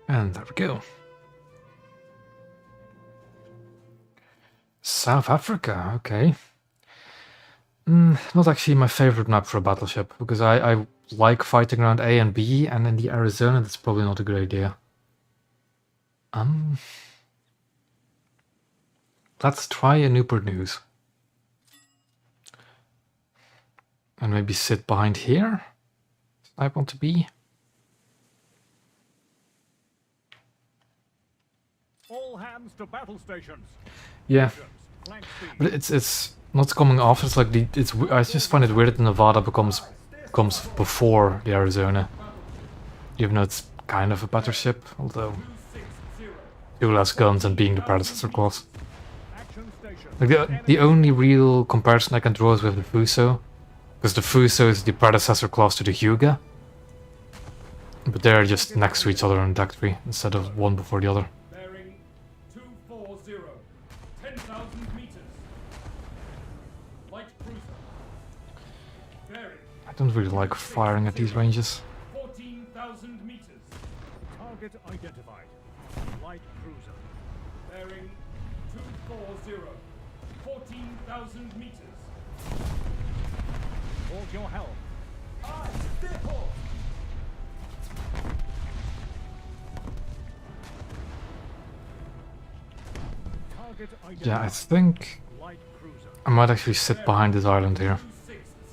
And there we go. South Africa, okay. Not actually my favorite map for a battleship, because I like fighting around A and B, and in the Arizona that's probably not a good idea. Let's try a Newport News. And maybe sit behind here? I want to be. All hands to battle stations. Yeah, Flank speed. but it's not coming off. It's like I just find it weird that Nevada comes before the Arizona, even though it's kind of a better ship, although 2 less guns and being the predecessor class. Action station. Like the only real comparison I can draw is with the Fuso, because the Fuso is the predecessor class to the Hyuga, but they're just next to each other on deck 3 instead of one before the other. Bearing 240. 10,000 meters. Light cruiser. Bearing I don't really like firing at these ranges. 14,000 meters. Target identified. Light cruiser. Bearing 240. 14,000 meters. Hold your helm. Aye, stay port. Target Yeah, I identified. think Light cruiser. I might actually sit behind this island here.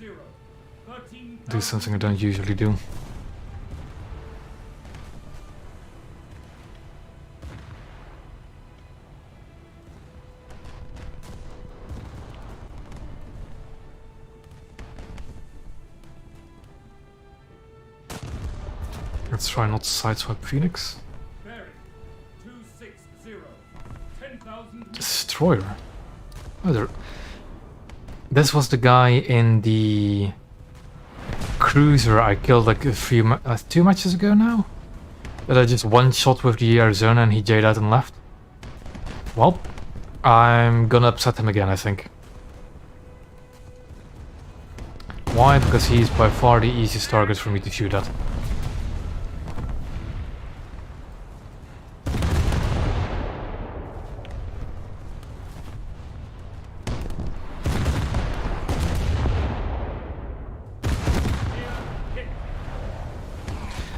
260. Do something I don't usually do. Let's try not to sideswipe Phoenix. Bearing 260. 10,000. Destroyer. Oh, there. This was the guy in the cruiser I killed like a few 2 matches ago now. That I just one shot with the Arizona and he J'd out and left. Well, I'm gonna upset him again, I think. Why? Because he's by far the easiest target for me to shoot at.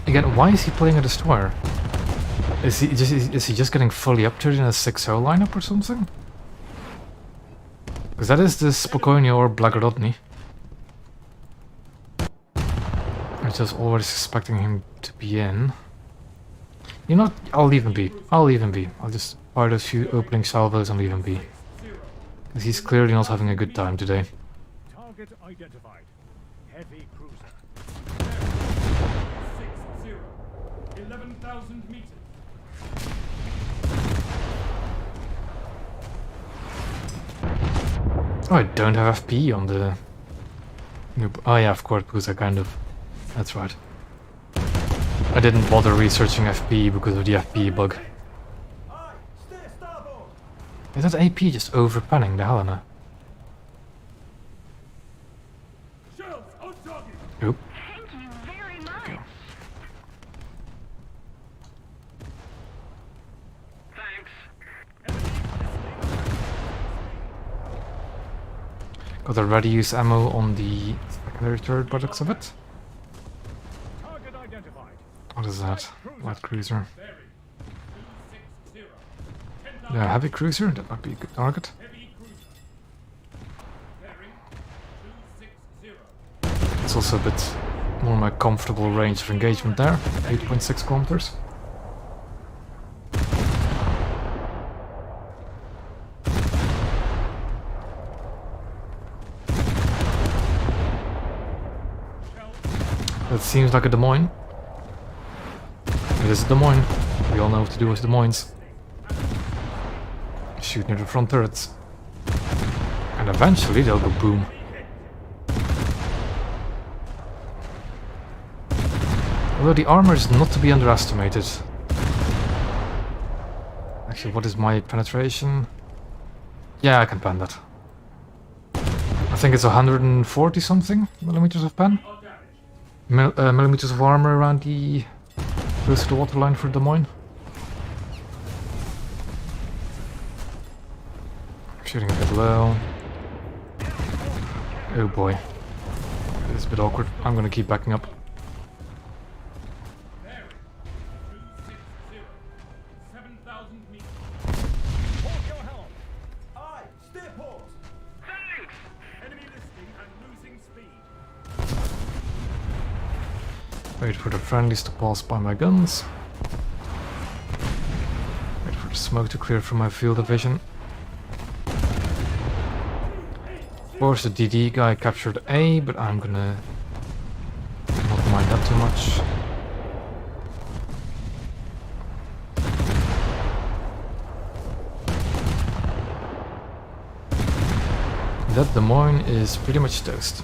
Again, why is he playing a destroyer? Is he just getting fully upturned in a 6-0 lineup or something? Because that is the Spokojnia or Blagorodny. I was just always expecting him to be in. You know what? I'll leave him be. I'll leave him be. I'll just fire those few opening salvos and leave him be. Because he's clearly not having a good time today. Target identified. Heavy cruiser. 60. 11,000 meters. Oh, I don't have FP on the... Oh yeah, of course, because I kind of... That's right. I didn't bother researching FP because of the FP bug. Aye, steer starboard. Is that AP just overpanning the Helena? Shells on target. Oop. Thank you very much. Thanks. Got a ready use ammo on the secondary turret products of it. Target identified. What is that? Light cruiser. Bearing 260. 10,000. Yeah, heavy cruiser, that might be a good target. Heavy cruiser. Bearing 260. It's also a bit more my comfortable range of engagement there. 8.6 kilometers. That seems like a Des Moines. It is a Des Moines. We all know what to do with Des Moines. Shoot near the front turrets. And eventually they'll go boom. Although the armor is not to be underestimated. Actually, what is my penetration? Yeah, I can pen that. I think it's 140 something millimeters of pen. Millimeters of armor around the close to the waterline for Des Moines. Shooting a bit low. Oh boy. It's a bit awkward. I'm gonna keep backing up. Bearing 260. 7,000 meters. Port your helm. Aye, steer port. Thanks. Enemy listing and losing speed. Wait for the friendlies to pass by my guns. Wait for the smoke to clear from my field of vision. Of course, the DD guy captured A, but I'm gonna not mind that too much. That Des Moines is pretty much toast.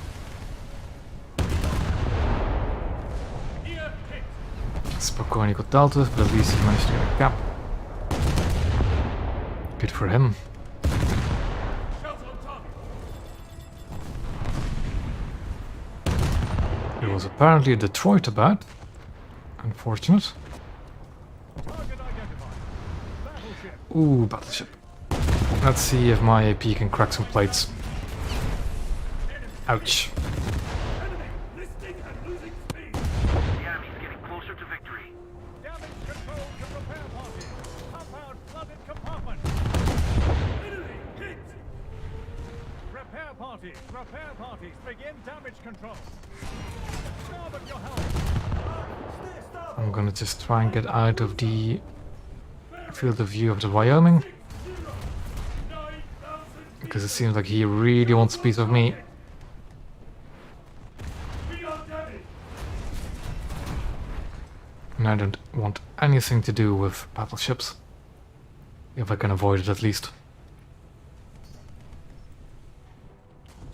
Ear hit. Spokojnie got dealt with, but at least he managed to get a cap. Good for him. Shells on target. There was apparently a Detroit about. Unfortunate. Target identified. Battleship. Ooh, battleship. Let's see if my AP can crack some plates. Ouch. Enemy listing and losing speed. The enemy's getting closer to victory. Damage control to repair parties. Pump out flooded compartment. parties, repair parties, begin damage control. Starboard your helm. Steer starboard. I'm gonna just try and get out of the field of view of the Wyoming. 9,000 Because it seems like he really wants a piece of me. We are damaged. And I don't want anything to do with battleships. If I can avoid it at least.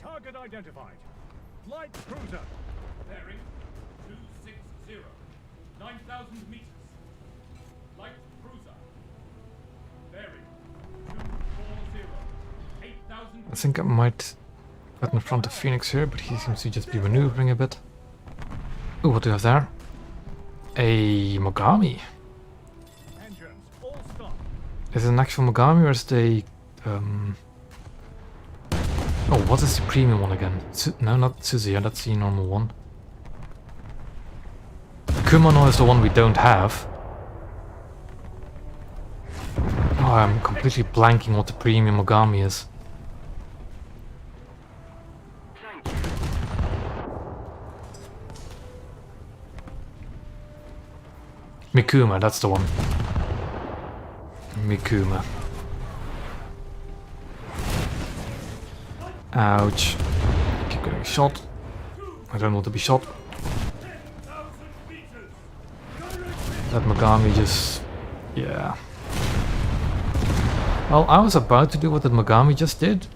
Target identified. Light cruiser. Bearing 260. 9,000 meters. Light cruiser. Bearing 240. 8,000 I think I might get in front of Phoenix here, but he seems to just be maneuvering a bit. Ooh, what do you have there? A Mogami. engines. All stop. Is it an actual Mogami or is it a... Oh, what is the premium one again? No, not Suzuya, that's the normal one. Kumano is the one we don't have. Oh, I'm completely blanking what the premium Mogami is. Thank you. Mikuma, that's the one. Mikuma. Ouch. Keep getting shot. I don't want to be shot. 10,000 meters. That Mogami just... yeah. Well, I was about to do what that Mogami just did.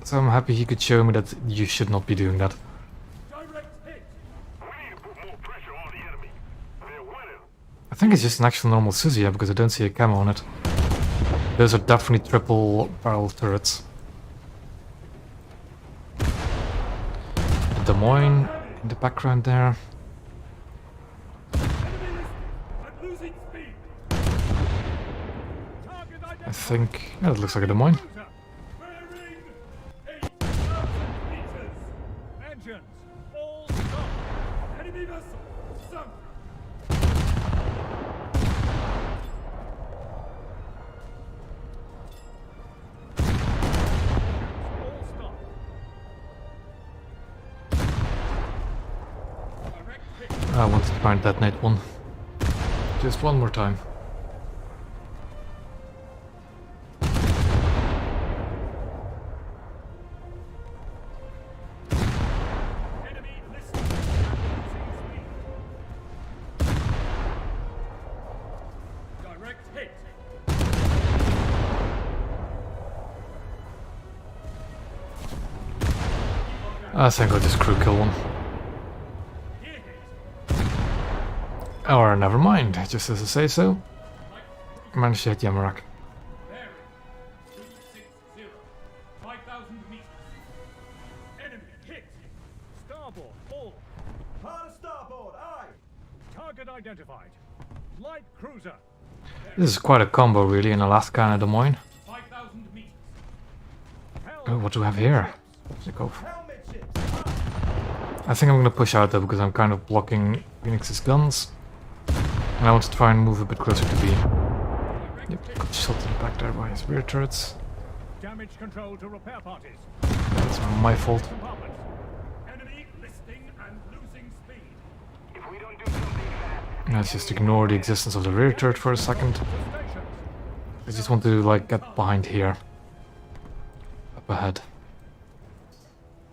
So I'm happy he could show me that you should not be doing that. Direct hit. We need to put more pressure on the enemy. They're winning. I think it's just an actual normal Suzuya because I don't see a camo on it. Those are definitely triple barrel turrets. Des Moines in the background there. Enemy I'm losing speed. Target I identified. think... yeah, that looks like a Des Moines. Cruiser. Bearing 8,000 meters. Engines. All stop. Enemy vessel. Sunk. All stop. Direct hit. I wanted to try and detonate one. Just one more time. Enemy listening. Losing speed. Direct hit. I think I'll just crew kill one. Gear hit. Or never mind, just as I say so. Managed to hit Yamarak. Bearing 260. 5,000 meters. Enemy hit. Starboard. All. Hard starboard, aye. Target identified. Light cruiser. This is quite a combo really in Alaska and Des Moines. 5,000 meters. Oh, what do we have here? Zikov. Helmet ships, I think I'm gonna push out though because I'm kind of blocking Phoenix's guns. And I want to try and move a bit closer to B. Yep, got shot in the back there by his rear turrets. Damage control to repair parties. That's my fault. Compartments. Enemy listing and losing speed. If we don't do something fast, Let's just ignore the existence of the rear turret for a second. To stations. I just want to like get behind here. Up ahead.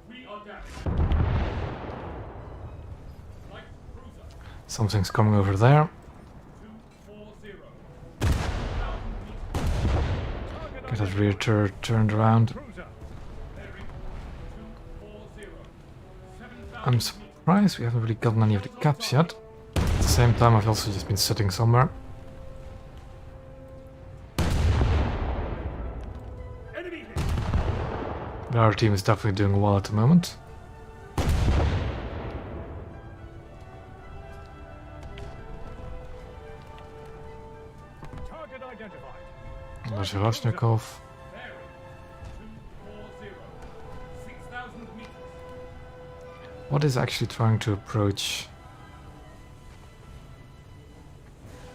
We are down. Light cruiser. Something's coming over there. 240. Get that rear turret turned around. Cruiser. Bearing 240. 7,000 I'm surprised we haven't really gotten any of the caps yet. At the same time, I've also just been sitting somewhere. Enemy hit. But our team is definitely doing well at the moment. Target identified. There's Rashnikov. Bearing 240. 6,000 meters. What is actually trying to approach?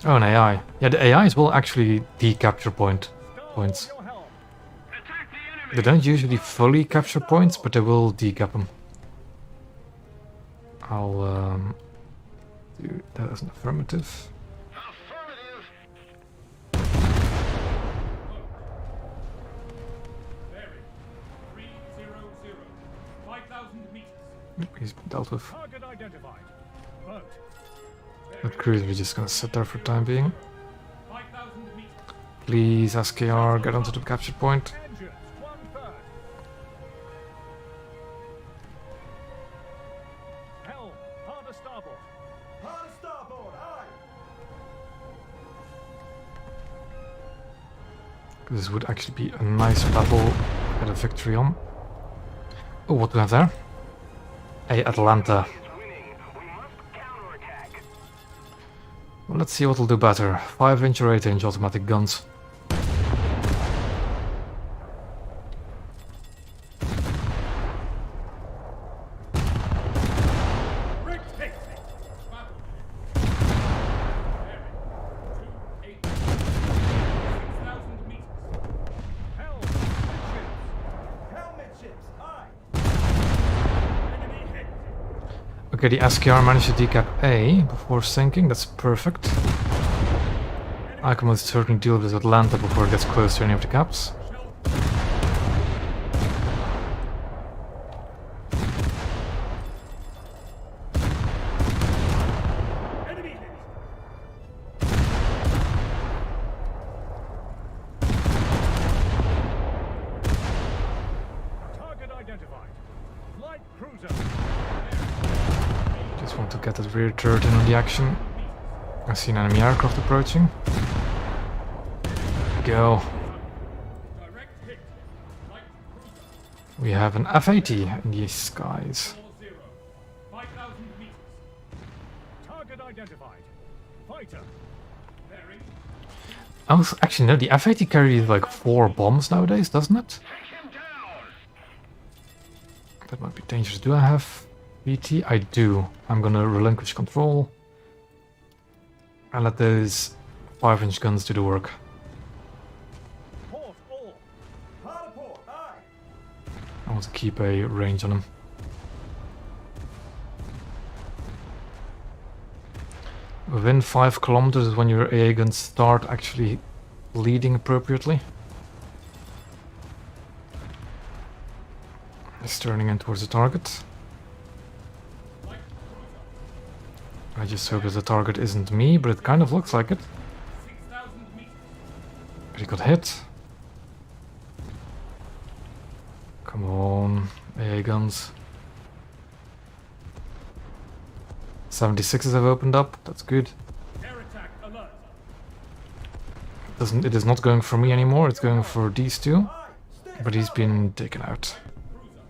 Oh, an AI. Yeah, the AIs will actually decapture points. Starboard your helm. attack the enemy. They don't usually fully capture points, but they will decap them. I'll do that as an affirmative. Affirmative. Bearing 300. 5,000 meters. He's been dealt with. Target identified. Boat. That cruiser is just gonna sit there for the time being. 5,000 meters. Please, SKR, get onto the capture point. Engines 1/3. Helm, hard to starboard. Hard starboard, aye. This would actually be a nice battle to get a victory on. Oh, what do we have there? A Atlanta. Is winning. We must counterattack. Well, let's see what will do better. 5-inch or 8-inch automatic guns. Rig hit. Battle. Bearing 28. 6,000 meters. Helm, midships. Helmetships, aye. Enemy hit. Okay, the SKR managed to decap A before sinking. That's perfect. I can most certainly deal with Atlanta before it gets close to any of the caps. Shell. Enemy hit. Target identified. Light cruiser. Just want to get that rear turret in on the action. I see an enemy aircraft approaching. There we go. Direct hit. Light cruiser. We have an F-80 in the skies. 40. 5,000 meters. Target identified. Fighter. Bearing. Actually, no, the F-80 carries like 4 bombs nowadays, doesn't it? Take him down. That might be dangerous. Do I have VT? I do. I'm gonna relinquish control. And let those 5-inch guns do the work. Port all. Hard port, aye. I want to keep a range on them. Within 5 kilometers is when your AA guns start actually leading appropriately. It's turning in towards the target. I just hope that the target isn't me, but it kind of looks like it. 6,000 meters. But he got hit. Come on, AA guns. 76s have opened up, that's good. Air attack alert. It is not going for me anymore, it's going for these two. Aye. Stay But he's been taken out. Cruiser.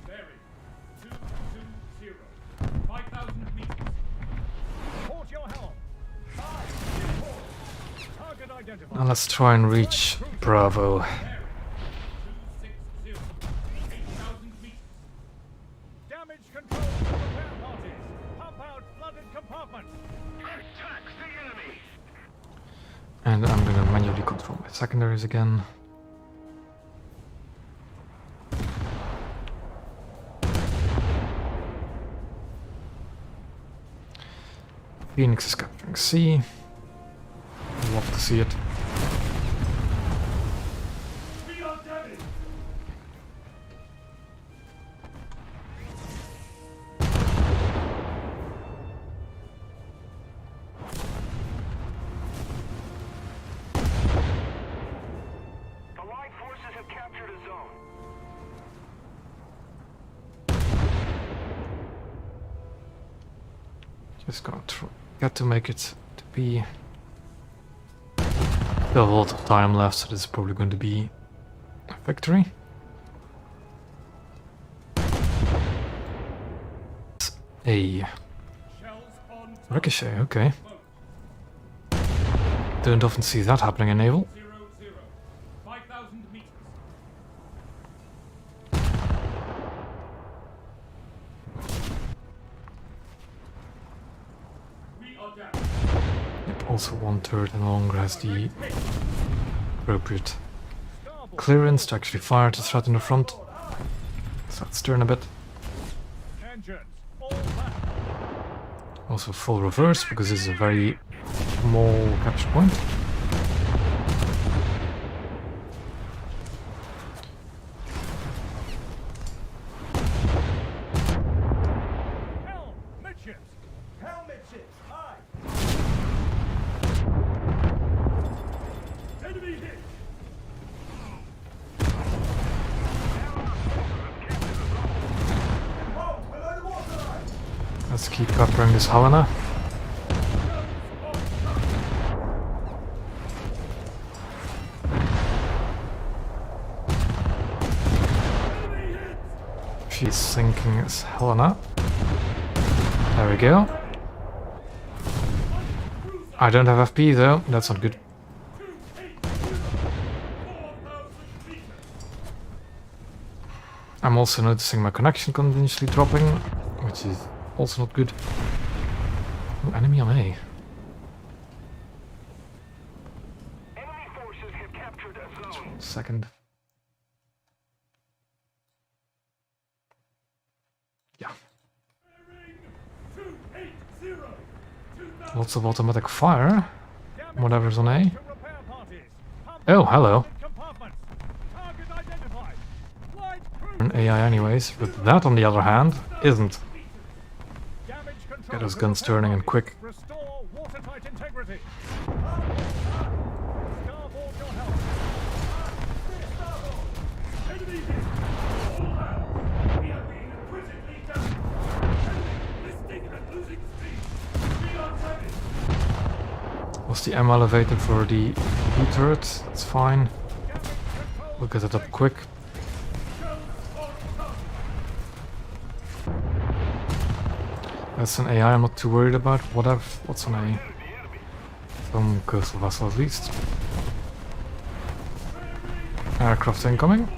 Bearing 220. 5,000 meters. Port your helm. Target identified. Now let's try and reach Bravo. Bearing 260. 8,000 meters. Damage control to repair parties. Pump out flooded compartment. Attack the enemy. And I'm gonna manually control my secondaries again. Phoenix is capturing C. Love to see it. We are damaged. The Allied forces have captured a zone. Just gonna get to make it to be. Still a lot of time left, so this is probably going to be a victory. A Shells on top. ricochet, okay. Don't often see that happening in naval. 0, 0. 5,000 meters. We are down. Yep, also 1/3 and no longer has the appropriate clearance to actually fire to threaten the front. So let's turn a bit. Engines, all back. Also full reverse, because this is a very small capture point. Helm, midships. Helmet ships. Aye. Enemy hit. Oh, below the waterline. Let's keep peppering this Helena. She's sinking as Helena. There we go. I don't have FP though, that's not good. I'm also noticing my connection continuously dropping, which is also not good. Ooh, enemy on A. Enemy forces have captured a zone. Second. Yeah. Lots of automatic fire. Whatever's on A. Oh, hello. An AI anyways, but that on the other hand isn't. Get those guns turning and quick. Restore watertight integrity. Starboard your helm. Enemy hit. All hands. We have been critically damaged. Enemy listing and losing speed. We are damaged. Was the M elevated for the B turret? That's fine. We'll get it up quick. That's an AI I'm not too worried about. What's on A? Some coastal vessel at least. Aircraft incoming.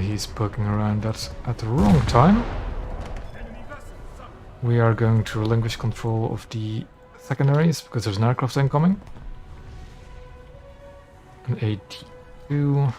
He's poking around that at the wrong time. We are going to relinquish control of the secondaries because there's an aircraft incoming. An AT-2.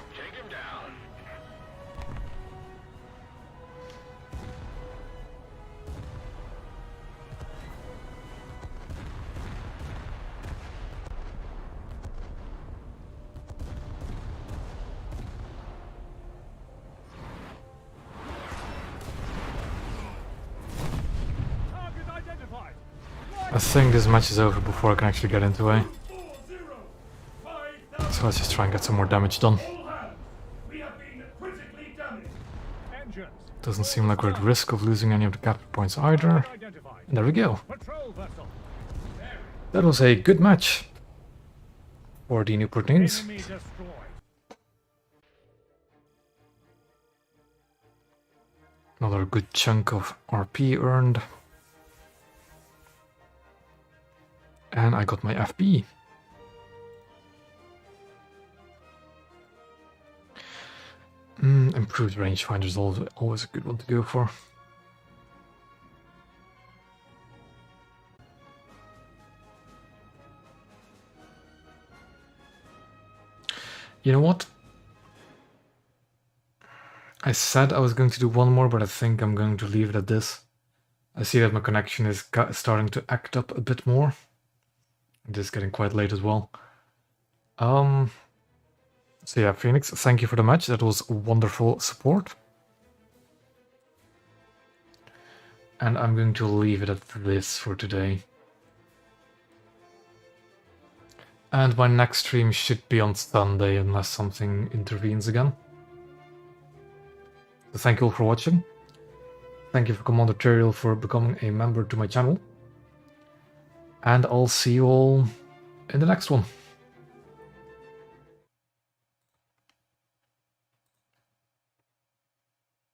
I think this match is over before I can actually get into A. So let's just try and get some more damage done. Doesn't seem like we're at risk of losing any of the capture points either. And there we go. That was a good match for the Newport News. Another good chunk of RP earned. And I got my FP. Improved rangefinder is always a good one to go for. You know what? I said I was going to do one more, but I think I'm going to leave it at this. I see that my connection is starting to act up a bit more. It is getting quite late as well. So yeah, Phoenix, thank you for the match. That was wonderful support. And I'm going to leave it at this for today. And my next stream should be on Sunday unless something intervenes again. So thank you all for watching. Thank you for Commander Teriel for becoming a member to my channel. And I'll see you all in the next one.